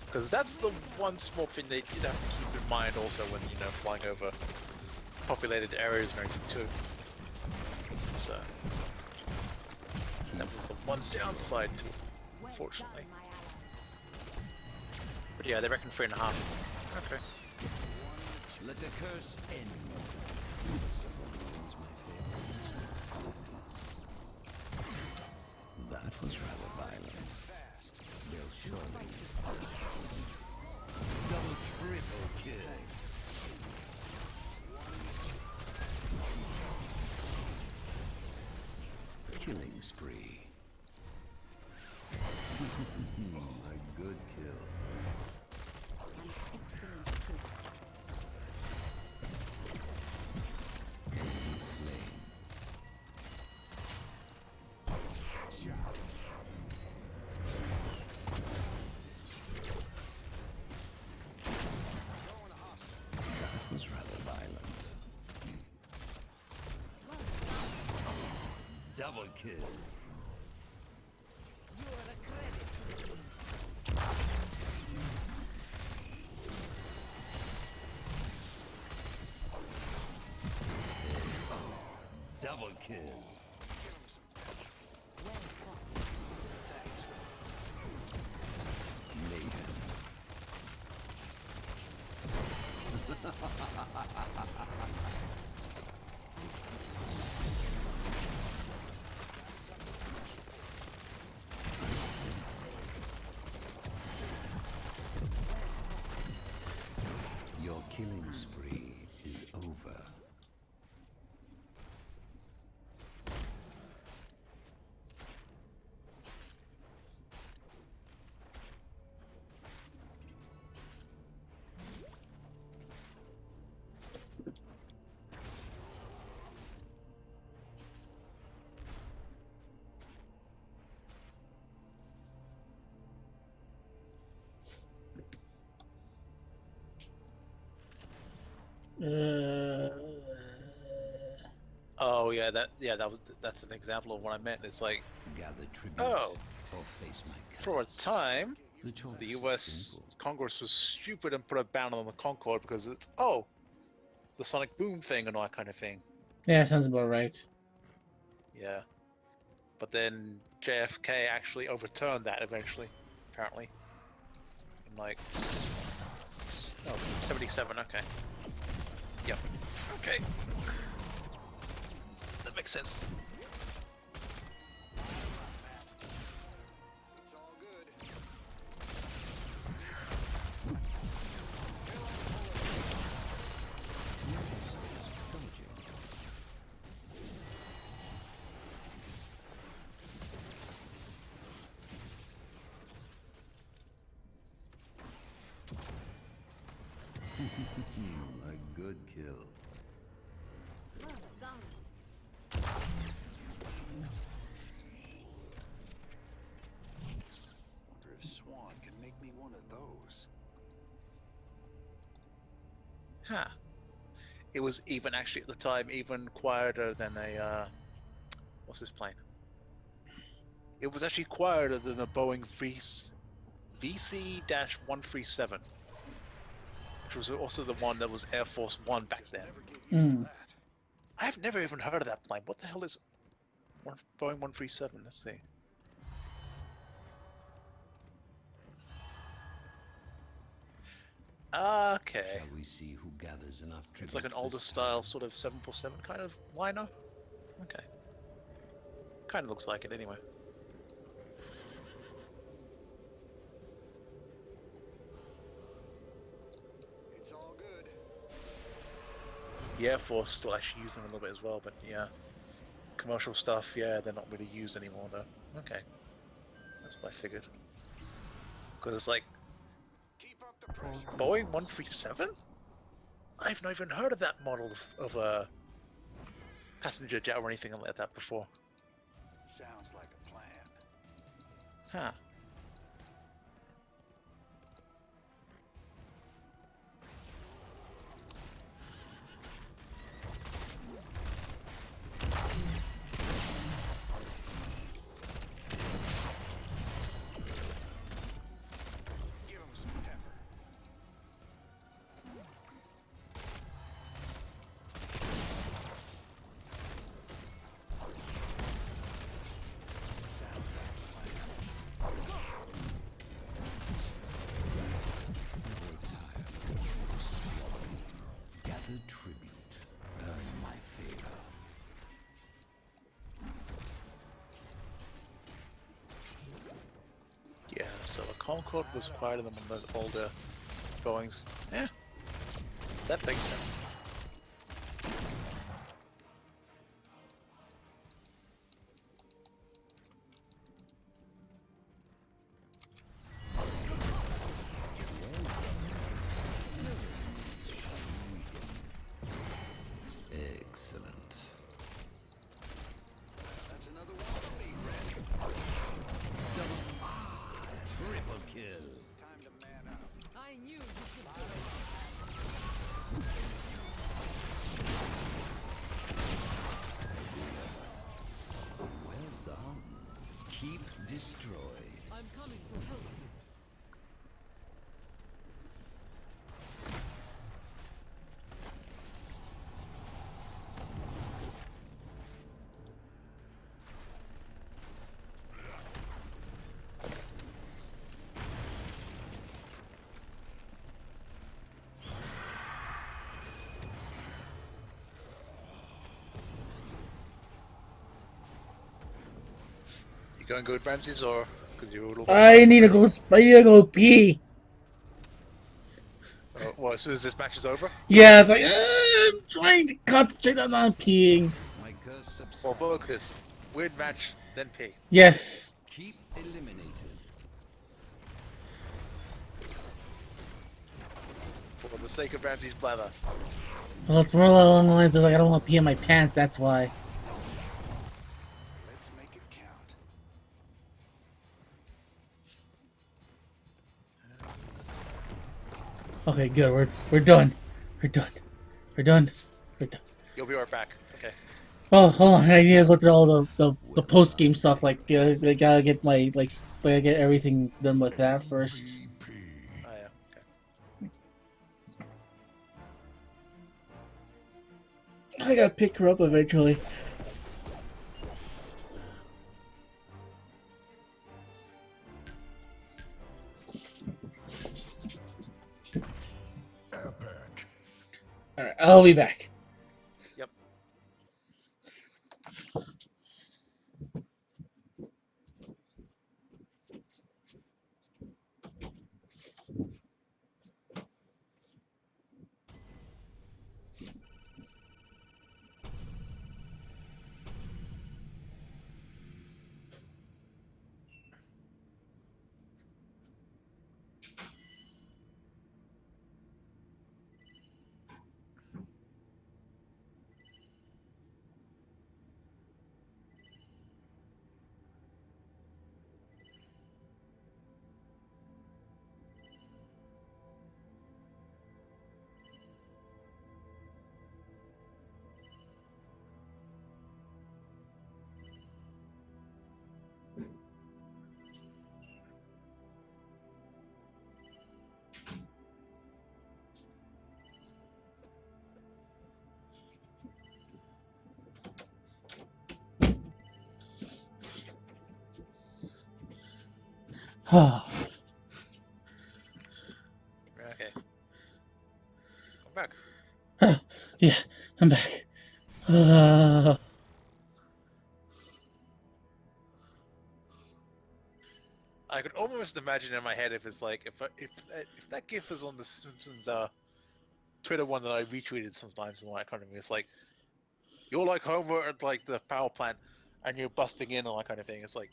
Speaker 4: Because that's the one small thing they did have to keep in mind also when flying over populated areas and everything too. So that was the one downside to it, unfortunately. But yeah, they reckon 3.5. Okay.
Speaker 8: Let the curse end. That was rather violent. They'll surely miss that. Double triple kill. Killing spree. A good kill. Enemy slain. That was rather violent. Double kill. Double kill. Mayhem. Your killing spree is over.
Speaker 4: Oh yeah, that's an example of what I meant. It's like,
Speaker 8: Gather tribute
Speaker 4: oh,
Speaker 8: or face my
Speaker 4: for a
Speaker 8: curse.
Speaker 4: time,
Speaker 8: The choice
Speaker 4: the
Speaker 8: is
Speaker 4: U.S.
Speaker 8: simple.
Speaker 4: Congress was stupid and put a ban on the Concorde because it's the sonic boom thing and all that kind of thing.
Speaker 1: Yeah, sounds about right.
Speaker 4: Yeah, but then JFK actually overturned that eventually, apparently. In like, 77. Okay. Yep. Okay. That makes sense.
Speaker 2: It's all good.
Speaker 8: A good kill.
Speaker 7: Well done.
Speaker 2: Wonder if Swan can make me one of those.
Speaker 4: Huh. It was even actually at the time even quieter than a what's this plane? It was actually quieter than a Boeing VC-137, which was also the one that was Air Force One back then.
Speaker 2: Never get used to
Speaker 1: Mm.
Speaker 2: that.
Speaker 4: I've never even heard of that plane. What the hell is Boeing 137? Let's see. Okay.
Speaker 8: Shall we see who gathers enough tribute?
Speaker 4: It's like an
Speaker 8: this
Speaker 4: older
Speaker 8: time?
Speaker 4: style sort of 747 kind of liner. Okay. Kind of looks like it anyway.
Speaker 2: It's all good.
Speaker 4: The Air Force still actually use them a little bit as well, but yeah. Commercial stuff, yeah, they're not really used anymore though. Okay. That's what I figured. Because it's like,
Speaker 2: Keep up the pressure.
Speaker 4: Boeing 137? I've not even heard of that model of a passenger jet or anything like that before.
Speaker 2: Sounds like a plan.
Speaker 4: Huh.
Speaker 2: Give him some pepper. Sounds like a plan.
Speaker 8: Gather tribute. Earn my favor.
Speaker 4: Yeah, so a Concorde was quieter than one of those older Boeings. Yeah, that makes sense.
Speaker 8: Excellent.
Speaker 2: That's another one for me, Red.
Speaker 8: Triple kill.
Speaker 2: Time to man up.
Speaker 9: I knew you could do it.
Speaker 8: Well done. Keep destroyed.
Speaker 9: I'm coming to help you.
Speaker 4: You going good, Ramses, or because you're a little
Speaker 1: I need to go. I need to go pee.
Speaker 4: well, as soon as this match is over?
Speaker 1: Yeah, it's like I'm trying to concentrate on not peeing.
Speaker 8: My curse subsides.
Speaker 4: Well, focus. Weird match, then pee.
Speaker 1: Yes.
Speaker 8: Keep eliminated.
Speaker 4: For the sake of Ramses' blather.
Speaker 1: Well, it's more along the lines of like I don't want to pee in my pants. That's why.
Speaker 2: Let's make it count.
Speaker 1: Okay, good. We're done. We're done. We're done. We're done.
Speaker 4: You'll be right back. Okay.
Speaker 1: Oh, hold on. I need to go through all the post game stuff. Like, I gotta get my get everything done with that first.
Speaker 4: Oh yeah. Okay.
Speaker 1: I gotta pick her up eventually.
Speaker 2: Epic.
Speaker 1: All right, I'll be back.
Speaker 4: Yep. Okay. Come back.
Speaker 1: Yeah, I'm back.
Speaker 4: I could almost imagine in my head if it's like if that GIF is on the Simpsons Twitter one that I retweeted sometimes and all that kind of thing. It's like you're like Homer at like the power plant and you're busting in and all that kind of thing. It's like,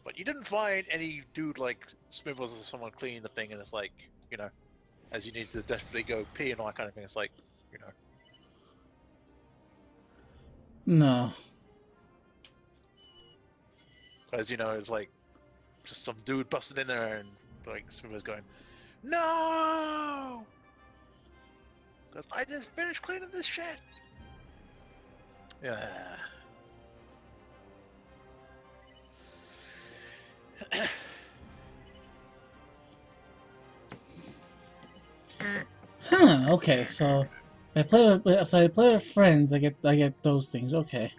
Speaker 4: but you didn't find any dude like Smithers or someone cleaning the thing, and it's like, you know, as you need to desperately go pee and all that kind of thing. It's like, you know,
Speaker 1: No.
Speaker 4: because you know it's like just some dude busted in there and like Smithers going, no, because I just finished cleaning this shit. Yeah.
Speaker 1: Huh. Okay. So I play with friends. I get those things. Okay.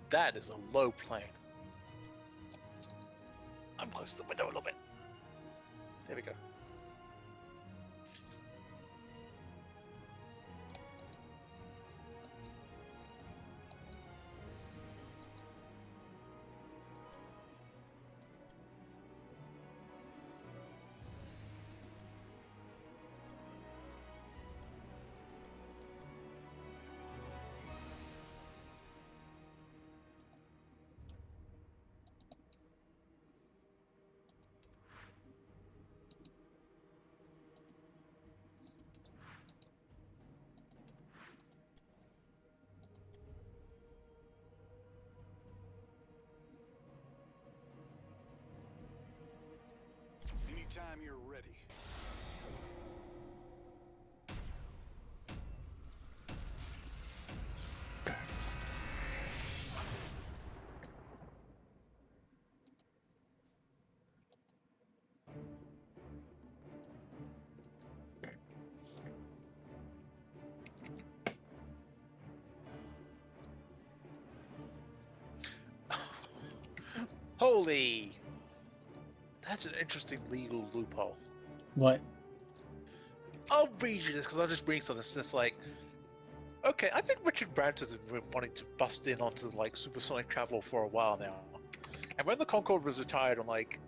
Speaker 4: That is a low plane. I'm close to the window a little bit. There we go.
Speaker 2: Anytime you're ready.
Speaker 4: Holy! That's an interesting legal loophole.
Speaker 1: What?
Speaker 4: I'll read you this because I'll just read something. It's like, okay, I think Richard Branson has been wanting to bust in onto like supersonic travel for a while now. And when the Concorde was retired on like,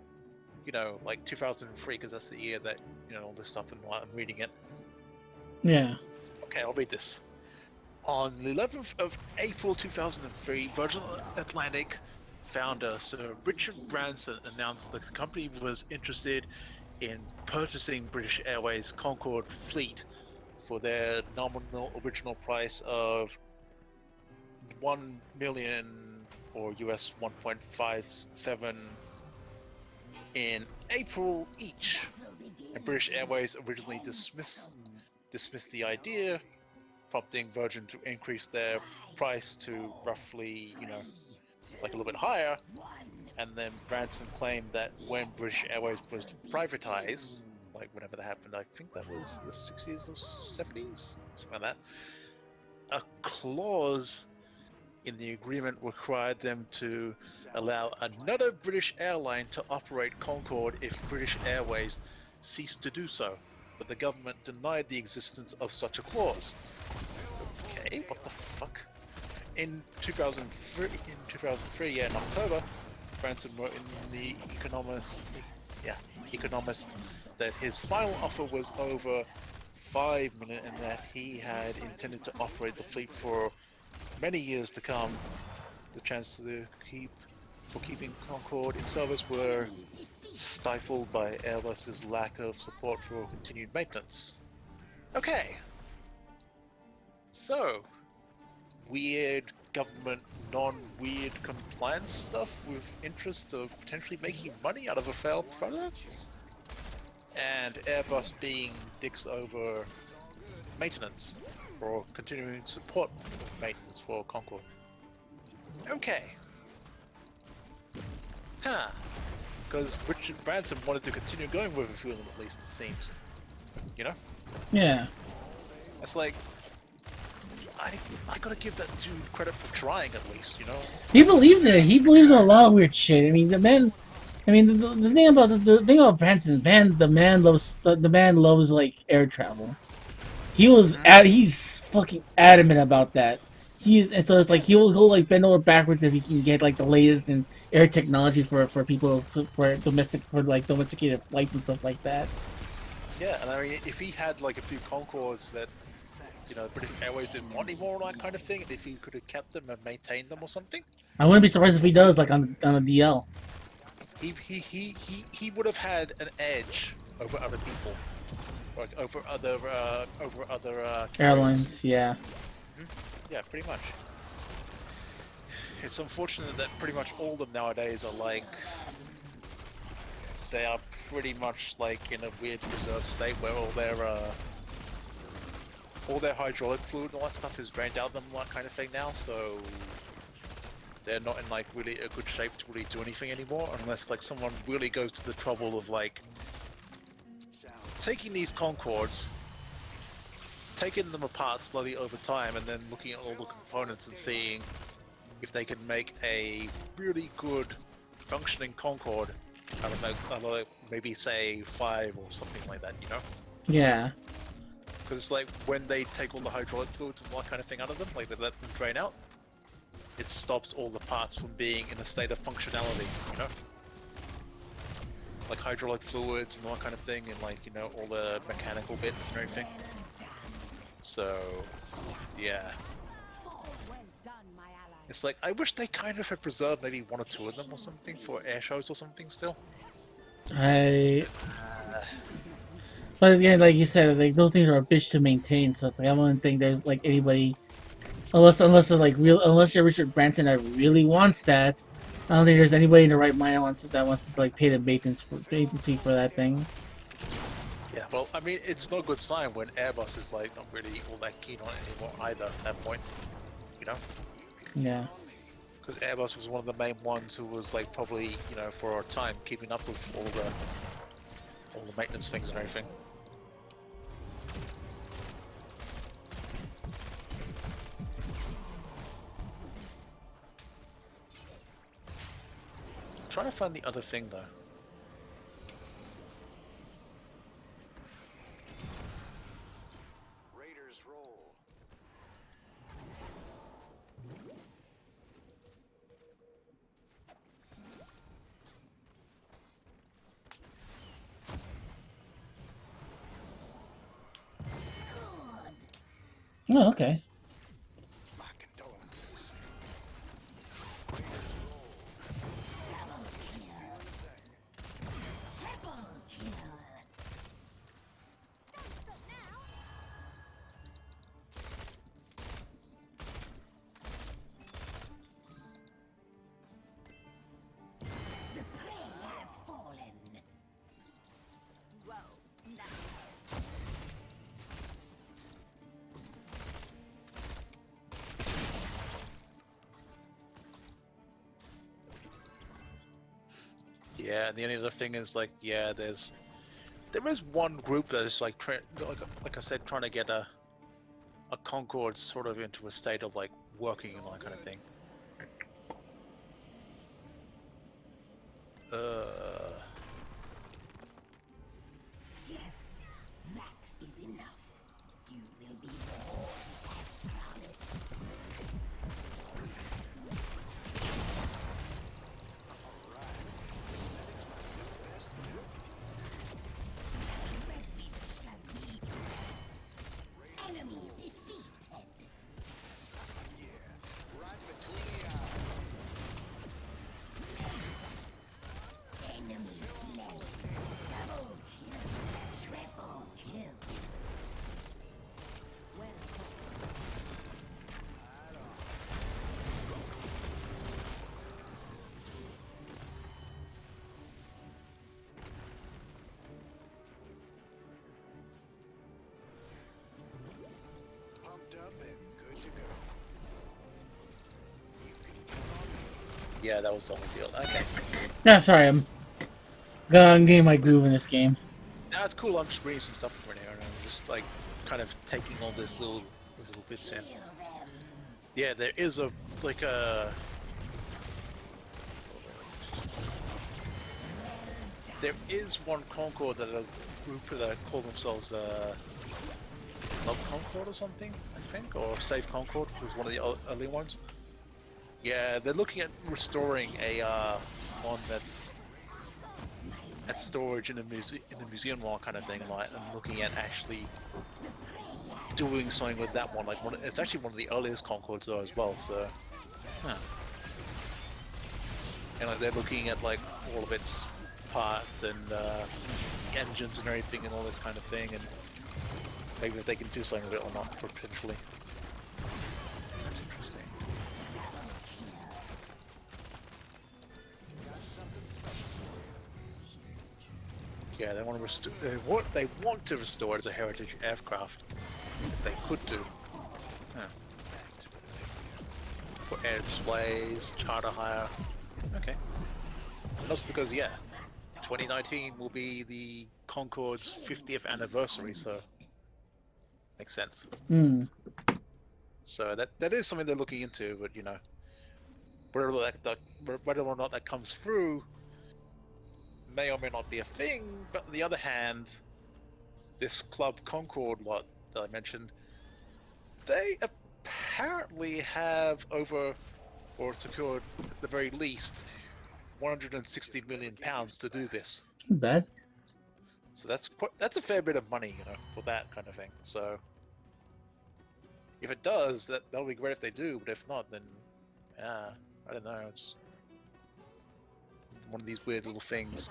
Speaker 4: you know, like 2003, because that's the year that, you know, all this stuff and I'm reading it.
Speaker 1: Yeah.
Speaker 4: Okay, I'll read this. On the 11th of April 2003, Virgin Atlantic founder Sir Richard Branson announced the company was interested in purchasing British Airways Concorde fleet for their nominal original price of 1 million or US 1.57 in April each. And British Airways originally dismissed the idea, prompting Virgin to increase their price to roughly, like a little bit higher. And then Branson claimed that when British Airways was privatized, like whenever that happened, I think that was the 60s or 70s, something like that, a clause in the agreement required them to allow another British airline to operate Concorde if British Airways ceased to do so. But the government denied the existence of such a clause. Okay, what the fuck? In 2003, in October, Branson wrote in the Economist, that his final offer was over $5 million and that he had intended to operate the fleet for many years to come. The chance to keeping Concorde in service were stifled by Airbus's lack of support for continued maintenance. Okay. So, weird government, non-weird compliance stuff with interest of potentially making money out of a failed product? And Airbus being dicks over maintenance, or continuing support maintenance for Concorde. Okay. Huh. Because Richard Branson wanted to continue going with a few of them, at least, it seems. You know?
Speaker 1: Yeah.
Speaker 4: It's like, I gotta give that dude credit for trying, at least,
Speaker 1: He believed it. He believes in a lot of weird shit. I mean, the man. I mean, the thing about the thing about Branson, the man loves like air travel. He's fucking adamant about that. And so it's like he'll like bend over backwards if he can get like the latest in air technology for people for domesticated flights and stuff like that.
Speaker 4: Yeah, and I mean, if he had like a few Concords that, British Airways didn't want anymore, or that kind of thing, and if he could have kept them and maintained them or something,
Speaker 1: I wouldn't be surprised if he does, like on a DL.
Speaker 4: He would have had an edge over other people, like over other
Speaker 1: Airlines. Yeah.
Speaker 4: Yeah, pretty much. It's unfortunate that pretty much all of them nowadays are like, they are pretty much like in a weird reserve state where all their hydraulic fluid and all that stuff is drained out of them, that kind of thing now, so they're not in like really a good shape to really do anything anymore, unless like someone really goes to the trouble of like taking these Concords, taking them apart slowly over time, and then looking at all the components and seeing if they can make a really good functioning Concorde. I don't know, maybe say 5 or something like that,
Speaker 1: Yeah.
Speaker 4: Because it's like when they take all the hydraulic fluids and all that kind of thing out of them, like they let them drain out, it stops all the parts from being in a state of functionality, Like hydraulic fluids and all that kind of thing, and like, all the mechanical bits and everything. So, yeah. It's like, I wish they kind of had preserved maybe 1 or 2 of them or something for air shows or something still.
Speaker 1: But again, like you said, like those things are a bitch to maintain. So it's like I don't think there's like anybody, unless you're Richard Branson that really wants that. I don't think there's anybody in the right mind that wants to like pay the maintenance fee for that thing.
Speaker 4: Yeah, well, I mean, it's no good sign when Airbus is like not really all that keen on it anymore either at that point,
Speaker 1: Yeah.
Speaker 4: Because Airbus was one of the main ones who was like probably, for our time, keeping up with all the maintenance things and everything. I'm trying to find the other thing though.
Speaker 5: Raiders roll.
Speaker 1: Oh, okay.
Speaker 5: My condolences.
Speaker 6: The prey has fallen.
Speaker 4: Yeah, and the only other thing is like, yeah, there is one group that is like, like I said, trying to get a Concord sort of into a state of like working and all that kind of thing.
Speaker 6: Yes, that is enough. You will be all as promised. Red Witch shall be enemy defeated. Enemy slain. Double kill. Triple kill.
Speaker 5: Pumped up and good to go.
Speaker 4: Yeah, that was the whole deal. Okay.
Speaker 1: Yeah, sorry, I'm getting my groove in this game.
Speaker 4: Now it's cool. I'm just reading some stuff from here, and I'm just like kind of taking all these little bits in. Yeah, there is a like a. There is one Concord that a group that call themselves Love Concord or something, I think, or Save Concord was one of the early ones. Yeah, they're looking at restoring a one that's at storage in a museum law kind of thing, like, and looking at actually doing something with that one. Like, it's actually one of the earliest Concords though as well. So, huh. And like they're looking at like all of its parts and engines and everything and all this kind of thing, and maybe if they can do something with it or not potentially. That's interesting. Yeah, they want to restore. They want to restore it as a heritage aircraft. If they could do. Huh. For air displays, charter hire. Okay. And that's because, yeah, 2019 will be the Concorde's 50th anniversary, so makes sense.
Speaker 1: Hmm.
Speaker 4: So that is something they're looking into, but you know, whether or not that comes through may or may not be a thing. But on the other hand, this Club Concord lot that I mentioned, they apparently have over, or secured at the very least, 160 million pounds to do this.
Speaker 1: Not bad.
Speaker 4: So that's a fair bit of money, you know, for that kind of thing. So if it does, that'll be great if they do. But if not, then yeah, I don't know. It's one of these weird little things.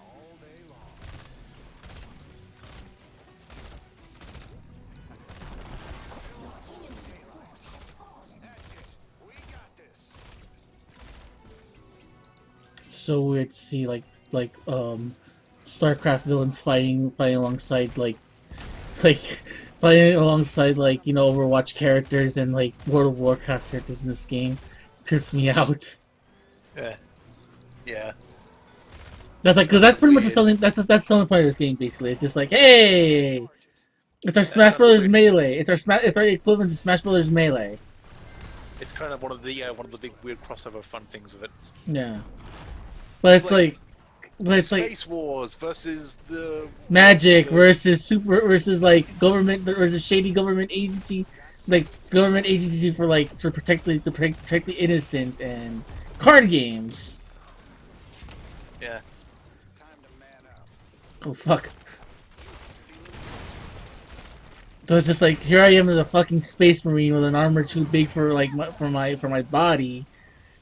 Speaker 5: All day long. That's it. We got this.
Speaker 1: So weird to see like StarCraft villains fighting alongside like fighting alongside like, you know, Overwatch characters and like World of Warcraft characters in this game. Trips me out.
Speaker 4: Yeah, yeah.
Speaker 1: That's like, because that's pretty much the selling. That's the selling point of this game. Basically, it's just like, hey, it's our Smash Brothers Melee. It's our equivalent to Smash Brothers Melee.
Speaker 4: It's kind of one of the big weird crossover fun things of it.
Speaker 1: Yeah, but it's like
Speaker 4: Space Wars versus the
Speaker 1: Magic versus like government versus shady government agency, like government agency for like to protect the innocent, and card games.
Speaker 4: Yeah.
Speaker 5: Time to man up.
Speaker 1: Oh fuck. So it's just like, here I am as a fucking space marine with an armor too big for like for my body,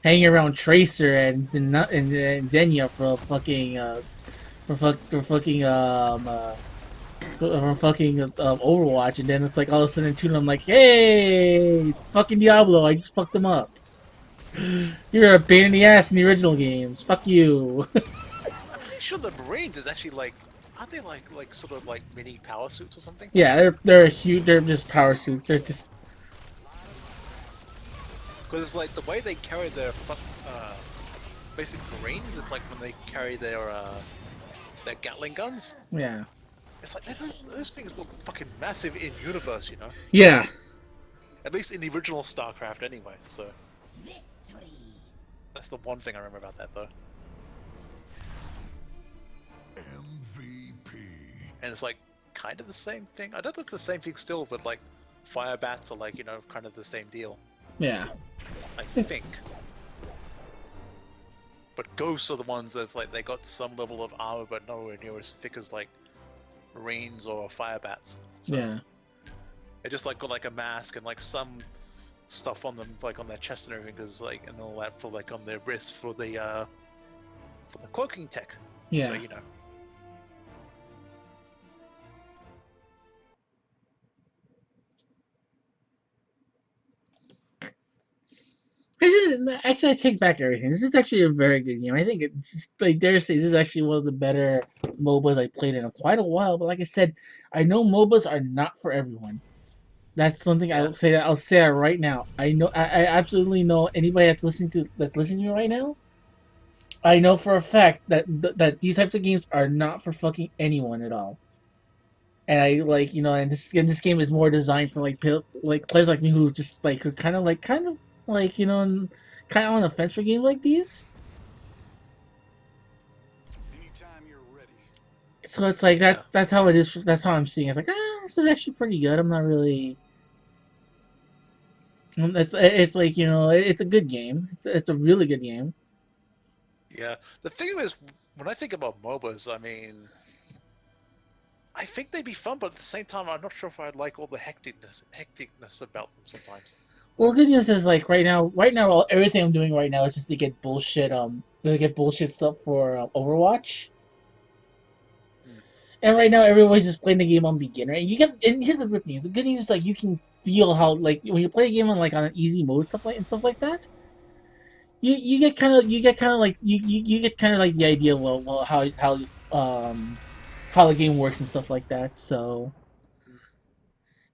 Speaker 1: hanging around Tracer and Xenia for fucking Overwatch, and then it's like all of a sudden in I'm like, hey, fucking Diablo, I just fucked them up. You're a pain in the ass in the original games. Fuck you.
Speaker 4: I'm pretty sure the Marines is actually like, aren't they like sort of like mini power suits or something?
Speaker 1: Yeah, they're huge. They're just power suits. They're just
Speaker 4: Because like the way they carry their basic Marines, it's like when they carry their Gatling guns.
Speaker 1: Yeah.
Speaker 4: It's like those things look fucking massive in universe, you know.
Speaker 1: Yeah.
Speaker 4: At least in the original StarCraft, anyway. So
Speaker 7: Victory.
Speaker 4: that's the one thing I remember about that, though.
Speaker 2: MVP.
Speaker 4: And it's like kind of the same thing. I don't know if it's the same thing still, but like fire bats are like, you know, kind of the same deal.
Speaker 1: Yeah.
Speaker 4: I think. But ghosts are the ones that's like they got some level of armor, but nowhere near as thick as like Marines or fire bats. So
Speaker 1: Yeah.
Speaker 4: they just like got like a mask and like some stuff on them, like on their chest and everything, because like and all that for like on their wrists for the cloaking tech.
Speaker 1: Yeah.
Speaker 4: So you know.
Speaker 1: Actually, I take back everything. This is actually a very good game. I think it's just, I dare say this is actually one of the better MOBAs I played in quite a while. But like I said, I know MOBAs are not for everyone. That's something I will say. That I'll say that right now. I know. I absolutely know anybody that's listening to me right now. I know for a fact that that these types of games are not for fucking anyone at all. And I like and this game is more designed for like players like me who just like who kind of kind of on the fence for games like these.
Speaker 2: Anytime you're ready.
Speaker 1: So it's like that. That's how it is. That's how I'm seeing it. It's like this is actually pretty good. I'm not really. It's like it's a good game. It's a really good game.
Speaker 4: Yeah, the thing is, when I think about MOBAs, I mean, I think they'd be fun, but at the same time, I'm not sure if I'd like all the hecticness about them sometimes.
Speaker 1: Well, good news is like right now, everything I'm doing right now is just to get bullshit stuff for Overwatch. And right now, everybody's just playing the game on beginner. And and here's the good news. The good news is like you can feel how like when you play a game on on an easy mode stuff like that. You get kind of like you get kind of like the idea of how the game works and stuff like that. So,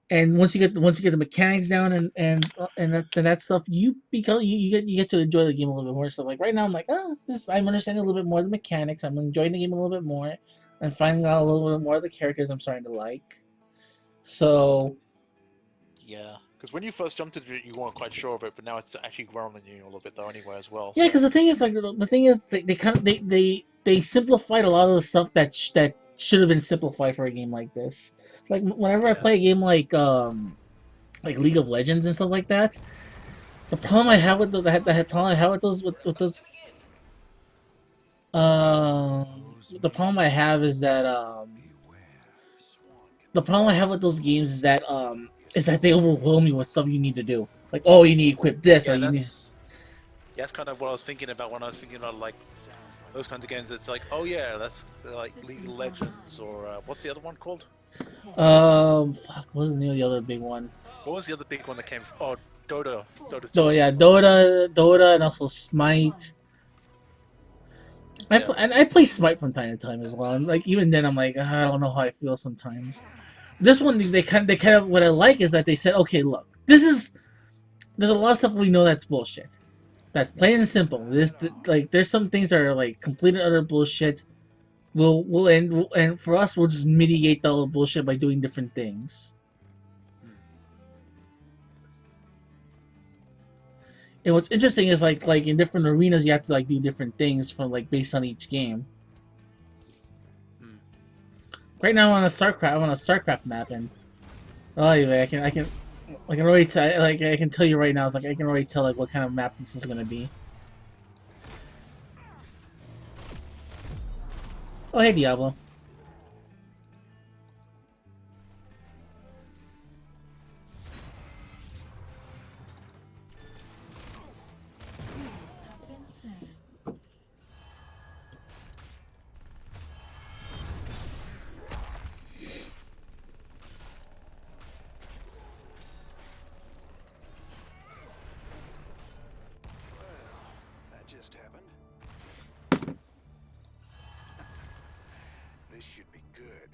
Speaker 1: and once you get the mechanics down and that stuff, you get to enjoy the game a little bit more. So like right now, I'm like, I'm understanding a little bit more of the mechanics. I'm enjoying the game a little bit more, and finding out a little bit more of the characters I'm starting to like. So,
Speaker 4: yeah, because when you first jumped into it, you weren't quite sure of it, but now it's actually grown on you a little bit though, anyway, as well.
Speaker 1: yeah, because the thing is, they simplified a lot of the stuff that should have been simplified for a game like this. Like whenever I play a game like League of Legends and stuff like that, the problem I have with the problem I have is that the problem I have with those games is that they overwhelm you with stuff you need to do. Like, oh, you need to equip this,
Speaker 4: yeah,
Speaker 1: or you need.
Speaker 4: Yeah, that's kind of what I was thinking about when I was thinking about like those kinds of games. It's like, oh yeah, that's like League of Legends or what's the other one called?
Speaker 1: Fuck, what was the name of the other big one?
Speaker 4: What was the other big one that came? Oh, Dota.
Speaker 1: Oh yeah, Dota, and also Smite.
Speaker 4: Yeah.
Speaker 1: I play Smite from time to time as well, and like even then I'm like I don't know how I feel sometimes. This one they kind of what I like is that they said, okay, look, there's a lot of stuff we know that's bullshit. That's plain and simple. There's some things that are like complete and utter bullshit. And for us, we'll just mitigate all the bullshit by doing different things. And what's interesting is like in different arenas, you have to like do different things from like based on each game. Right now, I'm on a StarCraft map, and anyway, I can already tell, I can tell you right now. It's like I can already tell like what kind of map this is gonna be. Oh hey Diablo.
Speaker 2: That just happened. This should be good.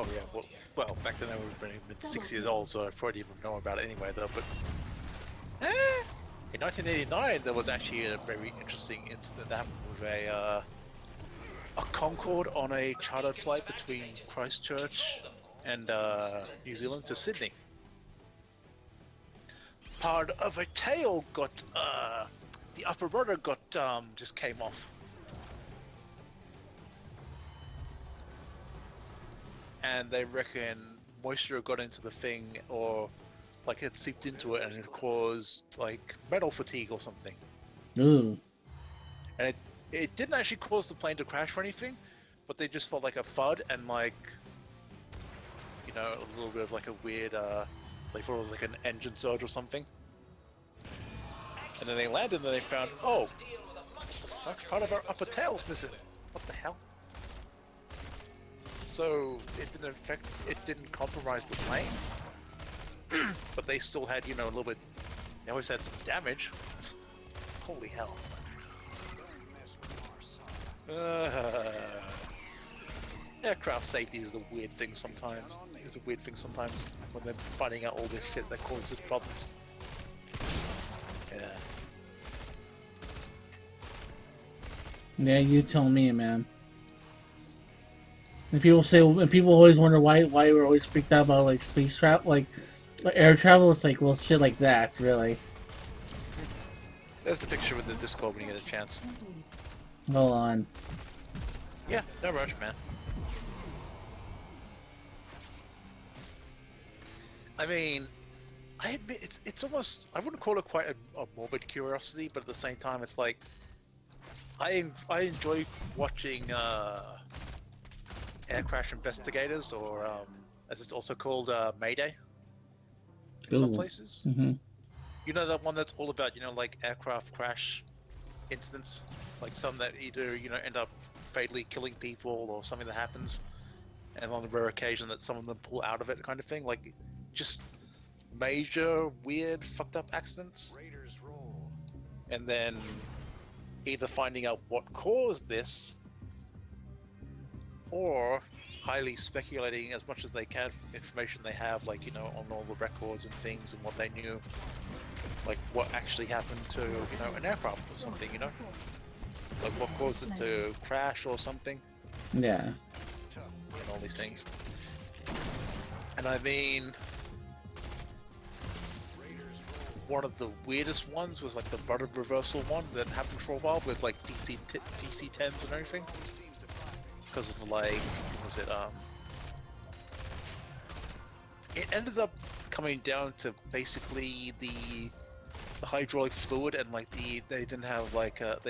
Speaker 4: Oh yeah, well, back then I would have been 6 years old, so I probably didn't know about it anyway, though. But in 1989, there was actually a very interesting incident that happened with a Concorde on a chartered flight between Christchurch and New Zealand to Sydney. Part of a tail got the upper rudder got just came off. And they reckon moisture got into the thing, or like it seeped into it, and it caused like metal fatigue or something.
Speaker 1: Ooh.
Speaker 4: And it didn't actually cause the plane to crash or anything, but they just felt like a thud and like, you know, a little bit of like a weird like thought it was like an engine surge or something. And then they landed and they found, oh, the fuck, part of our upper tail's missing. What the hell? So it didn't compromise the plane, but they still had, you know, a little bit. They always had some damage. Holy hell! Aircraft safety is a weird thing sometimes. It's a weird thing sometimes when they're finding out all this shit that causes problems. Yeah.
Speaker 1: Yeah, you tell me, man. And people always wonder why we're always freaked out about like space travel, like air travel. It's like, well, shit like that, really.
Speaker 4: There's the picture with the Discord when you get a chance.
Speaker 1: Hold on.
Speaker 4: Yeah, no rush, man. I mean, I admit it's almost, I wouldn't call it quite a morbid curiosity, but at the same time, it's like I enjoy watching air crash investigators, or as it's also called, Mayday. In some places.
Speaker 1: Mm-hmm.
Speaker 4: You know, that one that's all about, you know, like aircraft crash incidents, like some that either, you know, end up fatally killing people or something that happens, and on the rare occasion that some of them pull out of it, kind of thing. Like, just major, weird, fucked up accidents.
Speaker 5: Raiders roll.
Speaker 4: And then either finding out what caused this, or highly speculating as much as they can from information they have, like, you know, on all the records and things and what they knew, like what actually happened to, you know, an aircraft or something, you know, like what caused it to crash or something.
Speaker 1: Yeah.
Speaker 4: And all these things. And I mean, one of the weirdest ones was like the rudder reversal one that happened for a while with like DC-10s and everything. Because of like, was it ended up coming down to basically the hydraulic fluid, and like they didn't have like the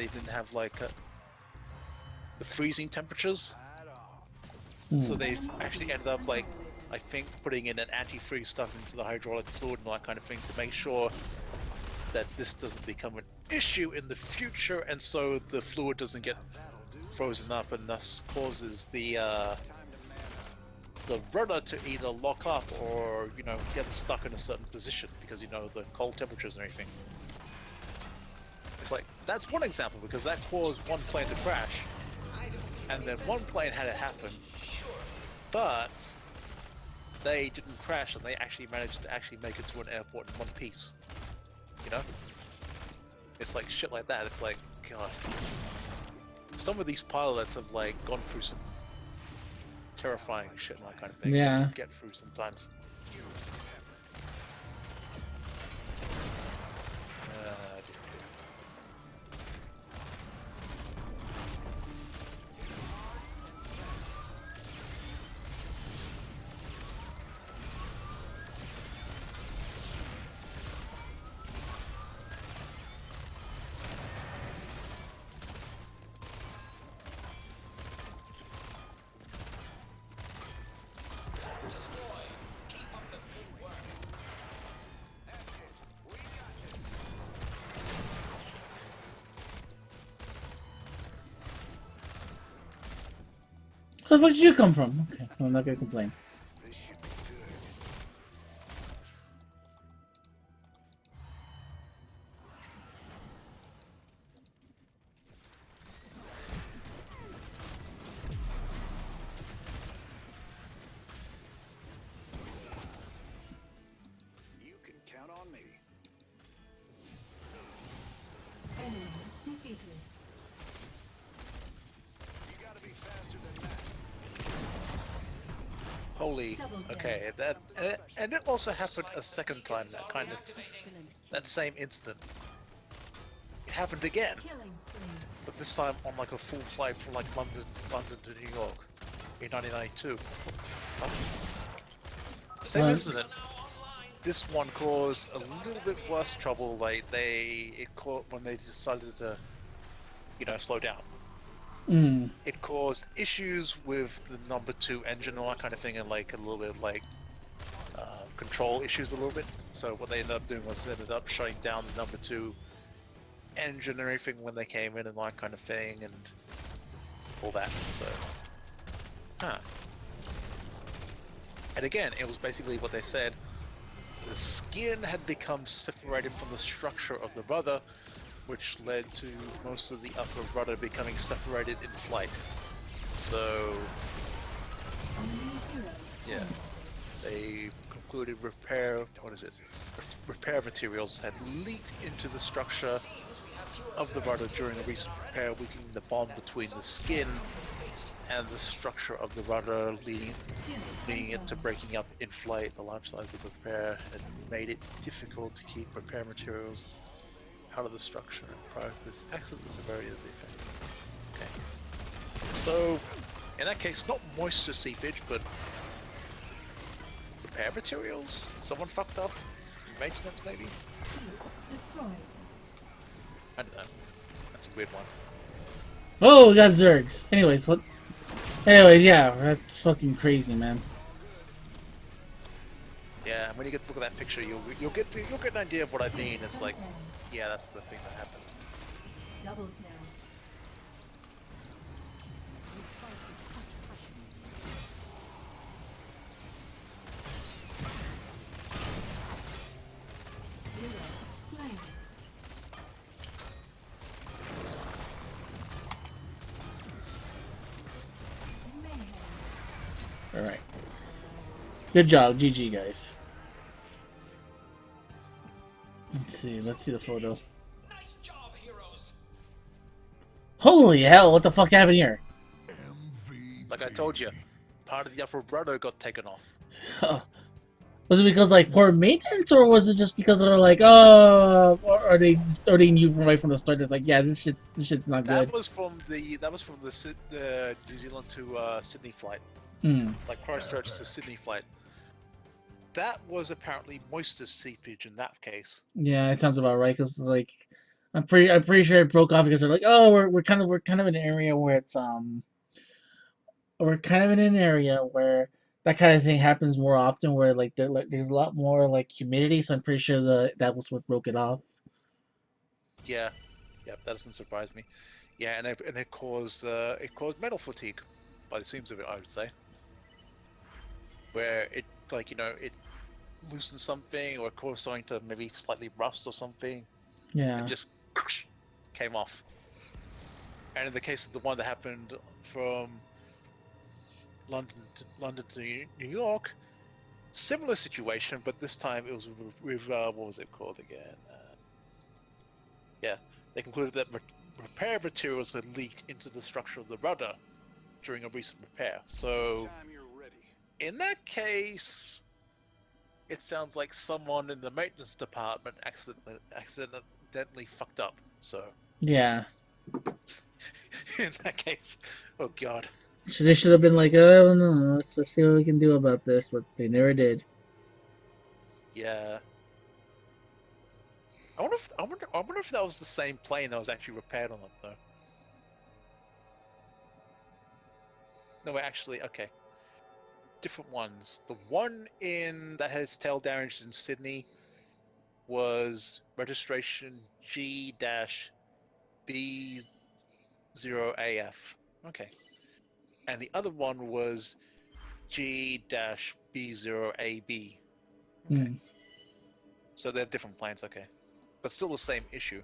Speaker 4: freezing temperatures. So they actually ended up, like, I think, putting in an antifreeze stuff into the hydraulic fluid and all that kind of thing to make sure that this doesn't become an issue in the future, and so the fluid doesn't get frozen up and thus causes the rudder to either lock up or, you know, get stuck in a certain position because, you know, the cold temperatures and everything. It's like, that's one example, because that caused one plane to crash, and then one plane had it happen, but they didn't crash and they actually managed to actually make it to an airport in one piece. You know? It's like shit like that. It's like, God. Some of these pilots have like gone through some terrifying shit and that kind of thing.
Speaker 1: Yeah.
Speaker 4: To get through sometimes.
Speaker 1: Where the fuck did you come from? Okay, well, I'm not gonna complain.
Speaker 5: This should be good.
Speaker 4: Holy, okay, that and it also happened a second time. That kind of that same incident. It happened again, but this time on like a full flight from like London to New York in 1992. Same
Speaker 1: Right.
Speaker 4: incident. This one caused a little bit worse trouble. Like it caught when they decided to, slow down.
Speaker 1: Mm.
Speaker 4: It caused issues with the number 2 engine and all that kind of thing, and like a little bit of like control issues a little bit. So what they ended up doing was they ended up shutting down the number 2 engine and everything when they came in and that kind of thing and all that. So, and again, it was basically what they said. The skin had become separated from the structure of the rudder, which led to most of the upper rudder becoming separated in flight. So, yeah, they concluded repair materials had leaked into the structure of the rudder during a recent repair, weakening the bond between the skin and the structure of the rudder, leading it to breaking up in flight. The large size of the repair had made it difficult to keep repair materials out of the structure prior to this accident. The severity of the effect. Okay. So, in that case, not moisture seepage, but repair materials? Someone fucked up? Maintenance, maybe? I don't know. That's a weird one.
Speaker 1: Oh, we got Zergs. Anyways, what? Anyways, yeah, that's fucking crazy, man.
Speaker 4: Yeah, when you get to look at that picture, you'll get an idea of what I mean. It's like, yeah, that's the thing that happened.
Speaker 3: Double kill. Slain.
Speaker 1: All right. Good job, GG, guys. Let's see. Let's see the photo.
Speaker 6: Nice job, heroes.
Speaker 1: Holy hell! What the fuck happened here?
Speaker 4: Like I told you, part of the upper rudder got taken off.
Speaker 1: Was it because like poor maintenance, or was it just because they're like, oh, or are they knew from right from the start? It's like, yeah, this shit's not good.
Speaker 4: That was from the New Zealand to Sydney flight,
Speaker 1: Hmm.
Speaker 4: like Christchurch to Sydney flight. That was apparently moisture seepage in that case.
Speaker 1: Yeah, it sounds about right. Cause like, I'm pretty sure it broke off because they're like, oh, we're kind of in an area where it's we're kind of in an area where that kind of thing happens more often, where like there's a lot more like humidity. So I'm pretty sure that was what broke it off.
Speaker 4: Yeah, that doesn't surprise me. Yeah, and it caused metal fatigue, by the seams of it, I would say, where it it loosened something or caused something to maybe slightly rust or something,
Speaker 1: Yeah.
Speaker 4: and just came off. And in the case of the one that happened from London to New York, similar situation, but this time it was with what was it called again? Yeah, they concluded that repair materials had leaked into the structure of the rudder during a recent repair. So, in that case, it sounds like someone in the maintenance department accidentally fucked up. So,
Speaker 1: Yeah.
Speaker 4: in that case, oh god.
Speaker 1: So they should have been like, I don't know, let's just see what we can do about this, but they never did.
Speaker 4: Yeah. I wonder if that was the same plane that was actually repaired on it though. No, wait, actually, okay. Different ones. The one that has tail damage in Sydney was registration G-B0AF. Okay. And the other one was G-B0AB. Okay.
Speaker 1: Hmm.
Speaker 4: So they're different planes, okay. But still the same issue.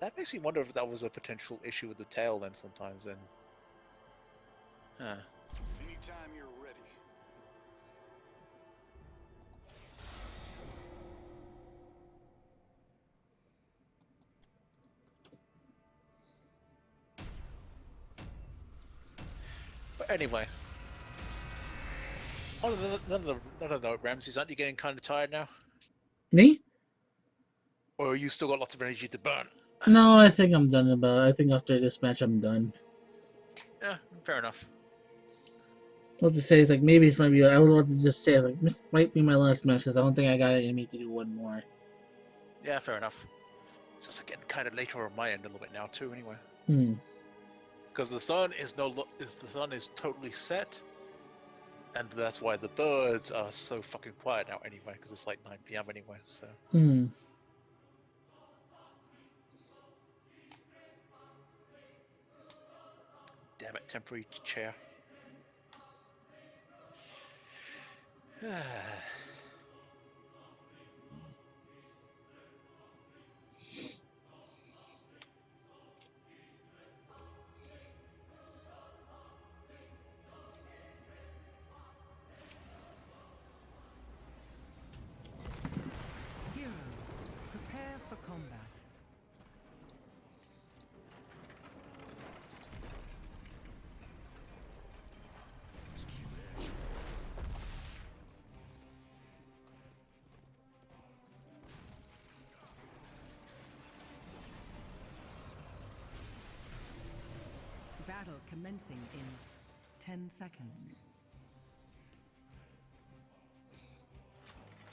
Speaker 4: That makes me wonder if that was a potential issue with the tail then sometimes then. Huh.
Speaker 2: Anytime you're ready.
Speaker 4: But anyway. On another note, Ramses, aren't you getting kind of tired now?
Speaker 1: Me?
Speaker 4: Or you still got lots of energy to burn?
Speaker 1: No, I think I'm done I think after this match I'm done.
Speaker 4: Yeah, fair enough.
Speaker 1: What to say is like maybe this might be. I was about to just say it's like this might be my last match because I don't think I got it in me to do one more.
Speaker 4: Yeah, fair enough. It's just getting kind of later on my end a little bit now too. Anyway,
Speaker 1: Hmm.
Speaker 4: because the sun is the sun is totally set, and that's why the birds are so fucking quiet now. Anyway, because it's like 9 p.m. anyway. So.
Speaker 1: Hmm.
Speaker 4: Damn it, temporary chair.
Speaker 9: Heroes, prepare for combat. Battle commencing in 10 seconds.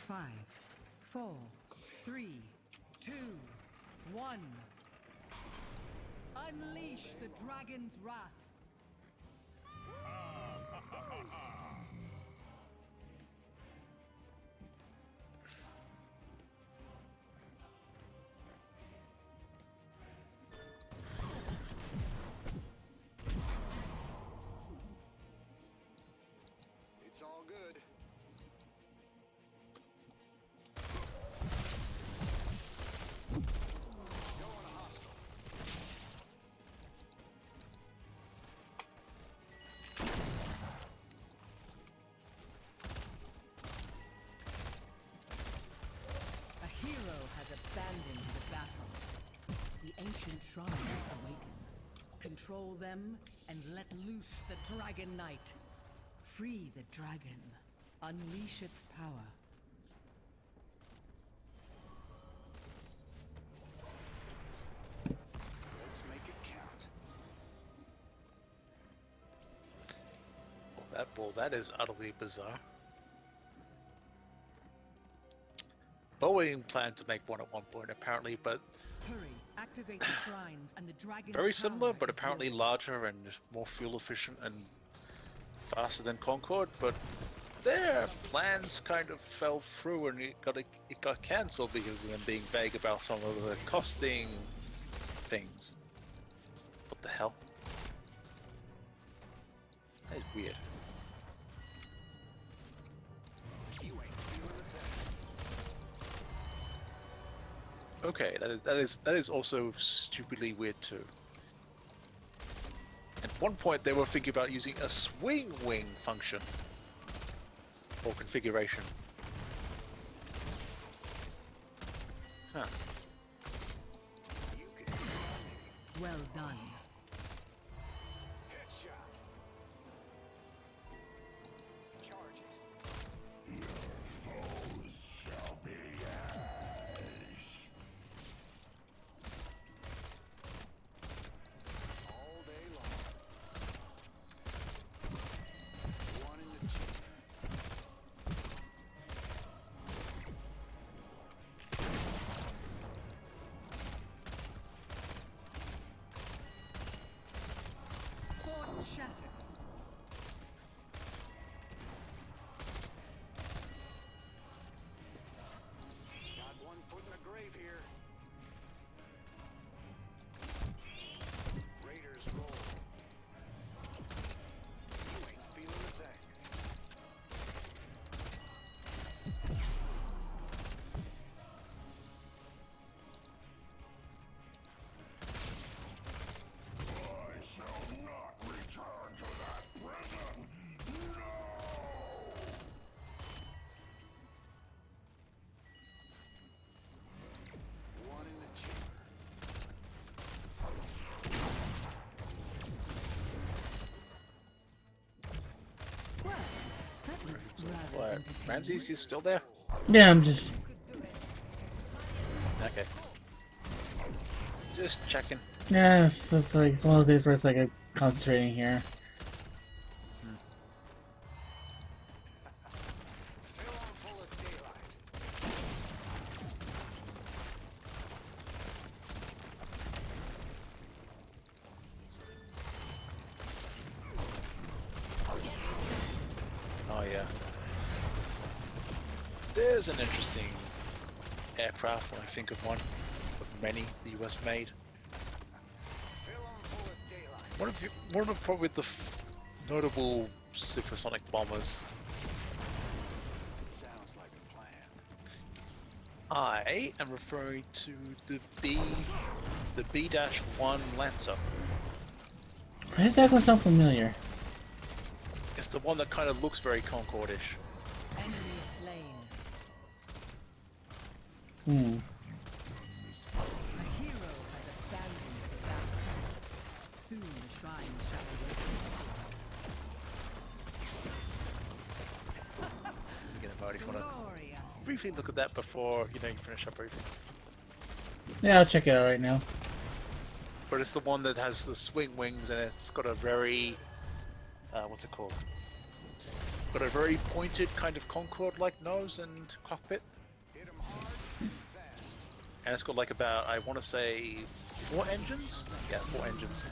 Speaker 9: 5, 4, 3, 2, 1. Unleash the dragon's wrath.
Speaker 5: It's all good. Go on a hostile.
Speaker 9: A hero has abandoned the battle. The ancient shrines awaken. Control them and let loose the Dragon Knight. Free the dragon. Unleash its power.
Speaker 5: Let's make it count.
Speaker 4: That is utterly bizarre. Boeing planned to make one at one point, apparently, but
Speaker 9: Hurry, activate the shrines and the dragon's
Speaker 4: very similar,
Speaker 9: power
Speaker 4: but
Speaker 9: is
Speaker 4: apparently
Speaker 9: yours.
Speaker 4: larger and more fuel efficient and faster than Concorde. But their plans kind of fell through, and it got cancelled because of them being vague about some of the costing things. What the hell? That is weird.
Speaker 5: You ain't feeling the thing.
Speaker 4: Okay, that is also stupidly weird too. At one point, they were thinking about using a swing wing function or configuration. Huh.
Speaker 5: You can do it.
Speaker 9: Well done.
Speaker 5: Headshot. Charge it. Foes shall be ash. All day long. One in the cheek.
Speaker 9: rather
Speaker 4: What?
Speaker 9: entertaining.
Speaker 4: Ramses, you still there?
Speaker 1: Yeah, I'm just.
Speaker 4: Okay. Just checking.
Speaker 1: Yeah, it's like it's one of those days where it's like I'm concentrating here.
Speaker 6: Fill on full of daylight.
Speaker 4: Oh yeah. There's an interesting aircraft when I think of one. Of many the US made.
Speaker 6: Fill on full of daylight.
Speaker 4: One of probably the notable supersonic bombers.
Speaker 6: Sounds like a plan.
Speaker 4: I am referring to the B-1 Lancer.
Speaker 1: Why does that one sound familiar?
Speaker 4: It's the one that kind of looks very Concorde-ish.
Speaker 9: Enemy slain.
Speaker 1: Hmm.
Speaker 9: A hero has abandoned the battle. Soon the shrine shall
Speaker 4: Again, if I already want
Speaker 9: awake.
Speaker 4: to
Speaker 9: Glorious.
Speaker 4: briefly look at that before you finish up everything.
Speaker 1: Yeah, I'll check it out right now.
Speaker 4: But it's the one that has the swing wings and it's got a very what's it called? Got a very pointed kind of Concorde-like nose and cockpit.
Speaker 6: Hit 'em hard, fast.
Speaker 4: And it's got like about, I want to say, 4 engines? Yeah, 4 engines.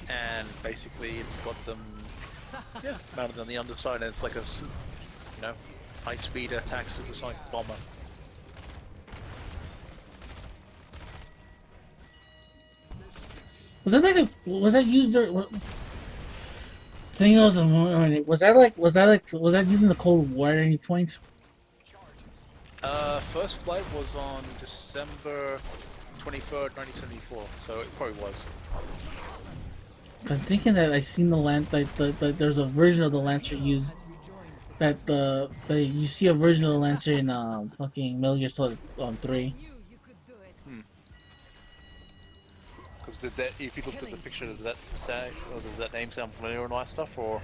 Speaker 4: And basically it's got them, yeah, mounted on the underside, and it's like a, high-speed attack supersonic bomber.
Speaker 1: Was that like a? Was that used during? Thing was that using the Cold War at any point?
Speaker 4: First flight was on December 23rd, 1974, so it probably was.
Speaker 1: I'm thinking that I seen the there's a version of the Lancer used. You see a version of the Lancer in fucking Metal Gear Solid 3.
Speaker 4: Because did that? If you looked at the picture, does that say, or does that name sound familiar and nice stuff, or?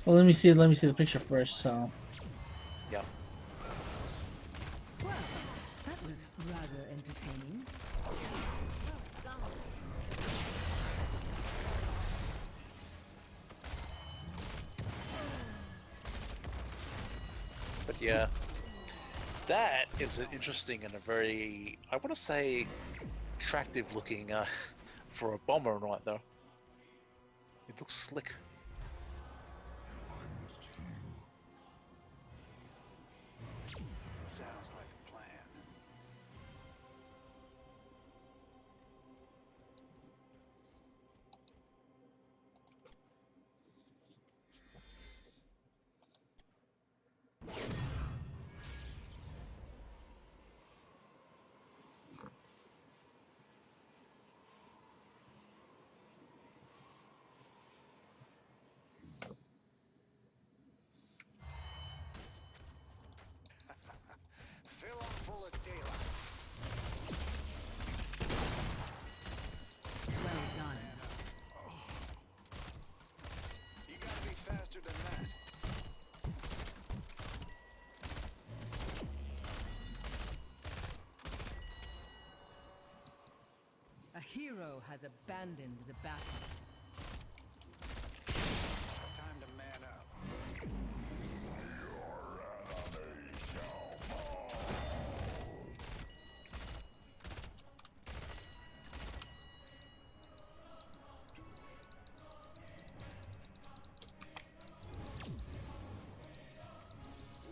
Speaker 1: Well, let me see the picture first. So.
Speaker 4: Yeah.
Speaker 9: Well, that was rather entertaining.
Speaker 4: But yeah, that is an interesting and a very, I want to say, attractive looking for a bomber, right? Though it looks slick.
Speaker 6: Sounds like a plan. Fill on full of daylight.
Speaker 9: Well done.
Speaker 6: You gotta be faster than that.
Speaker 9: A hero has abandoned the battle.
Speaker 6: Time to man up.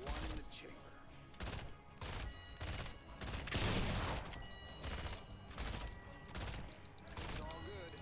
Speaker 6: One in the chamber. It's all good.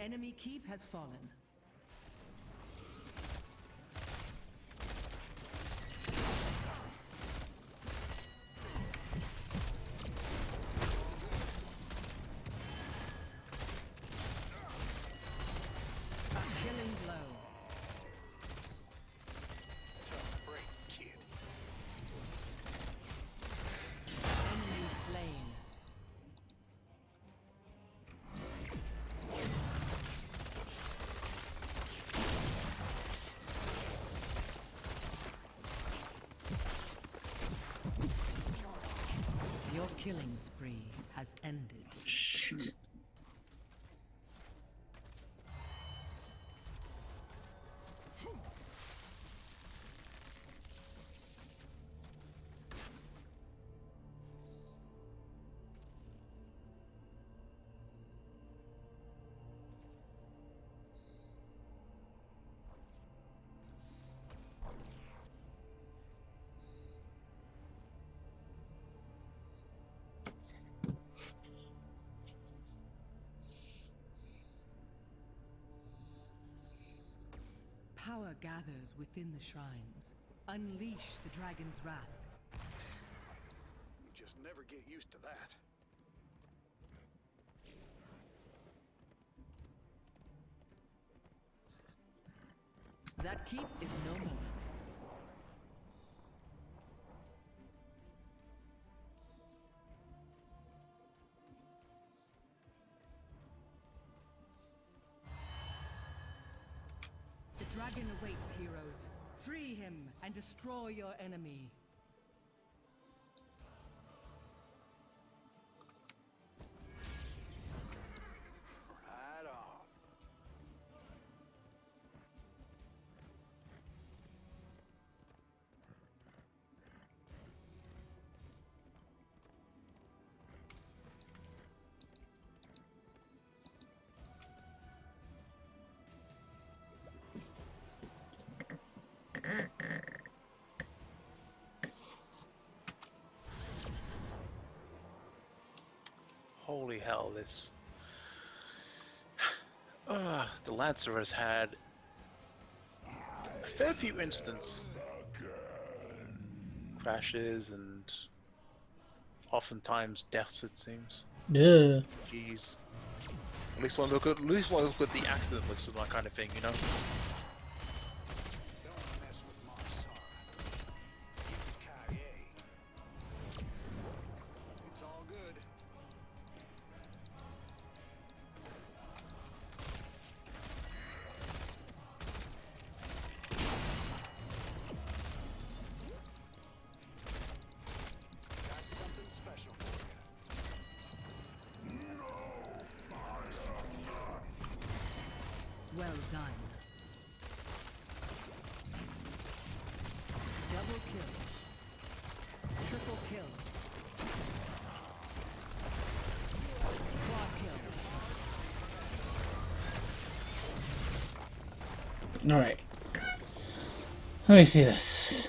Speaker 9: enemy keep has fallen. A killing blow.
Speaker 8: Tough break, kid.
Speaker 9: Enemy slain. Your killing spree has ended.
Speaker 1: Shit.
Speaker 9: Power gathers within the shrines. Unleash the dragon's wrath.
Speaker 8: You just never get used to that.
Speaker 9: That keep is no more. The dragon awaits, heroes. Free him and destroy your enemy.
Speaker 8: Right on.
Speaker 4: Holy hell, this... the Lancer has had a fair few instances. Crashes and oftentimes deaths, it seems.
Speaker 1: Yeah.
Speaker 4: Jeez. At least one look at the accident list and that kind of thing, you know?
Speaker 8: Don't mess with Marsara. Yippee-ki-yay. It's all good. Got something special for you.
Speaker 9: Well done. Double kill. Triple kill. Quad kill.
Speaker 1: Alright. Let me see this.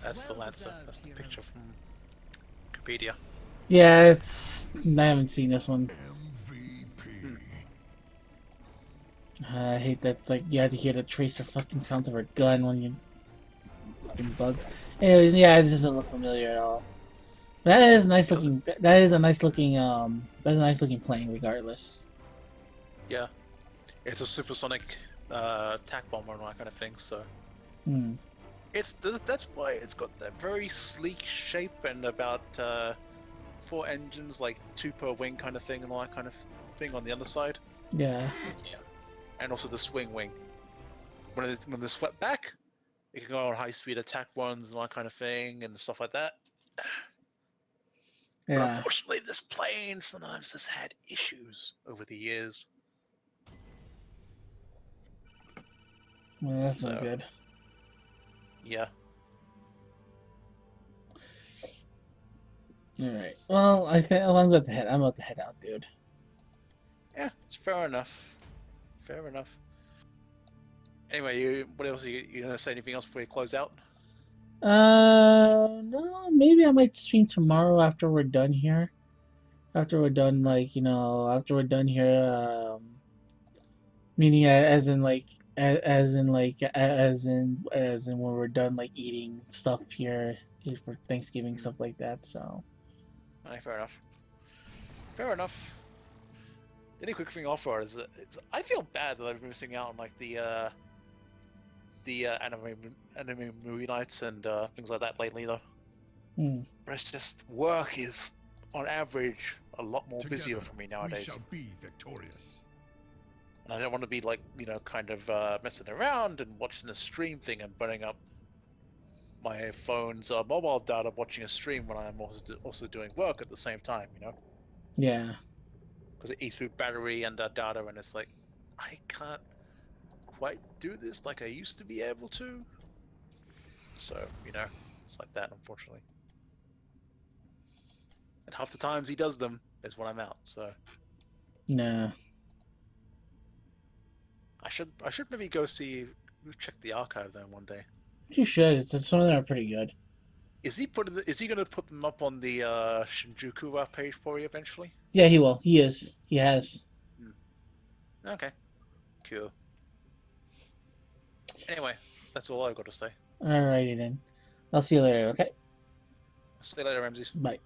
Speaker 4: That's the
Speaker 9: Well
Speaker 4: Lancer.
Speaker 9: deserved,
Speaker 4: That's the
Speaker 9: heroes.
Speaker 4: picture from Wikipedia.
Speaker 1: Yeah, it's... I haven't seen this one.
Speaker 2: MVP.
Speaker 1: I hate that, like, you have to hear the tracer fucking sound of her gun when you... fucking bugs. Anyways, yeah, it doesn't look familiar at all. That is nice looking... That is a nice looking, That's a nice looking plane, regardless.
Speaker 4: Yeah. It's a supersonic attack bomber and all that kind of thing, so...
Speaker 1: Hmm.
Speaker 4: That's why it's got that very sleek shape and about 4 engines, like 2 per wing kind of thing and all that kind of thing on the underside.
Speaker 1: Yeah.
Speaker 4: Yeah. And also the swing wing. When they're swept back, it can go on high speed attack runs and all that kind of thing and stuff like that. But
Speaker 1: Yeah.
Speaker 4: unfortunately, this plane sometimes has had issues over the years.
Speaker 1: Well, that's not
Speaker 4: So-
Speaker 1: good.
Speaker 4: Yeah.
Speaker 1: Alright. Well, I think I'm about to head out, dude.
Speaker 4: Yeah, it's fair enough. Fair enough. Anyway, what else? You gonna say anything else before you close out?
Speaker 1: No, maybe I might stream tomorrow after we're done here. After we're done, like, after we're done here, meaning as in like, as in when we're done like eating stuff here for Thanksgiving, stuff like that. So
Speaker 4: Alright, fair enough. Fair enough. The only quick thing I'll throw is that I feel bad that I've been missing out on like the anime movie nights and things like that lately though. But it's just work is on average a lot more busier for me
Speaker 2: We
Speaker 4: nowadays.
Speaker 2: shall be victorious.
Speaker 4: And I don't want to be like, kind of messing around and watching a stream thing and burning up my phone's mobile data watching a stream when I'm also doing work at the same time,
Speaker 1: yeah.
Speaker 4: Because it eats through battery and data, and it's like, I can't quite do this like I used to be able to. So, it's like that, unfortunately. And half the times he does them is when I'm out, so
Speaker 1: Nah.
Speaker 4: I should maybe go check the archive then one day.
Speaker 1: You should. Some of them are pretty good.
Speaker 4: Is he gonna put them up on the Shinjuku page for you eventually?
Speaker 1: Yeah, he will. He is. He has.
Speaker 4: Okay. Cool. Anyway, that's all I've got to say.
Speaker 1: Alrighty then. I'll see you later, okay?
Speaker 4: See you later, Ramses.
Speaker 1: Bye.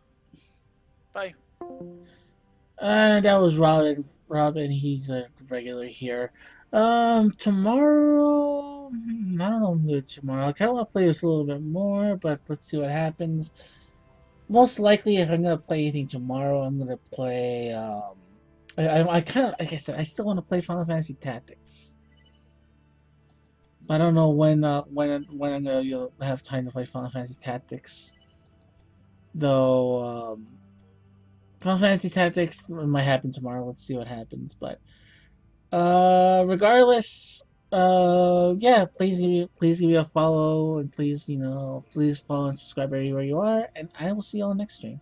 Speaker 4: Bye.
Speaker 1: And that was Robin. Robin, he's a regular here. Tomorrow, I don't know what I'm gonna do tomorrow. I kind of want to play this a little bit more, but let's see what happens. Most likely, if I'm gonna play anything tomorrow, I'm gonna play. I kind of, like I said, I still want to play Final Fantasy Tactics. I don't know when I'm gonna have time to play Final Fantasy Tactics. Though, Final Fantasy Tactics might happen tomorrow. Let's see what happens, but. Regardless, yeah, please give me a follow, and please follow and subscribe everywhere you are, and I will see you all next stream.